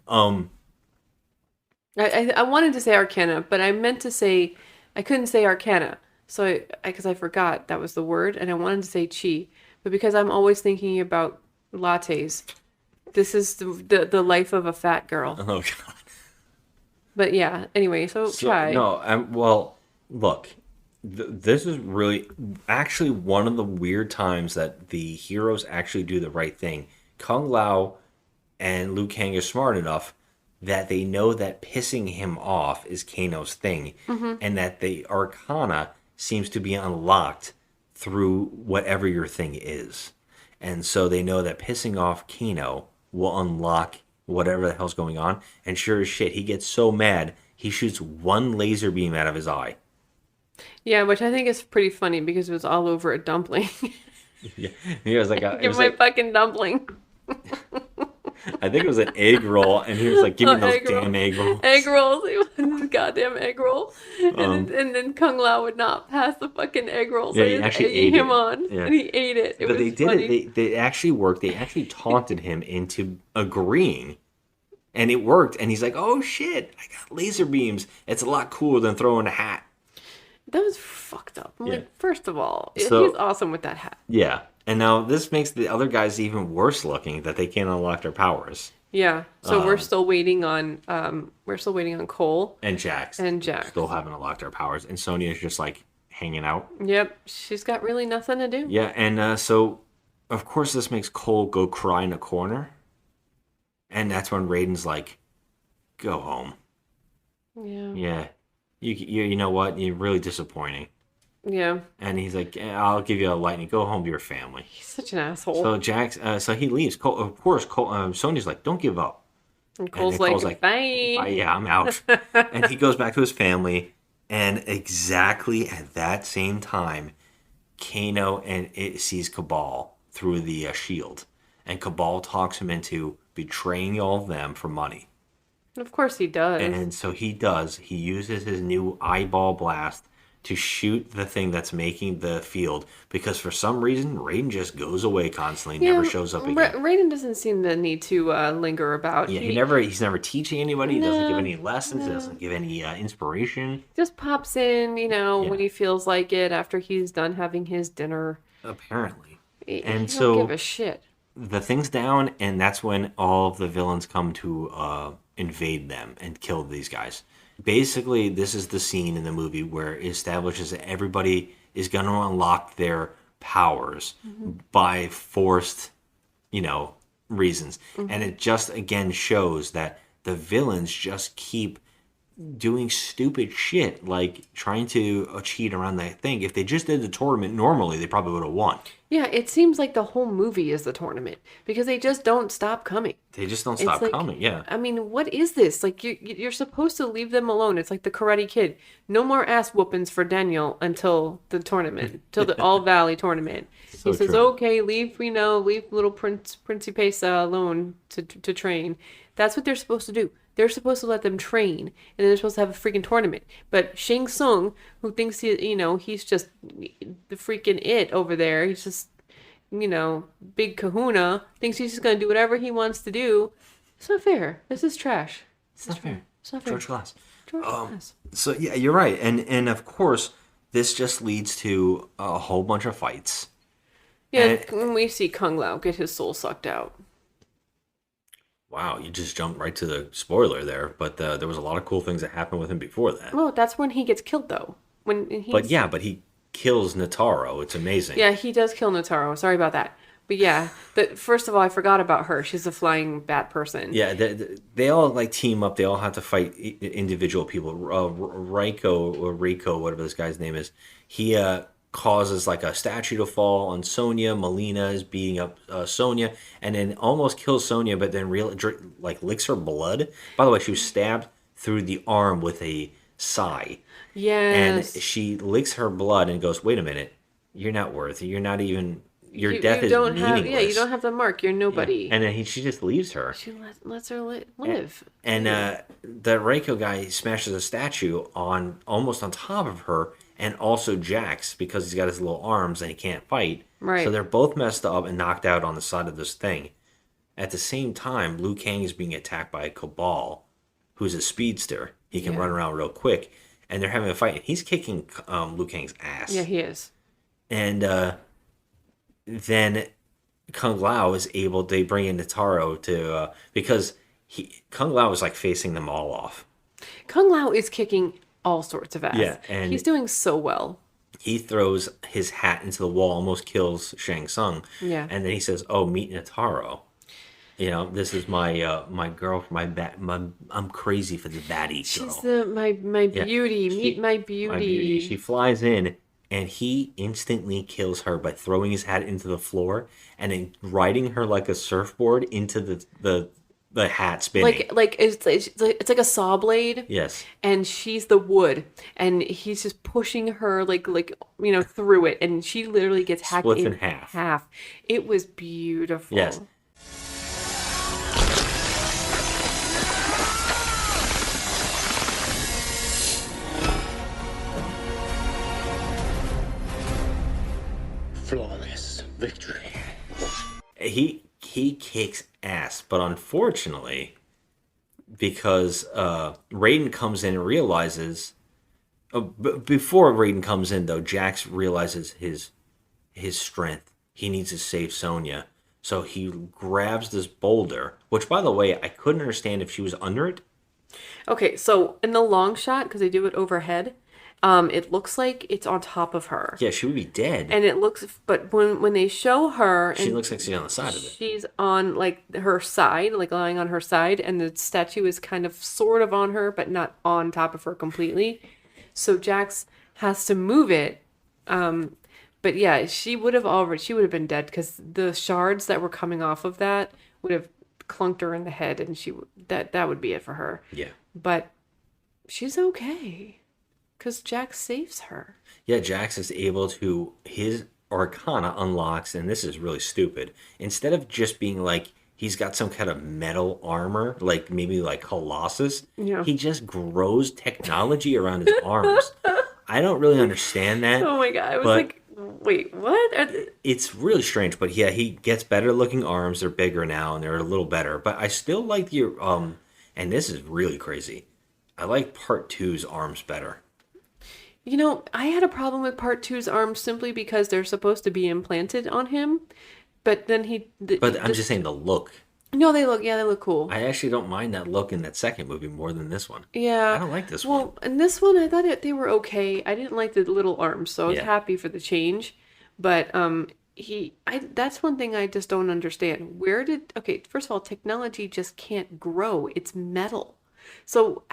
I wanted to say Arcana, but I meant to say, I couldn't say Arcana, so because I forgot that was the word, and I wanted to say Chi, but because I'm always thinking about lattes, this is the life of a fat girl. Oh God. But yeah, anyway, so chai. No, well, look, this is really actually one of the weird times that the heroes actually do the right thing. Kung Lao and Liu Kang are smart enough that they know that pissing him off is Kano's thing, and that the Arcana seems to be unlocked through whatever your thing is. And so they know that pissing off Kano will unlock whatever the hell's going on. And sure as shit, he gets so mad, he shoots one laser beam out of his eye. Yeah, which I think is pretty funny because it was all over a dumpling. Yeah, he was like, Give my fucking dumpling. I think it was an egg roll, and he was like, "Give me those egg roll. damn egg rolls." Egg rolls. It was a goddamn egg roll. And then Kung Lao would not pass the fucking egg rolls. Yeah, So he he actually ate ate him it. on. Yeah. And he ate it. It But was they did funny. it. They actually worked. They actually taunted him into agreeing, and it worked. And he's like, "Oh shit! I got laser beams. It's a lot cooler than throwing a hat." That was fucked up. I'm Yeah. like, first of all, So- he's awesome with that hat. Yeah, and now this makes the other guys even worse looking that they can't unlock their powers. Yeah. So we're still waiting on Cole And Jax. and Jax. Still haven't unlocked their powers, and Sonya's just like hanging out. Yep. She's got really nothing to do. Yeah, and so of course this makes Cole go cry in a corner, and that's when Raiden's like, "Go home." Yeah. Yeah, you know what? You're really disappointing. Yeah. And he's like, "I'll give you a lightning. Go home to your family." He's such an asshole. So Jax, so he leaves. Cole, of course, Sonya's like, "Don't give up." and Cole's then like, bye. Yeah, I'm out. And he goes back to his family, and exactly at that same time, Kano and it sees Cabal through the shield, and Cabal talks him into betraying all of them for money. Of course he does. And so he does. He uses his new eyeball blast to shoot the thing that's making the field, because for some reason Raiden just goes away constantly, never shows up again. Raiden doesn't seem the need to linger about. Yeah, he's never teaching anybody. He doesn't give any lessons. He doesn't give any inspiration. Just pops in, when he feels like it after he's done having his dinner. Apparently. He And don't so give a shit. the thing's down, and that's when all of the villains come to invade them and kill these guys. Basically, this is the scene in the movie where it establishes that everybody is going to unlock their powers by forced, reasons. And it just, again, shows that the villains just keep doing stupid shit, like trying to cheat around that thing. If they just did the tournament normally, they probably would have won. Yeah, it seems like the whole movie is the tournament because they just don't stop coming. They just don't stop like, coming, yeah. I mean, what is this? Like, you're supposed to leave them alone. It's like the Karate Kid. No more ass whoopings for Daniel until the tournament, till the All Valley tournament. So he says, true. okay, leave little Principesa alone to train. That's what they're supposed to do. They're supposed to let them train, and then they're supposed to have a freaking tournament. But Shang Tsung, who thinks he's just the freaking it over there, he's just, big kahuna, thinks he's just going to do whatever he wants to do. It's not fair. This is trash. It's not fair. It's not fair. George Glass. George Glass. So yeah, you're right, and of course, this just leads to a whole bunch of fights. Yeah, when we see Kung Lao get his soul sucked out. Wow, you just jumped right to the spoiler there, but there was a lot of cool things that happened with him before that. Oh, that's when he gets killed, though. But he kills Nataro. It's amazing. Yeah, he does kill Nataro. Sorry about that. But yeah, first of all, I forgot about her. She's a flying bat person. Yeah, they all like team up. They all have to fight individual people. Reiko, whatever this guy's name is, he causes like a statue to fall on Sonya. Melina is beating up Sonya, and then almost kills Sonya, but then licks her blood. By the way, she was stabbed through the arm with a sai. Yes. And she licks her blood and goes, "Wait a minute, you're not worthy. You're not even. Your death you is don't meaningless." have, you don't have the mark. You're nobody. Yeah. And then she just leaves her. She lets her live. And the Reiko guy smashes a statue almost on top of her, and also Jax, because he's got his little arms and he can't fight. Right. So they're both messed up and knocked out on the side of this thing. At the same time, Liu Kang is being attacked by a Cabal, who's a speedster. He can run around real quick, and they're having a fight. And he's kicking Liu Kang's ass. Yeah, he is. And then Kung Lao is able. They bring in Nataro to because Kung Lao is like facing them all off. Kung Lao is kicking all sorts of ass. Yeah, and he's doing so well. He throws his hat into the wall, almost kills Shang Tsung. Yeah. And then he says, "Oh, meet Nataro. This is my my girl, I'm crazy for the baddie girl. She's my beauty. Meet my beauty. My beauty." She flies in, and he instantly kills her by throwing his hat into the floor and then riding her like a surfboard into the hat spinning. It's like a saw blade. Yes. And she's the wood, and he's just pushing her through it, and she literally gets hacked Split in in half. half. It was beautiful. Yes. Flawless victory. He kicks ass, but unfortunately, because Raiden comes in and realizes, before Raiden comes in though, Jax realizes his strength. He needs to save Sonya, so he grabs this boulder. Which, by the way, I couldn't understand if she was under it. Okay, so in the long shot, because they do it overhead, it looks like it's on top of her. Yeah, she would be dead. And it looks, but when they show her, she looks like she's on the side of it. She's on like her side, like lying on her side, and the statue is kind of sort of on her, but not on top of her completely. So Jax has to move it. But yeah, she would have been dead because the shards that were coming off of that would have clunked her in the head, and that would be it for her. Yeah. But she's okay. Because Jax saves her. Yeah, Jax is able to, his Arcana unlocks, and this is really stupid. Instead of just being like, he's got some kind of metal armor, like maybe like Colossus, he just grows technology around his arms. I don't really understand that. Oh my god, I was like, wait, what? It's really strange, but yeah, he gets better looking arms. They're bigger now, and they're a little better. But I still like and this is really crazy, I like Part 2's arms better. You know, I had a problem with Part 2's arms simply because they're supposed to be implanted on him, but then I'm just saying the look. No, they look cool. I actually don't mind that look in that second movie more than this one. Yeah. I don't like this one. Well, in this one, I thought they were okay. I didn't like the little arms, so I was happy for the change. But that's one thing I just don't understand. First of all, technology just can't grow. It's metal. So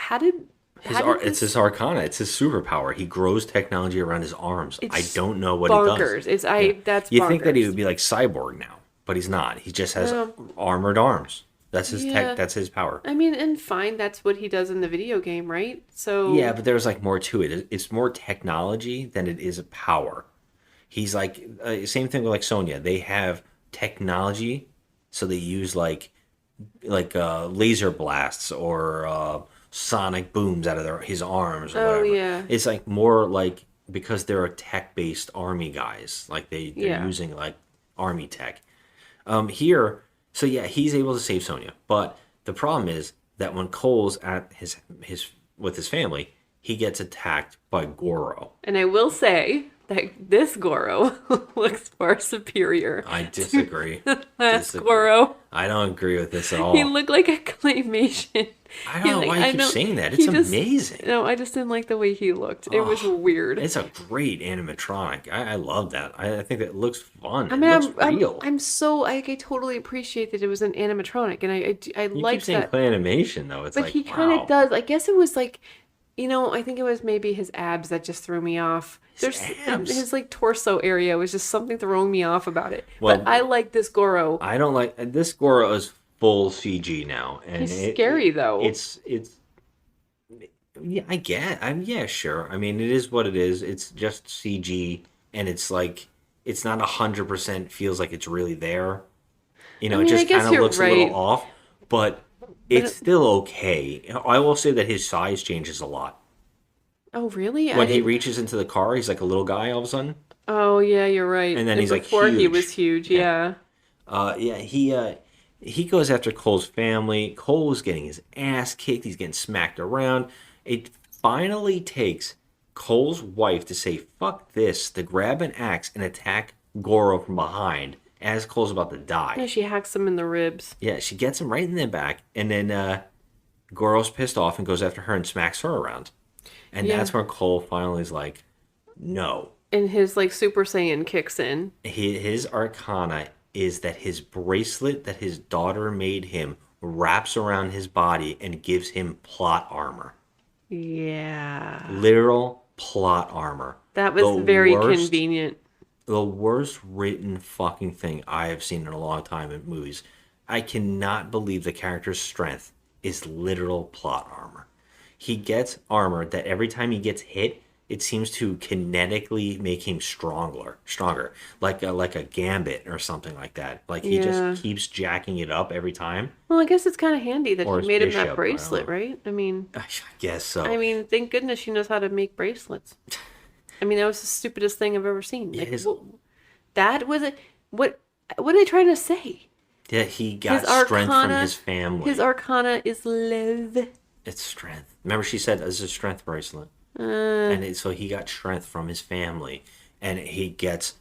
it's his Arcana. It's his superpower. He grows technology around his arms. I don't know what he does. That's bonkers. You think that he would be like Cyborg now, but he's not. He just has armored arms. That's his tech. That's his power. I mean, and fine, that's what he does in the video game, right? So yeah, but there's like more to it. It's more technology than it is a power. He's like same thing with like Sonya. They have technology, so they use like laser blasts or sonic booms out of his arms or whatever. Yeah. It's like more like because they're a tech-based army guys. Like they're using like army tech. Here, so yeah, he's able to save Sonya. But the problem is that when Cole's at his with his family, he gets attacked by Goro. And I will say that this Goro looks far superior. I disagree. Last Goro. I don't agree with this at all. He looked like a claymation. I don't know why you keep saying that. It's amazing. No, I just didn't like the way he looked. It was weird. It's a great animatronic. I love that. I think it looks fun. I mean, it looks real. I totally appreciate that it was an animatronic, and I like that. You keep saying claymation though. It's but like, he kind of does. I guess it was like, I think it was maybe his abs that just threw me off. His like torso area was just something throwing me off about it. Well, but I like this Goro. I don't like this Goro is full CG now, and he's scary though. It's yeah, I get. Yeah, sure. I mean, it is what it is. It's just CG, and it's like it's not 100% feels like it's really there. It just kind of looks a little off, but it's still okay. I will say that his size changes a lot. Oh, really? When he reaches into the car, he's like a little guy all of a sudden. Oh, yeah, you're right. And then he's like before huge. He was huge, yeah. He goes after Cole's family. Cole's getting his ass kicked. He's getting smacked around. It finally takes Cole's wife to say, fuck this, to grab an axe and attack Goro from behind as Cole's about to die. Yeah, she hacks him in the ribs. Yeah, she gets him right in the back. And then Goro's pissed off and goes after her and smacks her around. And that's where Cole finally is like, no. And his like Super Saiyan kicks in. His Arcana is that his bracelet that his daughter made him wraps around his body and gives him plot armor. Yeah. Literal plot armor. That was very convenient. The worst written fucking thing I have seen in a long time in movies. I cannot believe the character's strength is literal plot armor. He gets armor that every time he gets hit, it seems to kinetically make him stronger, like a gambit or something like that. Like he just keeps jacking it up every time. Well, I guess it's kind of handy that Or he made him bishop, that I bracelet, don't know. right? I mean, I guess so. thank goodness she knows how to make bracelets. I mean, that was the stupidest thing I've ever seen. Like, that was it. What are they trying to say? Yeah, he got strength from his family. His arcana is love. It's strength. Remember, she said it's a strength bracelet, so he got strength from his family, and he gets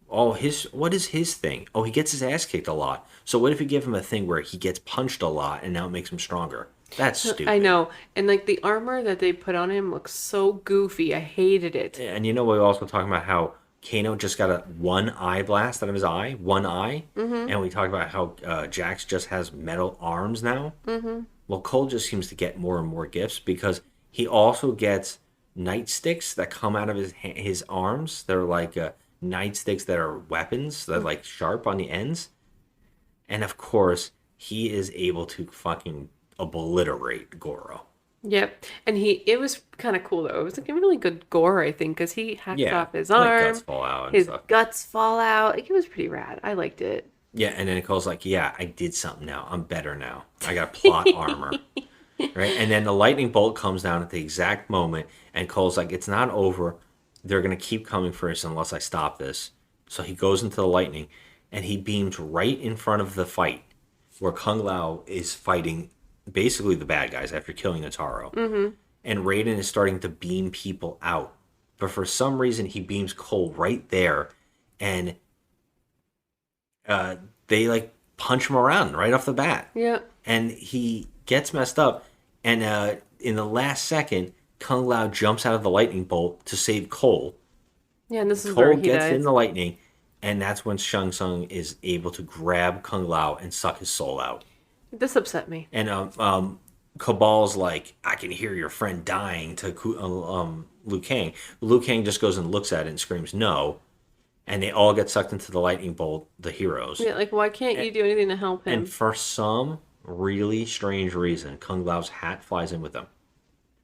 what is his thing? Oh, he gets his ass kicked a lot. So what if you give him a thing where he gets punched a lot, and now it makes him stronger? That's stupid. I know, and like the armor that they put on him looks so goofy. I hated it. And you know, we're also talking about how Kano just got one eye blast out of his eye, one eye, and we talked about how Jax just has metal arms now. Well, Cole just seems to get more and more gifts because he also gets nightsticks that come out of his arms. They're like nightsticks that are weapons. They're like sharp on the ends. And of course, he is able to fucking obliterate Goro. Yep, and it was kind of cool though. It was like a really good gore, I think, because he hacked off his like arm. guts fall out and his stuff. guts fall out. Like, it was pretty rad. I liked it. Yeah, and then Cole's like, yeah, I did something now. I'm better now. I got plot armor. Right? And then the lightning bolt comes down at the exact moment, and Cole's like, it's not over. They're going to keep coming for us unless I stop this. So he goes into the lightning, and he beams right in front of the fight, where Kung Lao is fighting basically the bad guys after killing Notaro. And Raiden is starting to beam people out. But for some reason, he beams Cole right there, and they like punch him around right off the bat. Yeah. And he gets messed up. And in the last second, Kung Lao jumps out of the lightning bolt to save Cole. Yeah, and this is where Cole he gets dies. in the lightning, and that's when Shang Tsung is able to grab Kung Lao and suck his soul out. This upset me. And Cabal's like, I can hear your friend dying to Liu Kang. Liu Kang just goes and looks at it and screams, no. And they all get sucked into the lightning bolt, the heroes. Yeah, like, why can't you do anything to help him? And for some really strange reason, Kung Lao's hat flies in with them.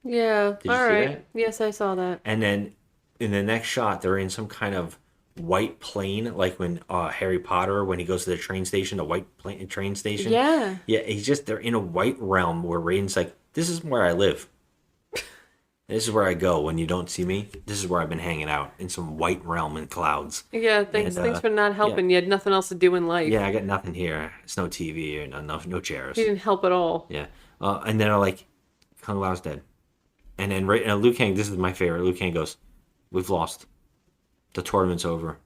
Yeah, Did you all see right. that? Yes, I saw that. And then in the next shot, they're in some kind of white plane, like when Harry Potter, when he goes to the train station, the white train station. Yeah. Yeah, they're in a white realm where Raiden's like, this is where I live. This is where I go when you don't see me. This is where I've been hanging out, in some white realm in clouds. Yeah, thanks for not helping. You had nothing else to do in life. Yeah, I got nothing here. It's no TV or no chairs. He didn't help at all. Yeah. And then they're like, Kung Lao's dead. And then Liu Kang, this is my favorite. Liu Kang goes, we've lost. The tournament's over.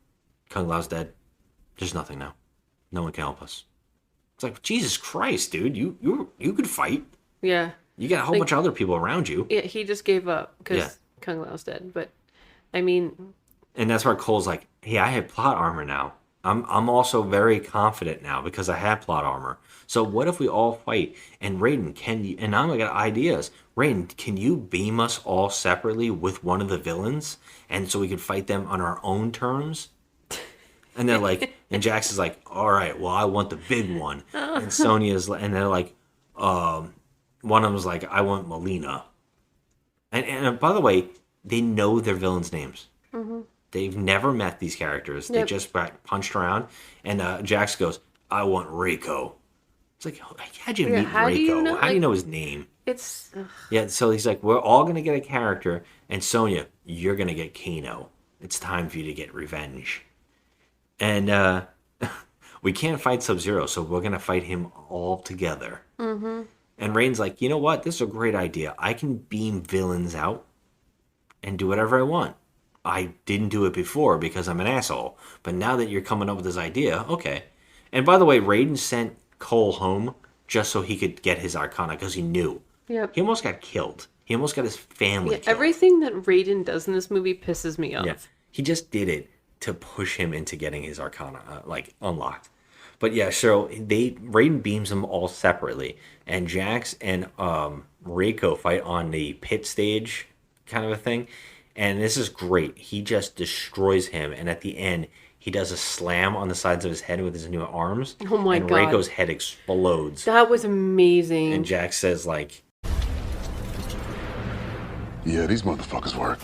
Kung Lao's dead. There's nothing now. No one can help us. It's like, Jesus Christ, dude. You could fight. Yeah. You got a whole bunch of other people around you. Yeah, he just gave up because Kung Lao's dead. But, I mean... And that's where Cole's like, hey, I have plot armor now. I'm also very confident now because I have plot armor. So what if we all fight? And Raiden, can you... And now I got ideas. Raiden, can you beam us all separately with one of the villains? And so we could fight them on our own terms? And they're like... And Jax is like, all right, well, I want the big one. And Sonya's... And they're like... One of them was like, I want Melina. And by the way, they know their villains' names. Mm-hmm. They've never met these characters. Yep. They just got punched around. And Jax goes, I want Reiko. It's like, how'd you meet Reiko? How do you know his name? It's... Yeah, so he's like, we're all going to get a character. And Sonya, you're going to get Kano. It's time for you to get revenge. And we can't fight Sub-Zero, so we're going to fight him all together. Mm-hmm. And Raiden's like, you know what? This is a great idea. I can beam villains out and do whatever I want. I didn't do it before because I'm an asshole. But now that you're coming up with this idea, okay. And by the way, Raiden sent Cole home just so he could get his Arcana because he knew. Yep. He almost got killed. He almost got his family killed. Everything that Raiden does in this movie pisses me off. Yeah. He just did it to push him into getting his Arcana unlocked. But yeah, so Raiden beams them all separately, and Jax and Reiko fight on the pit stage kind of a thing, and this is great. He just destroys him, and at the end, he does a slam on the sides of his head with his new arms. Oh my and God. Reiko's head explodes. That was amazing. And Jack says, like... Yeah, these motherfuckers work.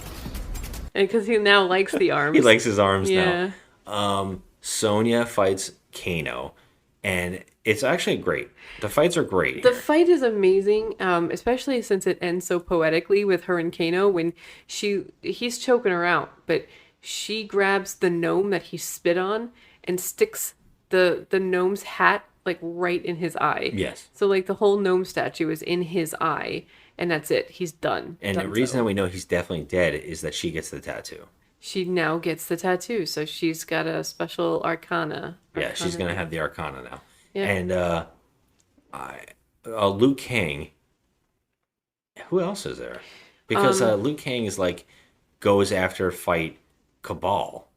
Because he now likes the arms. He likes his arms Yeah. now. Sonya fights Kano, and it's actually great. The fights are great. The fight is amazing, especially since it ends so poetically with her and Kano when he's choking her out, but she grabs the gnome that he spit on and sticks the gnome's hat like right in his eye. Yes. So like the whole gnome statue is in his eye, and that's it. He's done. And the reason that we know he's definitely dead is that she gets the tattoo. She now gets the tattoo, so she's got a special arcana. Yeah, she's going to have the Arcana now. Yeah. And Liu Kang, who else is there? Because Liu Kang is like, goes after fight Cabal.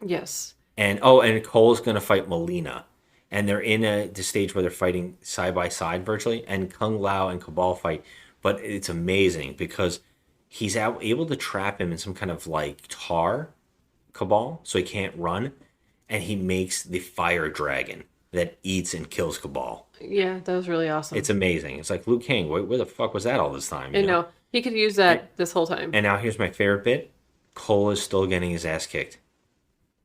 Yes. And Cole's going to fight Melina. And they're in the stage where they're fighting side by side virtually. And Kung Lao and Cabal fight. But it's amazing because he's able to trap him in some kind of like tar, Cabal, so he can't run. And he makes the fire dragon that eats and kills Cabal. Yeah, that was really awesome. It's amazing. It's like, Liu Kang, where the fuck was that all this time? I know. He could use that this whole time. And now here's my favorite bit. Cole is still getting his ass kicked.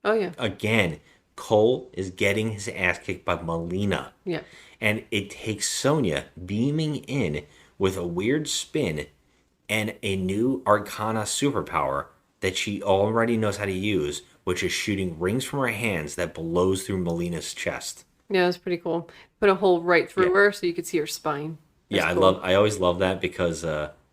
Oh, yeah. Again, Cole is getting his ass kicked by Melina. Yeah. And it takes Sonya beaming in with a weird spin and a new Arcana superpower that she already knows how to use, which is shooting rings from her hands that blows through Melina's chest. Yeah, it was pretty cool. Put a hole right through her so you could see her spine. That's yeah, cool. I always love that because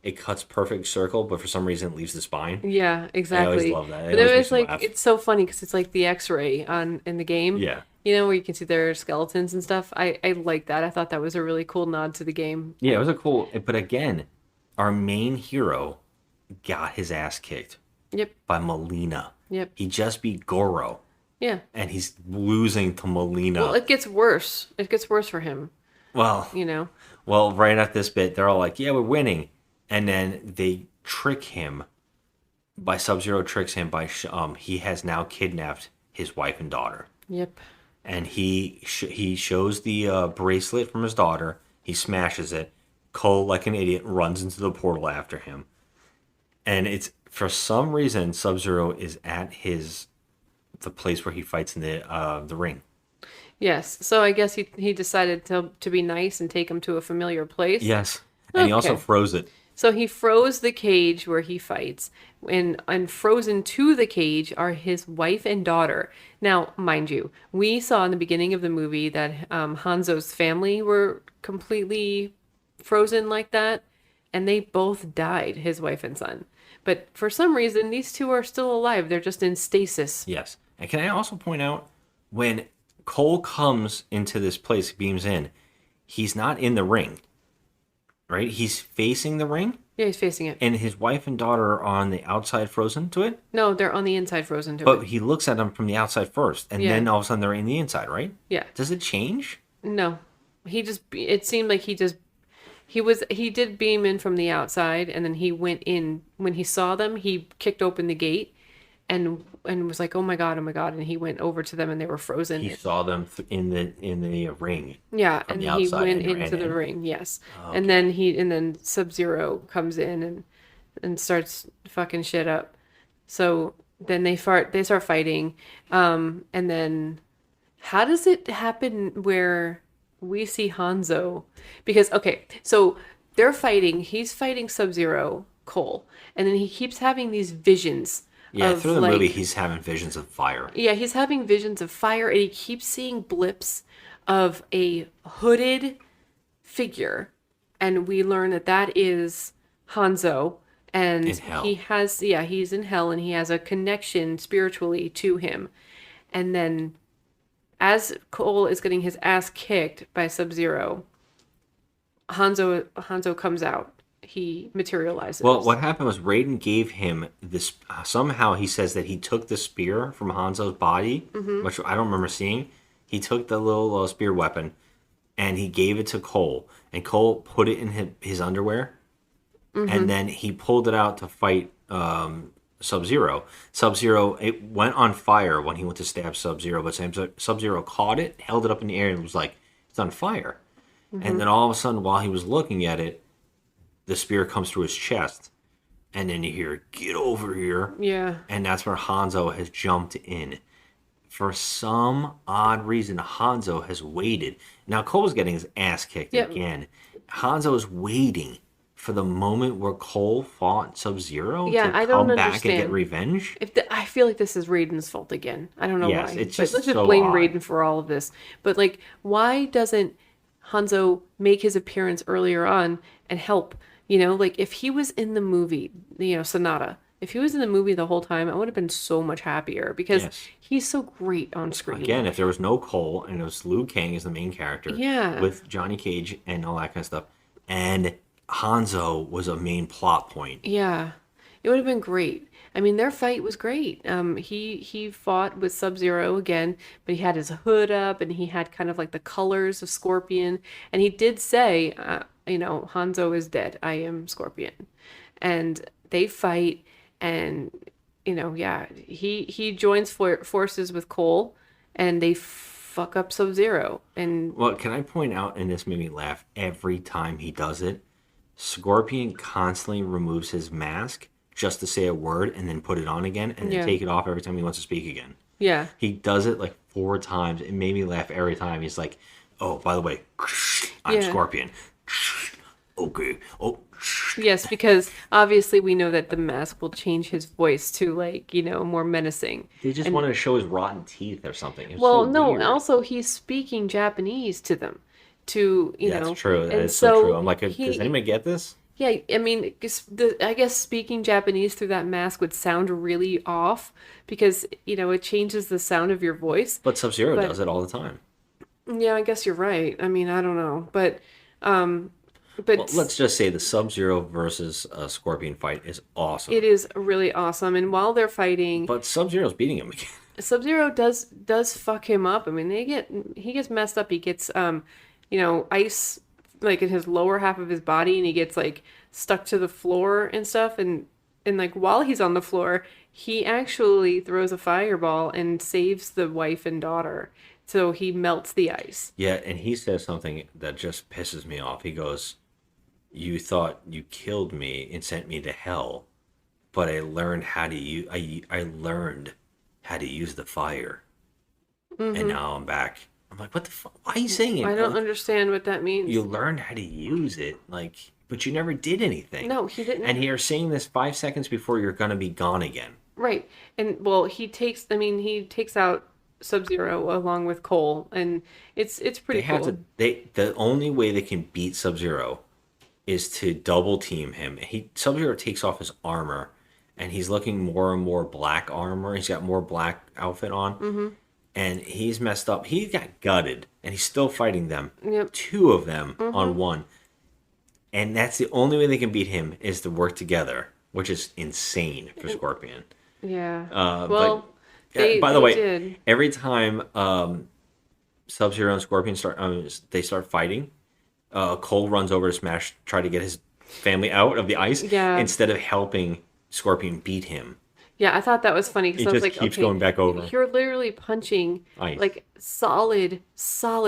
it cuts perfect circle, but for some reason it leaves the spine. Yeah, exactly. I always love that. But it was like, it's so funny because it's like the X-ray in the game. Yeah. You know, where you can see their skeletons and stuff. I like that. I thought that was a really cool nod to the game. Yeah, it was a cool... But again, our main hero got his ass kicked. Yep. By Melina. Yep. He just beat Goro. Yeah. And he's losing to Melina. Well, it gets worse. It gets worse for him. Well... You know? Well, right at this bit, they're all like, yeah, we're winning. And then they trick him. Sub-Zero tricks him by... he has now kidnapped his wife and daughter. Yep. And he shows the bracelet from his daughter. He smashes it. Cole, like an idiot, runs into the portal after him. And it's, for some reason, Sub-Zero is at the place where he fights in the ring. Yes. So I guess he decided to be nice and take him to a familiar place. Yes. And he also froze it. So he froze the cage where he fights, and frozen to the cage are his wife and daughter. Now, mind you, we saw in the beginning of the movie that Hanzo's family were completely frozen like that, and they both died, his wife and son. But for some reason, these two are still alive. They're just in stasis. Yes. And can I also point out, when Cole comes into this place, beams in, he's not in the ring. Right? He's facing the ring? Yeah, he's facing it. And his wife and daughter are on the outside frozen to it? No, they're on the inside frozen to it. But he looks at them from the outside first, and then all of a sudden they're in the inside, right? Yeah. Does it change? No. It seemed like he did beam in from the outside, and then he went in. When he saw them, he kicked open the gate and was like, oh my god, and he went over to them and they were frozen. He saw them in the ring. Yeah, and he went into the ring. Yes. Oh, okay. And then Sub-Zero comes in and starts fucking shit up. So then they start fighting, and then how does it happen where we see Hanzo? Because okay, so they're fighting. He's fighting Sub-Zero, Cole, and then he keeps having these visions. Yeah, through the movie, he's having visions of fire. Yeah, he's having visions of fire, and he keeps seeing blips of a hooded figure, and we learn that is Hanzo, and in hell. He's in hell, and he has a connection spiritually to him. And then, as Cole is getting his ass kicked by Sub-Zero, Hanzo comes out. He materializes. Well, what happened was Raiden gave him this. Somehow he says that he took the spear from Hanzo's body, which I don't remember seeing. He took the little spear weapon and he gave it to Cole. And Cole put it in his underwear. And then he pulled it out to fight Sub-Zero. Sub-Zero, it went on fire when he went to stab Sub-Zero, but Sub-Zero caught it, held it up in the air, and was like, it's on fire. And then all of a sudden, while he was looking at it, the spear comes through his chest. And then you hear, get over here. Yeah. And that's where Hanzo has jumped in. For some odd reason, Hanzo has waited. Now, Cole's getting his ass kicked again. Hanzo is waiting for the moment where Cole fought Sub-Zero to I don't come back understand. and get revenge. I feel like this is Raiden's fault again. I don't know why. It's But just let's just so blame odd. Raiden for all of this. But like, why doesn't Hanzo make his appearance earlier on and help? You know, like if he was in the movie, Sonata. If he was in the movie the whole time, I would have been so much happier because Yes. he's so great on screen. Again, if there was no Cole and it was Liu Kang as the main character, Yeah. with Johnny Cage and all that kind of stuff, and Hanzo was a main plot point. Yeah, it would have been great. I mean, their fight was great. He fought with Sub-Zero again, but he had his hood up and he had kind of like the colors of Scorpion. And he did say, Hanzo is dead. I am Scorpion. And they fight, and he joins forces with Cole, and they fuck up Sub-Zero. And Well, can I point out, and this made me laugh every time he does it, Scorpion constantly removes his mask just to say a word and then put it on again and then take it off every time he wants to speak again. yeah, He does it like 4 times. It made me laugh every time. He's like, oh, by the way, I'm Yeah. Scorpion. Okay. Oh, yes, because obviously we know that the mask will change his voice to like more menacing. they just wanted to show his rotten teeth or something. It was Well, so no, weird. also he's speaking Japanese to them, That's true. That and is so true. I'm like, does he- anybody get this? Yeah, I mean, I guess speaking Japanese through that mask would sound really off because it changes the sound of your voice. But Sub-Zero But- does it all the time. Yeah, I guess you're right. I mean, I don't know, but Well, let's just say the Sub-Zero versus Scorpion fight is awesome. it is really awesome. And while they're fighting, But Sub-Zero's beating him again. Sub-Zero does fuck him up. I mean, he gets messed up. He gets ice like in his lower half of his body, and he gets like stuck to the floor and stuff. And like while he's on the floor, he actually throws a fireball and saves the wife and daughter. So he melts the ice. Yeah, and he says something that just pisses me off. He goes, "You thought you killed me and sent me to hell, but I learned how to use. I learned how to use the fire, and now I'm back." I'm like, "What the fuck? Why are you saying it?" I don't Like, understand what that means. You learned how to use it, like, but you never did anything. No, he didn't. And you're saying this 5 seconds before you're gonna be gone again. Right. And well, he takes out Sub-Zero along with Cole, and it's pretty They have cool. to. The only way they can beat Sub-Zero is to double team him. Sub-Zero takes off his armor, and he's looking more and more black armor. He's got more black outfit on, and he's messed up. He got gutted, and he's still fighting them. Yep. 2 of them on one, and that's the only way they can beat him is to work together, which is insane for Scorpion. Yeah. Well, Well, by the they way, did. every time Sub-Zero and Scorpion start fighting, Cole runs over to try to get his family out of the ice Yeah. instead of helping Scorpion beat him. Yeah, I thought that was funny because He I was just like, keeps okay, going back over. You're literally punching Ice. like solid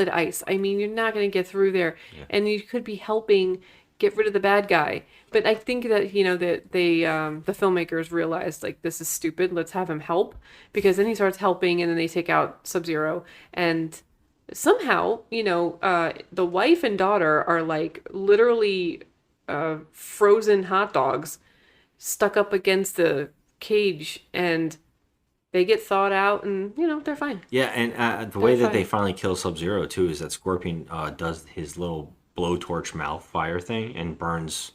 ice. I mean, you're not going to get through there, and you could be helping get rid of the bad guy. But I think that that the filmmakers realized like this is stupid. Let's have him help, because then he starts helping, and then they take out Sub-Zero, and somehow the wife and daughter are like literally frozen hot dogs stuck up against the cage, and they get thawed out, and they're fine. Yeah, and the way They're that they fine. finally kill Sub-Zero too is that Scorpion does his little blowtorch mouth fire thing and burns.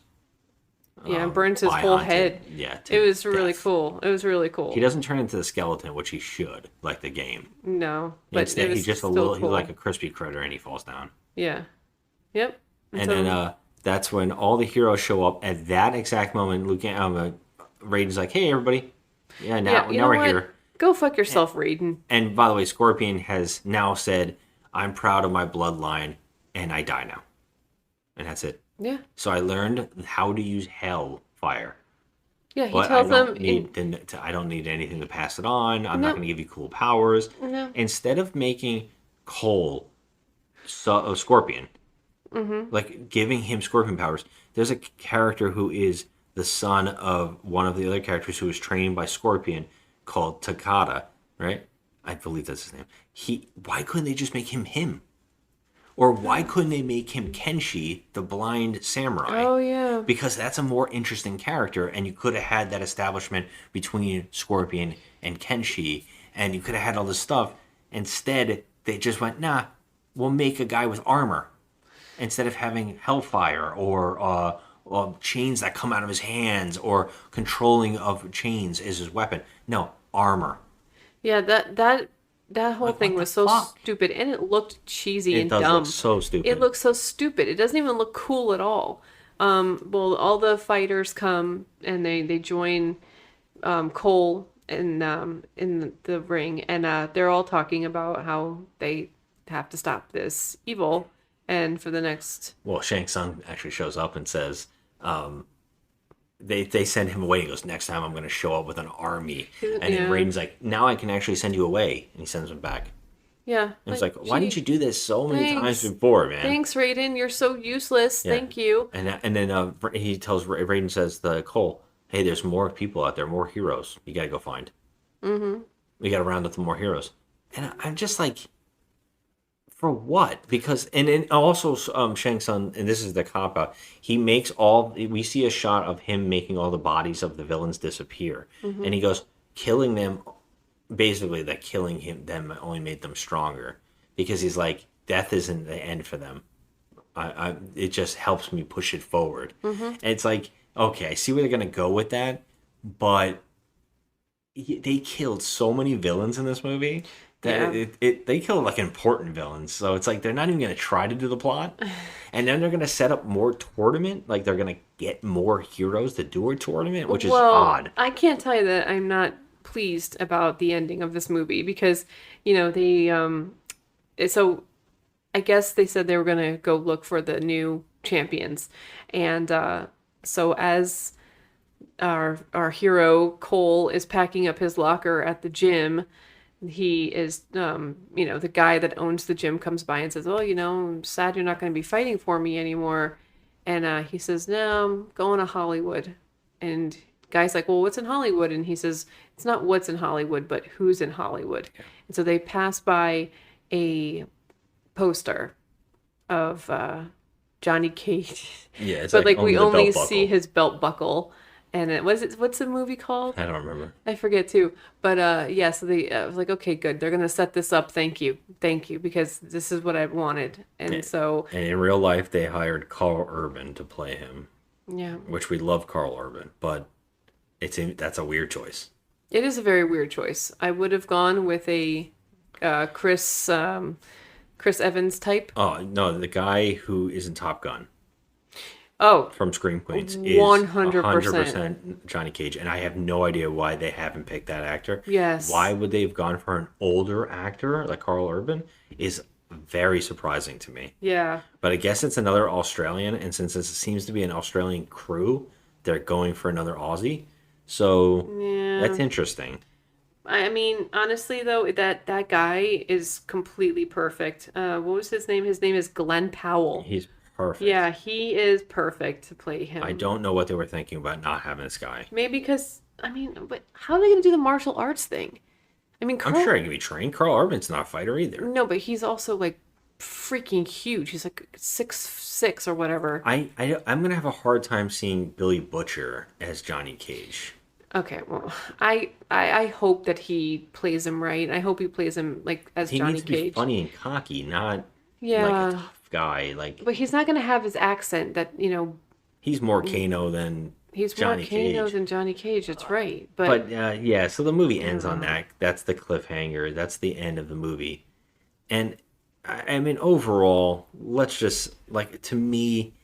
Yeah, and burns his Bai whole onto- head. Yeah, It was really death. cool. It was really cool. He doesn't turn into the skeleton, which he should, like the game. No, but Instead, it was he's just a still little. cool. He's like a crispy critter, and he falls down. Yeah. Yep. And so- then that's when all the heroes show up. At that exact moment, Raiden's like, "Hey, everybody! Yeah, now you now know we're what? here." Go fuck yourself, Raiden. And by the way, Scorpion has now said, "I'm proud of my bloodline, and I die now." And that's it. Yeah. So I learned how to use Hellfire. Yeah, he But I tells them don't need I don't need anything to pass it on. I'm not No. going to give you cool powers. No. Instead of making Cole a Scorpion, Mm-hmm. like giving him Scorpion powers, there's a character who is the son of one of the other characters who was trained by Scorpion called Takada, right? I believe that's his name. Why couldn't they just make him? Or why couldn't they make him Kenshi, the blind samurai? Oh, yeah. Because that's a more interesting character, and you could have had that establishment between Scorpion and Kenshi, and you could have had all this stuff. Instead, they just went, nah, we'll make a guy with armor. Instead of having hellfire or chains that come out of his hands or controlling of chains is his weapon. No, armor. Yeah, that whole thing was so stupid, and it looked cheesy and dumb. It does look so stupid. It looks so stupid. It doesn't even look cool at all. Well, all the fighters come and they join Cole in the ring, and they're all talking about how they have to stop this evil. And for the next, well, Shang Tsung actually shows up and says, they send him away. He goes, next time I'm going to show up with an army. And then Raiden's like, now I can actually send you away, and he sends him back. Yeah. And it's like, why didn't you do this so many times before, man? Thanks, Raiden. You're so useless. Yeah. Thank you. And then he tells Raiden says to Cole, hey, there's more people out there, more heroes. You got to go find. Mm-hmm. We got to round up the more heroes. And I'm just like, for what? Because and also Shang Tsung, and this is the cop out. He makes we see a shot of him making all the bodies of the villains disappear, and he goes killing them. Basically, that killing them only made them stronger because he's like, death isn't the end for them. It just helps me push it forward. And it's like, okay, I see where they're gonna go with that, but they killed so many villains in this movie. They killed like important villains, so it's like they're not even going to try to do the plot, and then they're going to set up more tournament, like they're going to get more heroes to do a tournament, which is odd. I can't tell you that I'm not pleased about the ending of this movie because they so I guess they said they were going to go look for the new champions, and so as our hero Cole is packing up his locker at the gym. He is, the guy that owns the gym comes by and says, oh, I'm sad you're not going to be fighting for me anymore. And he says, no, I'm going to Hollywood. And guy's like, well, what's in Hollywood? And he says, it's not what's in Hollywood, but who's in Hollywood. And so they pass by a poster of Johnny Cage. Yeah, it's but we only see his belt buckle. And what's the movie called? I don't remember. I forget too. But so they was like, okay, good. They're gonna set this up. Thank you, because this is what I wanted. And in real life, they hired Carl Urban to play him. Yeah. Which we love Carl Urban, but that's a weird choice. It is a very weird choice. I would have gone with a Chris Evans type. Oh no, the guy who is in Top Gun. Oh, from Scream Queens is 100% Johnny Cage, and I have no idea why they haven't picked that actor. Yes. Why would they have gone for an older actor like Carl Urban is very surprising to me. Yeah. But I guess it's another Australian, and since this seems to be an Australian crew, they're going for another Aussie. So that's interesting. I mean, honestly, though, that guy is completely perfect. What was his name? His name is Glenn Powell. He's perfect. Yeah, he is perfect to play him. I don't know what they were thinking about not having this guy. Maybe because, but how are they going to do the martial arts thing? I'm sure he can be trained. Carl Urban's not a fighter either. No, but he's also freaking huge. He's 6'6" or whatever. I'm going to have a hard time seeing Billy Butcher as Johnny Cage. Okay, well, I hope that he plays him right. I hope he plays him as Johnny Cage. He needs to be funny and cocky, not like a tough guy. But he's not going to have his accent that, He's more Kano than Johnny Cage. He's more Kano than Johnny Cage, that's right. But yeah, so the movie ends on that. That's the cliffhanger. That's the end of the movie. And, I mean, overall, let's just, to me,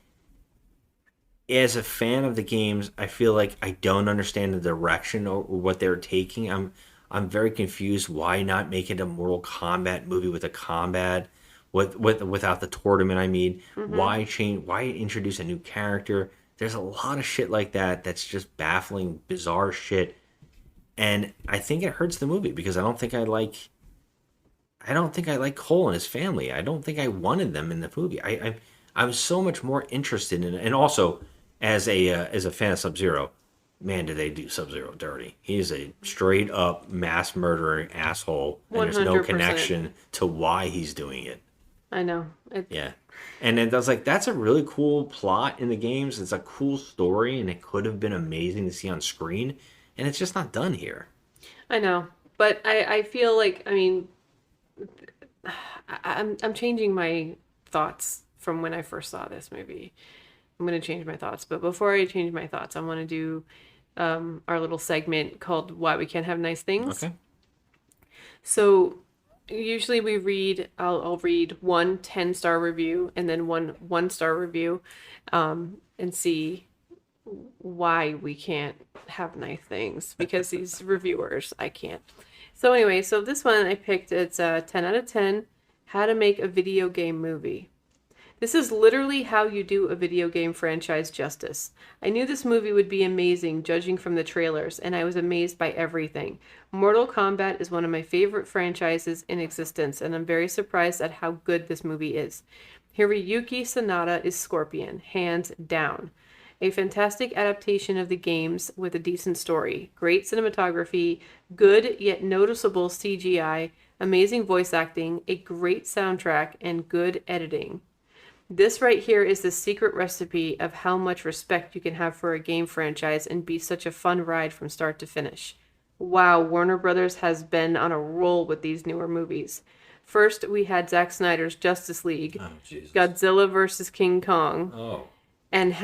as a fan of the games, I feel like I don't understand the direction or what they're taking. I'm very confused. Why not make it a Mortal Kombat movie with a combat? Without the tournament, I mean, why introduce a new character? There's a lot of shit like that that's just baffling, bizarre shit. And I think it hurts the movie because I don't think I like Cole and his family. I don't think I wanted them in the movie. I'm so much more interested in it. And also, as a fan of Sub Zero, man, did they do Sub Zero dirty? He's a straight up mass murdering asshole, and there's no 100%. connection to why he's doing it. I know. Yeah, and then I was like, that's a really cool plot in the games. It's a cool story, and it could have been amazing to see on screen, and it's just not done here. I know. But I feel like, I mean, I'm changing my thoughts from when I first saw this movie. I'm going to change my thoughts. But before I change my thoughts, I want to do our little segment called Why We Can't Have Nice Things. Okay. So usually I'll read one 10-star review and then one 1-star review and see why we can't have nice things because these reviewers, I can't. So anyway, so this one I picked, it's a 10 out of 10, how to make a video game movie. This is literally how you do a video game franchise justice. I knew this movie would be amazing judging from the trailers, and I was amazed by everything. Mortal Kombat is one of my favorite franchises in existence, and I'm very surprised at how good this movie is. Hiroyuki Sanada is Scorpion, hands down. A fantastic adaptation of the games with a decent story, great cinematography, good yet noticeable CGI, amazing voice acting, a great soundtrack, and good editing. This right here is the secret recipe of how much respect you can have for a game franchise and be such a fun ride from start to finish. Wow, Warner Brothers has been on a roll with these newer movies. First, we had Zack Snyder's Justice League, Godzilla vs. King Kong, and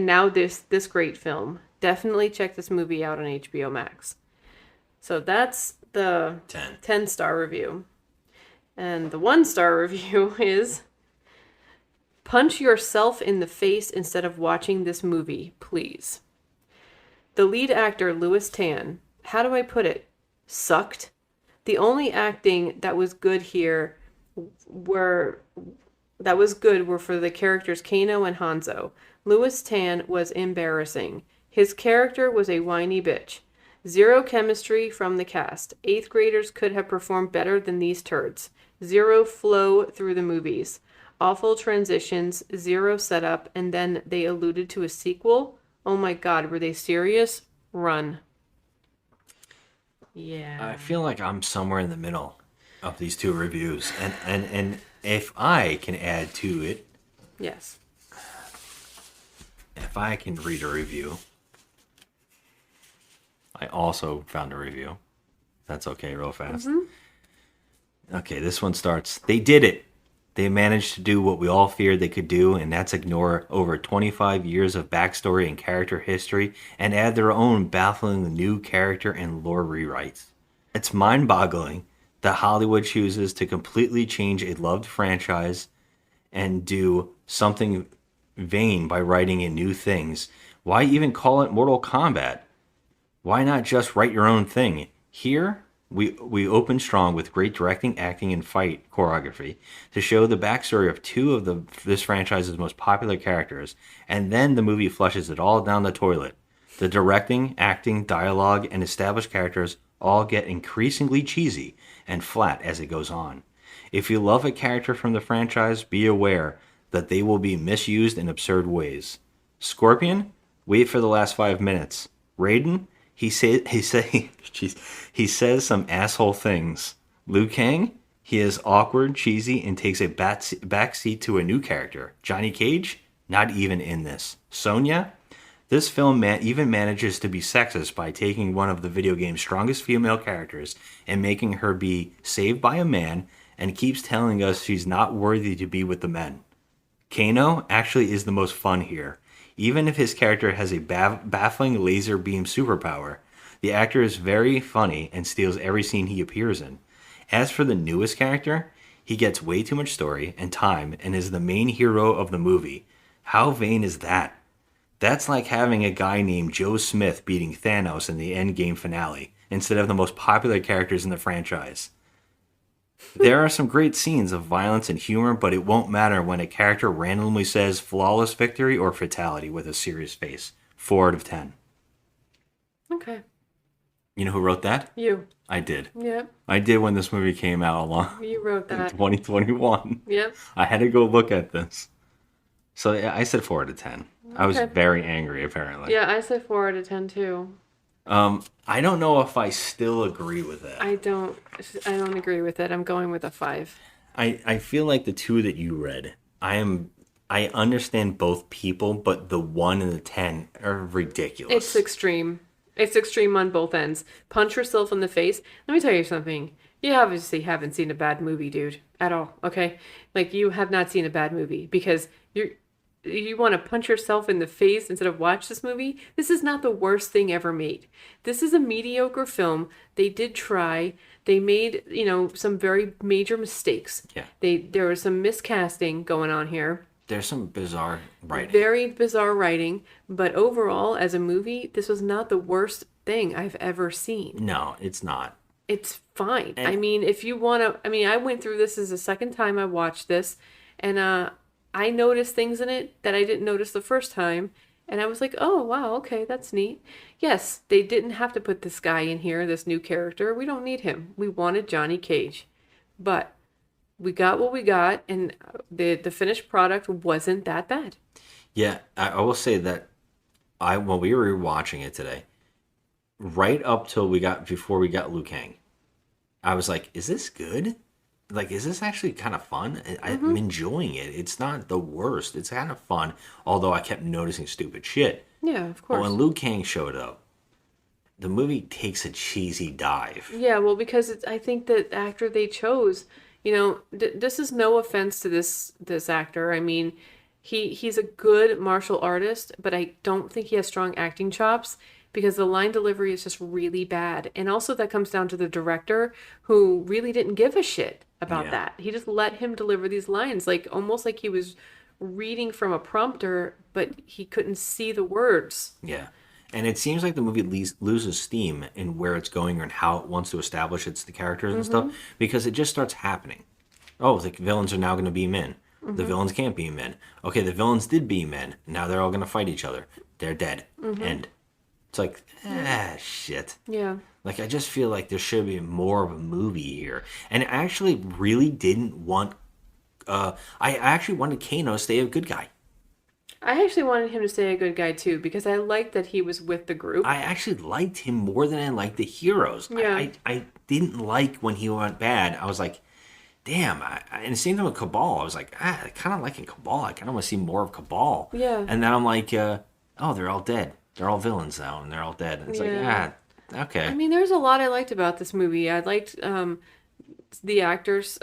now this great film. Definitely check this movie out on HBO Max. So that's the 10-star review. And the 1-star review is, punch yourself in the face instead of watching this movie, please. The lead actor, Louis Tan, how do I put it? Sucked. The only acting that was good here were for the characters Kano and Hanzo. Louis Tan was embarrassing. His character was a whiny bitch. Zero chemistry from the cast. 8th graders could have performed better than these turds. Zero flow through the movies. Awful transitions, zero setup, and then they alluded to a sequel? Oh my god, were they serious? Run. Yeah. I feel like I'm somewhere in the middle of these two reviews, and if I can add to it, yes, if I can read a review, I also found a review. That's okay, real fast. Okay, this one starts. They did it. They managed to do what we all feared they could do, and that's ignore over 25 years of backstory and character history and add their own baffling new character and lore rewrites. It's mind-boggling that Hollywood chooses to completely change a loved franchise and do something vain by writing in new things. Why even call it Mortal Kombat? Why not just write your own thing? Here, we open strong with great directing, acting, and fight choreography to show the backstory of two of this franchise's most popular characters, and then the movie flushes it all down the toilet. The directing, acting, dialogue, and established characters all get increasingly cheesy and flat as it goes on. If you love a character from the franchise, be aware that they will be misused in absurd ways. Scorpion, wait for the last 5 minutes. Raiden, he says some asshole things. Liu Kang, he is awkward, cheesy, and takes a backseat to a new character. Johnny Cage, not even in this. Sonya, this film even manages to be sexist by taking one of the video game's strongest female characters and making her be saved by a man and keeps telling us she's not worthy to be with the men. Kano actually is the most fun here. Even if his character has a baffling laser beam superpower, the actor is very funny and steals every scene he appears in. As for the newest character, he gets way too much story and time and is the main hero of the movie. How vain is that? That's like having a guy named Joe Smith beating Thanos in the Endgame finale instead of the most popular characters in the franchise. There are some great scenes of violence and humor, but it won't matter when a character randomly says flawless victory or fatality with a serious face. 4 out of 10. Okay. You know who wrote that? You. I did. Yep. I did when this movie came out along You wrote in that. 2021. Yep. I had to go look at this. So yeah, I said 4 out of 10. I was Okay. very angry, apparently. Yeah, I said 4 out of 10 too. I don't know if I still agree with that. I don't agree with it. I'm going with a 5. I feel like the 2 that you read, I understand both people, but the 1 and the 10 are ridiculous. It's extreme. It's extreme on both ends. Punch yourself in the face. Let me tell you something. You obviously haven't seen a bad movie, dude, at all. Okay, like you have not seen a bad movie because you want to punch yourself in the face instead of watch this movie. This is not the worst thing ever made. This is a mediocre film. They did try. They made, some very major mistakes. Yeah. There was some miscasting going on here. There's some bizarre writing. Very bizarre writing, but overall, as a movie, this was not the worst thing I've ever seen. No, it's not. It's fine. I mean, if you want to, I went through this as the second time I watched this, and I noticed things in it that I didn't notice the first time, and I was like, oh, wow, okay, that's neat. Yes, they didn't have to put this guy in here, this new character. We don't need him. We wanted Johnny Cage. But we got what we got, and the finished product wasn't that bad. Yeah, I will say that when we were watching it today, right up till before we got Liu Kang, I was like, is this good? Like, is this actually kind of fun? I'm enjoying it. It's not the worst. It's kind of fun, although I kept noticing stupid shit. Yeah, of But course. when Liu Kang showed up, the movie takes a cheesy dive. Yeah, well, because I think that actor they chose, this is no offense to this actor. I mean, he's a good martial artist, but I don't think he has strong acting chops because the line delivery is just really bad. And also that comes down to the director who really didn't give a shit about that. He just let him deliver these lines, like almost like he was reading from a prompter, but he couldn't see the words. Yeah. And it seems like the movie loses steam in where it's going and how it wants to establish the characters and stuff, because it just starts happening. Oh, the villains are now going to be men. The villains can't be men. Okay, the villains did be men. Now they're all going to fight each other. They're dead. End. It's like, shit. Yeah. Like, I just feel like there should be more of a movie here. And I actually really didn't want... I actually wanted Kano to stay a good guy. I actually wanted him to stay a good guy too because I liked that he was with the group. I actually liked him more than I liked the heroes. Yeah. I didn't like when he went bad. I was like, damn. And the same thing with Cabal. I was like, I kind of liking Cabal. I kind of want to see more of Cabal. Yeah. And then I'm like, oh, they're all dead. They're all villains now, and they're all dead. And it's okay. I mean, there's a lot I liked about this movie. I liked the actors,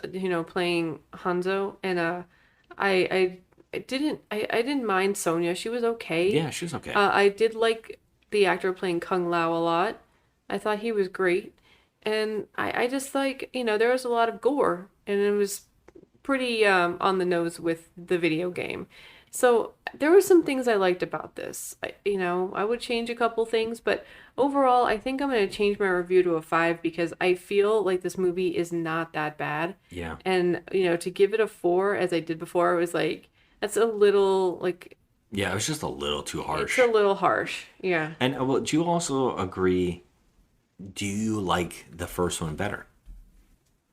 playing Hanzo, and I didn't mind Sonya. She was okay. Yeah, she was okay. I did like the actor playing Kung Lao a lot. I thought he was great. And I just like, there was a lot of gore, and it was pretty on the nose with the video game. So there were some things I liked about this. I would change a couple things, but overall, I think I'm going to change my review to a 5 because I feel like this movie is not that bad. Yeah. And, to give it a 4, as I did before, it was like, that's a little, like... Yeah, it was just a little too harsh. It's a little harsh, yeah. And do you also agree, do you like the first one better?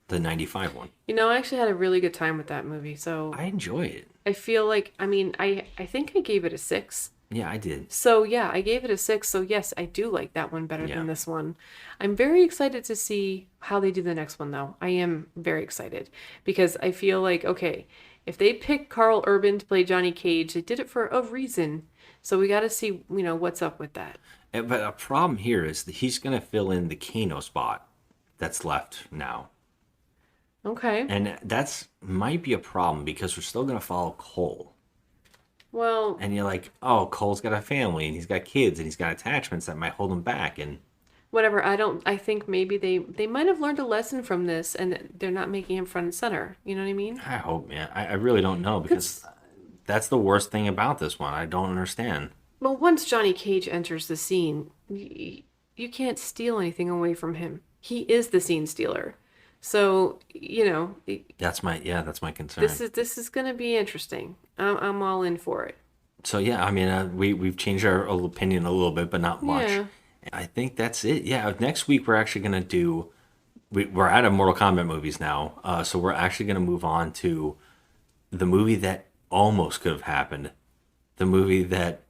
The 95 one? I actually had a really good time with that movie, so... I enjoy it. I feel like, I think I gave it a 6. Yeah, I did. So, yeah, I gave it a 6. So, yes, I do like that one better than this one. I'm very excited to see how they do the next one, though. I am very excited. Because I feel like, okay, if they pick Carl Urban to play Johnny Cage, they did it for a reason. So, we got to see, what's up with that. But a problem here is that he's going to fill in the Kano spot that's left now. Okay. And that's might be a problem because we're still going to follow Cole. Well... And you're like, oh, Cole's got a family and he's got kids and he's got attachments that might hold him back. And whatever, I think maybe they might have learned a lesson from this and they're not making him front and center. You know what I mean? I hope, man. I really don't know because that's the worst thing about this one. I don't understand. Well, once Johnny Cage enters the scene, you can't steal anything away from him. He is the scene stealer. So, That's my concern. this is going to be interesting. I'm all in for it. So yeah, I mean, we've changed our opinion a little bit, but not much. Yeah. I think that's it. Yeah, next week we're actually gonna do. We're out of Mortal Kombat movies now, so we're actually gonna move on to the movie that almost could have happened, the movie that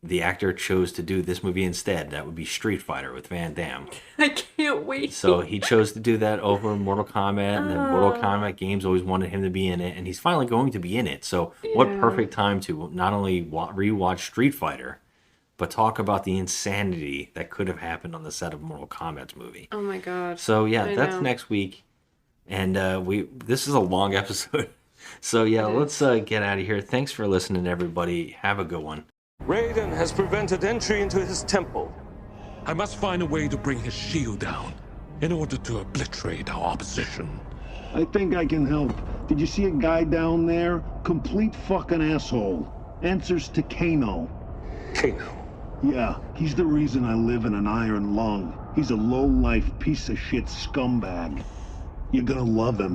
the actor chose to do this movie instead. That would be Street Fighter with Van Damme. I can't wait. So he chose to do that over Mortal Kombat, and the Mortal Kombat games always wanted him to be in it, and he's finally going to be in it. So what perfect time to not only rewatch Street Fighter, but talk about the insanity that could have happened on the set of Mortal Kombat's movie. Oh my god. So yeah, I that's know. next week, and this is a long episode. So yeah, let's get out of here. Thanks for listening, everybody. Have a good one. Raiden has prevented entry into his temple. I must find a way to bring his shield down in order to obliterate our opposition. I think I can help. Did you see a guy down there? Complete fucking asshole. Answers to Kano. Kano. Yeah, he's the reason I live in an iron lung. He's a low-life piece of shit scumbag. You're gonna love him.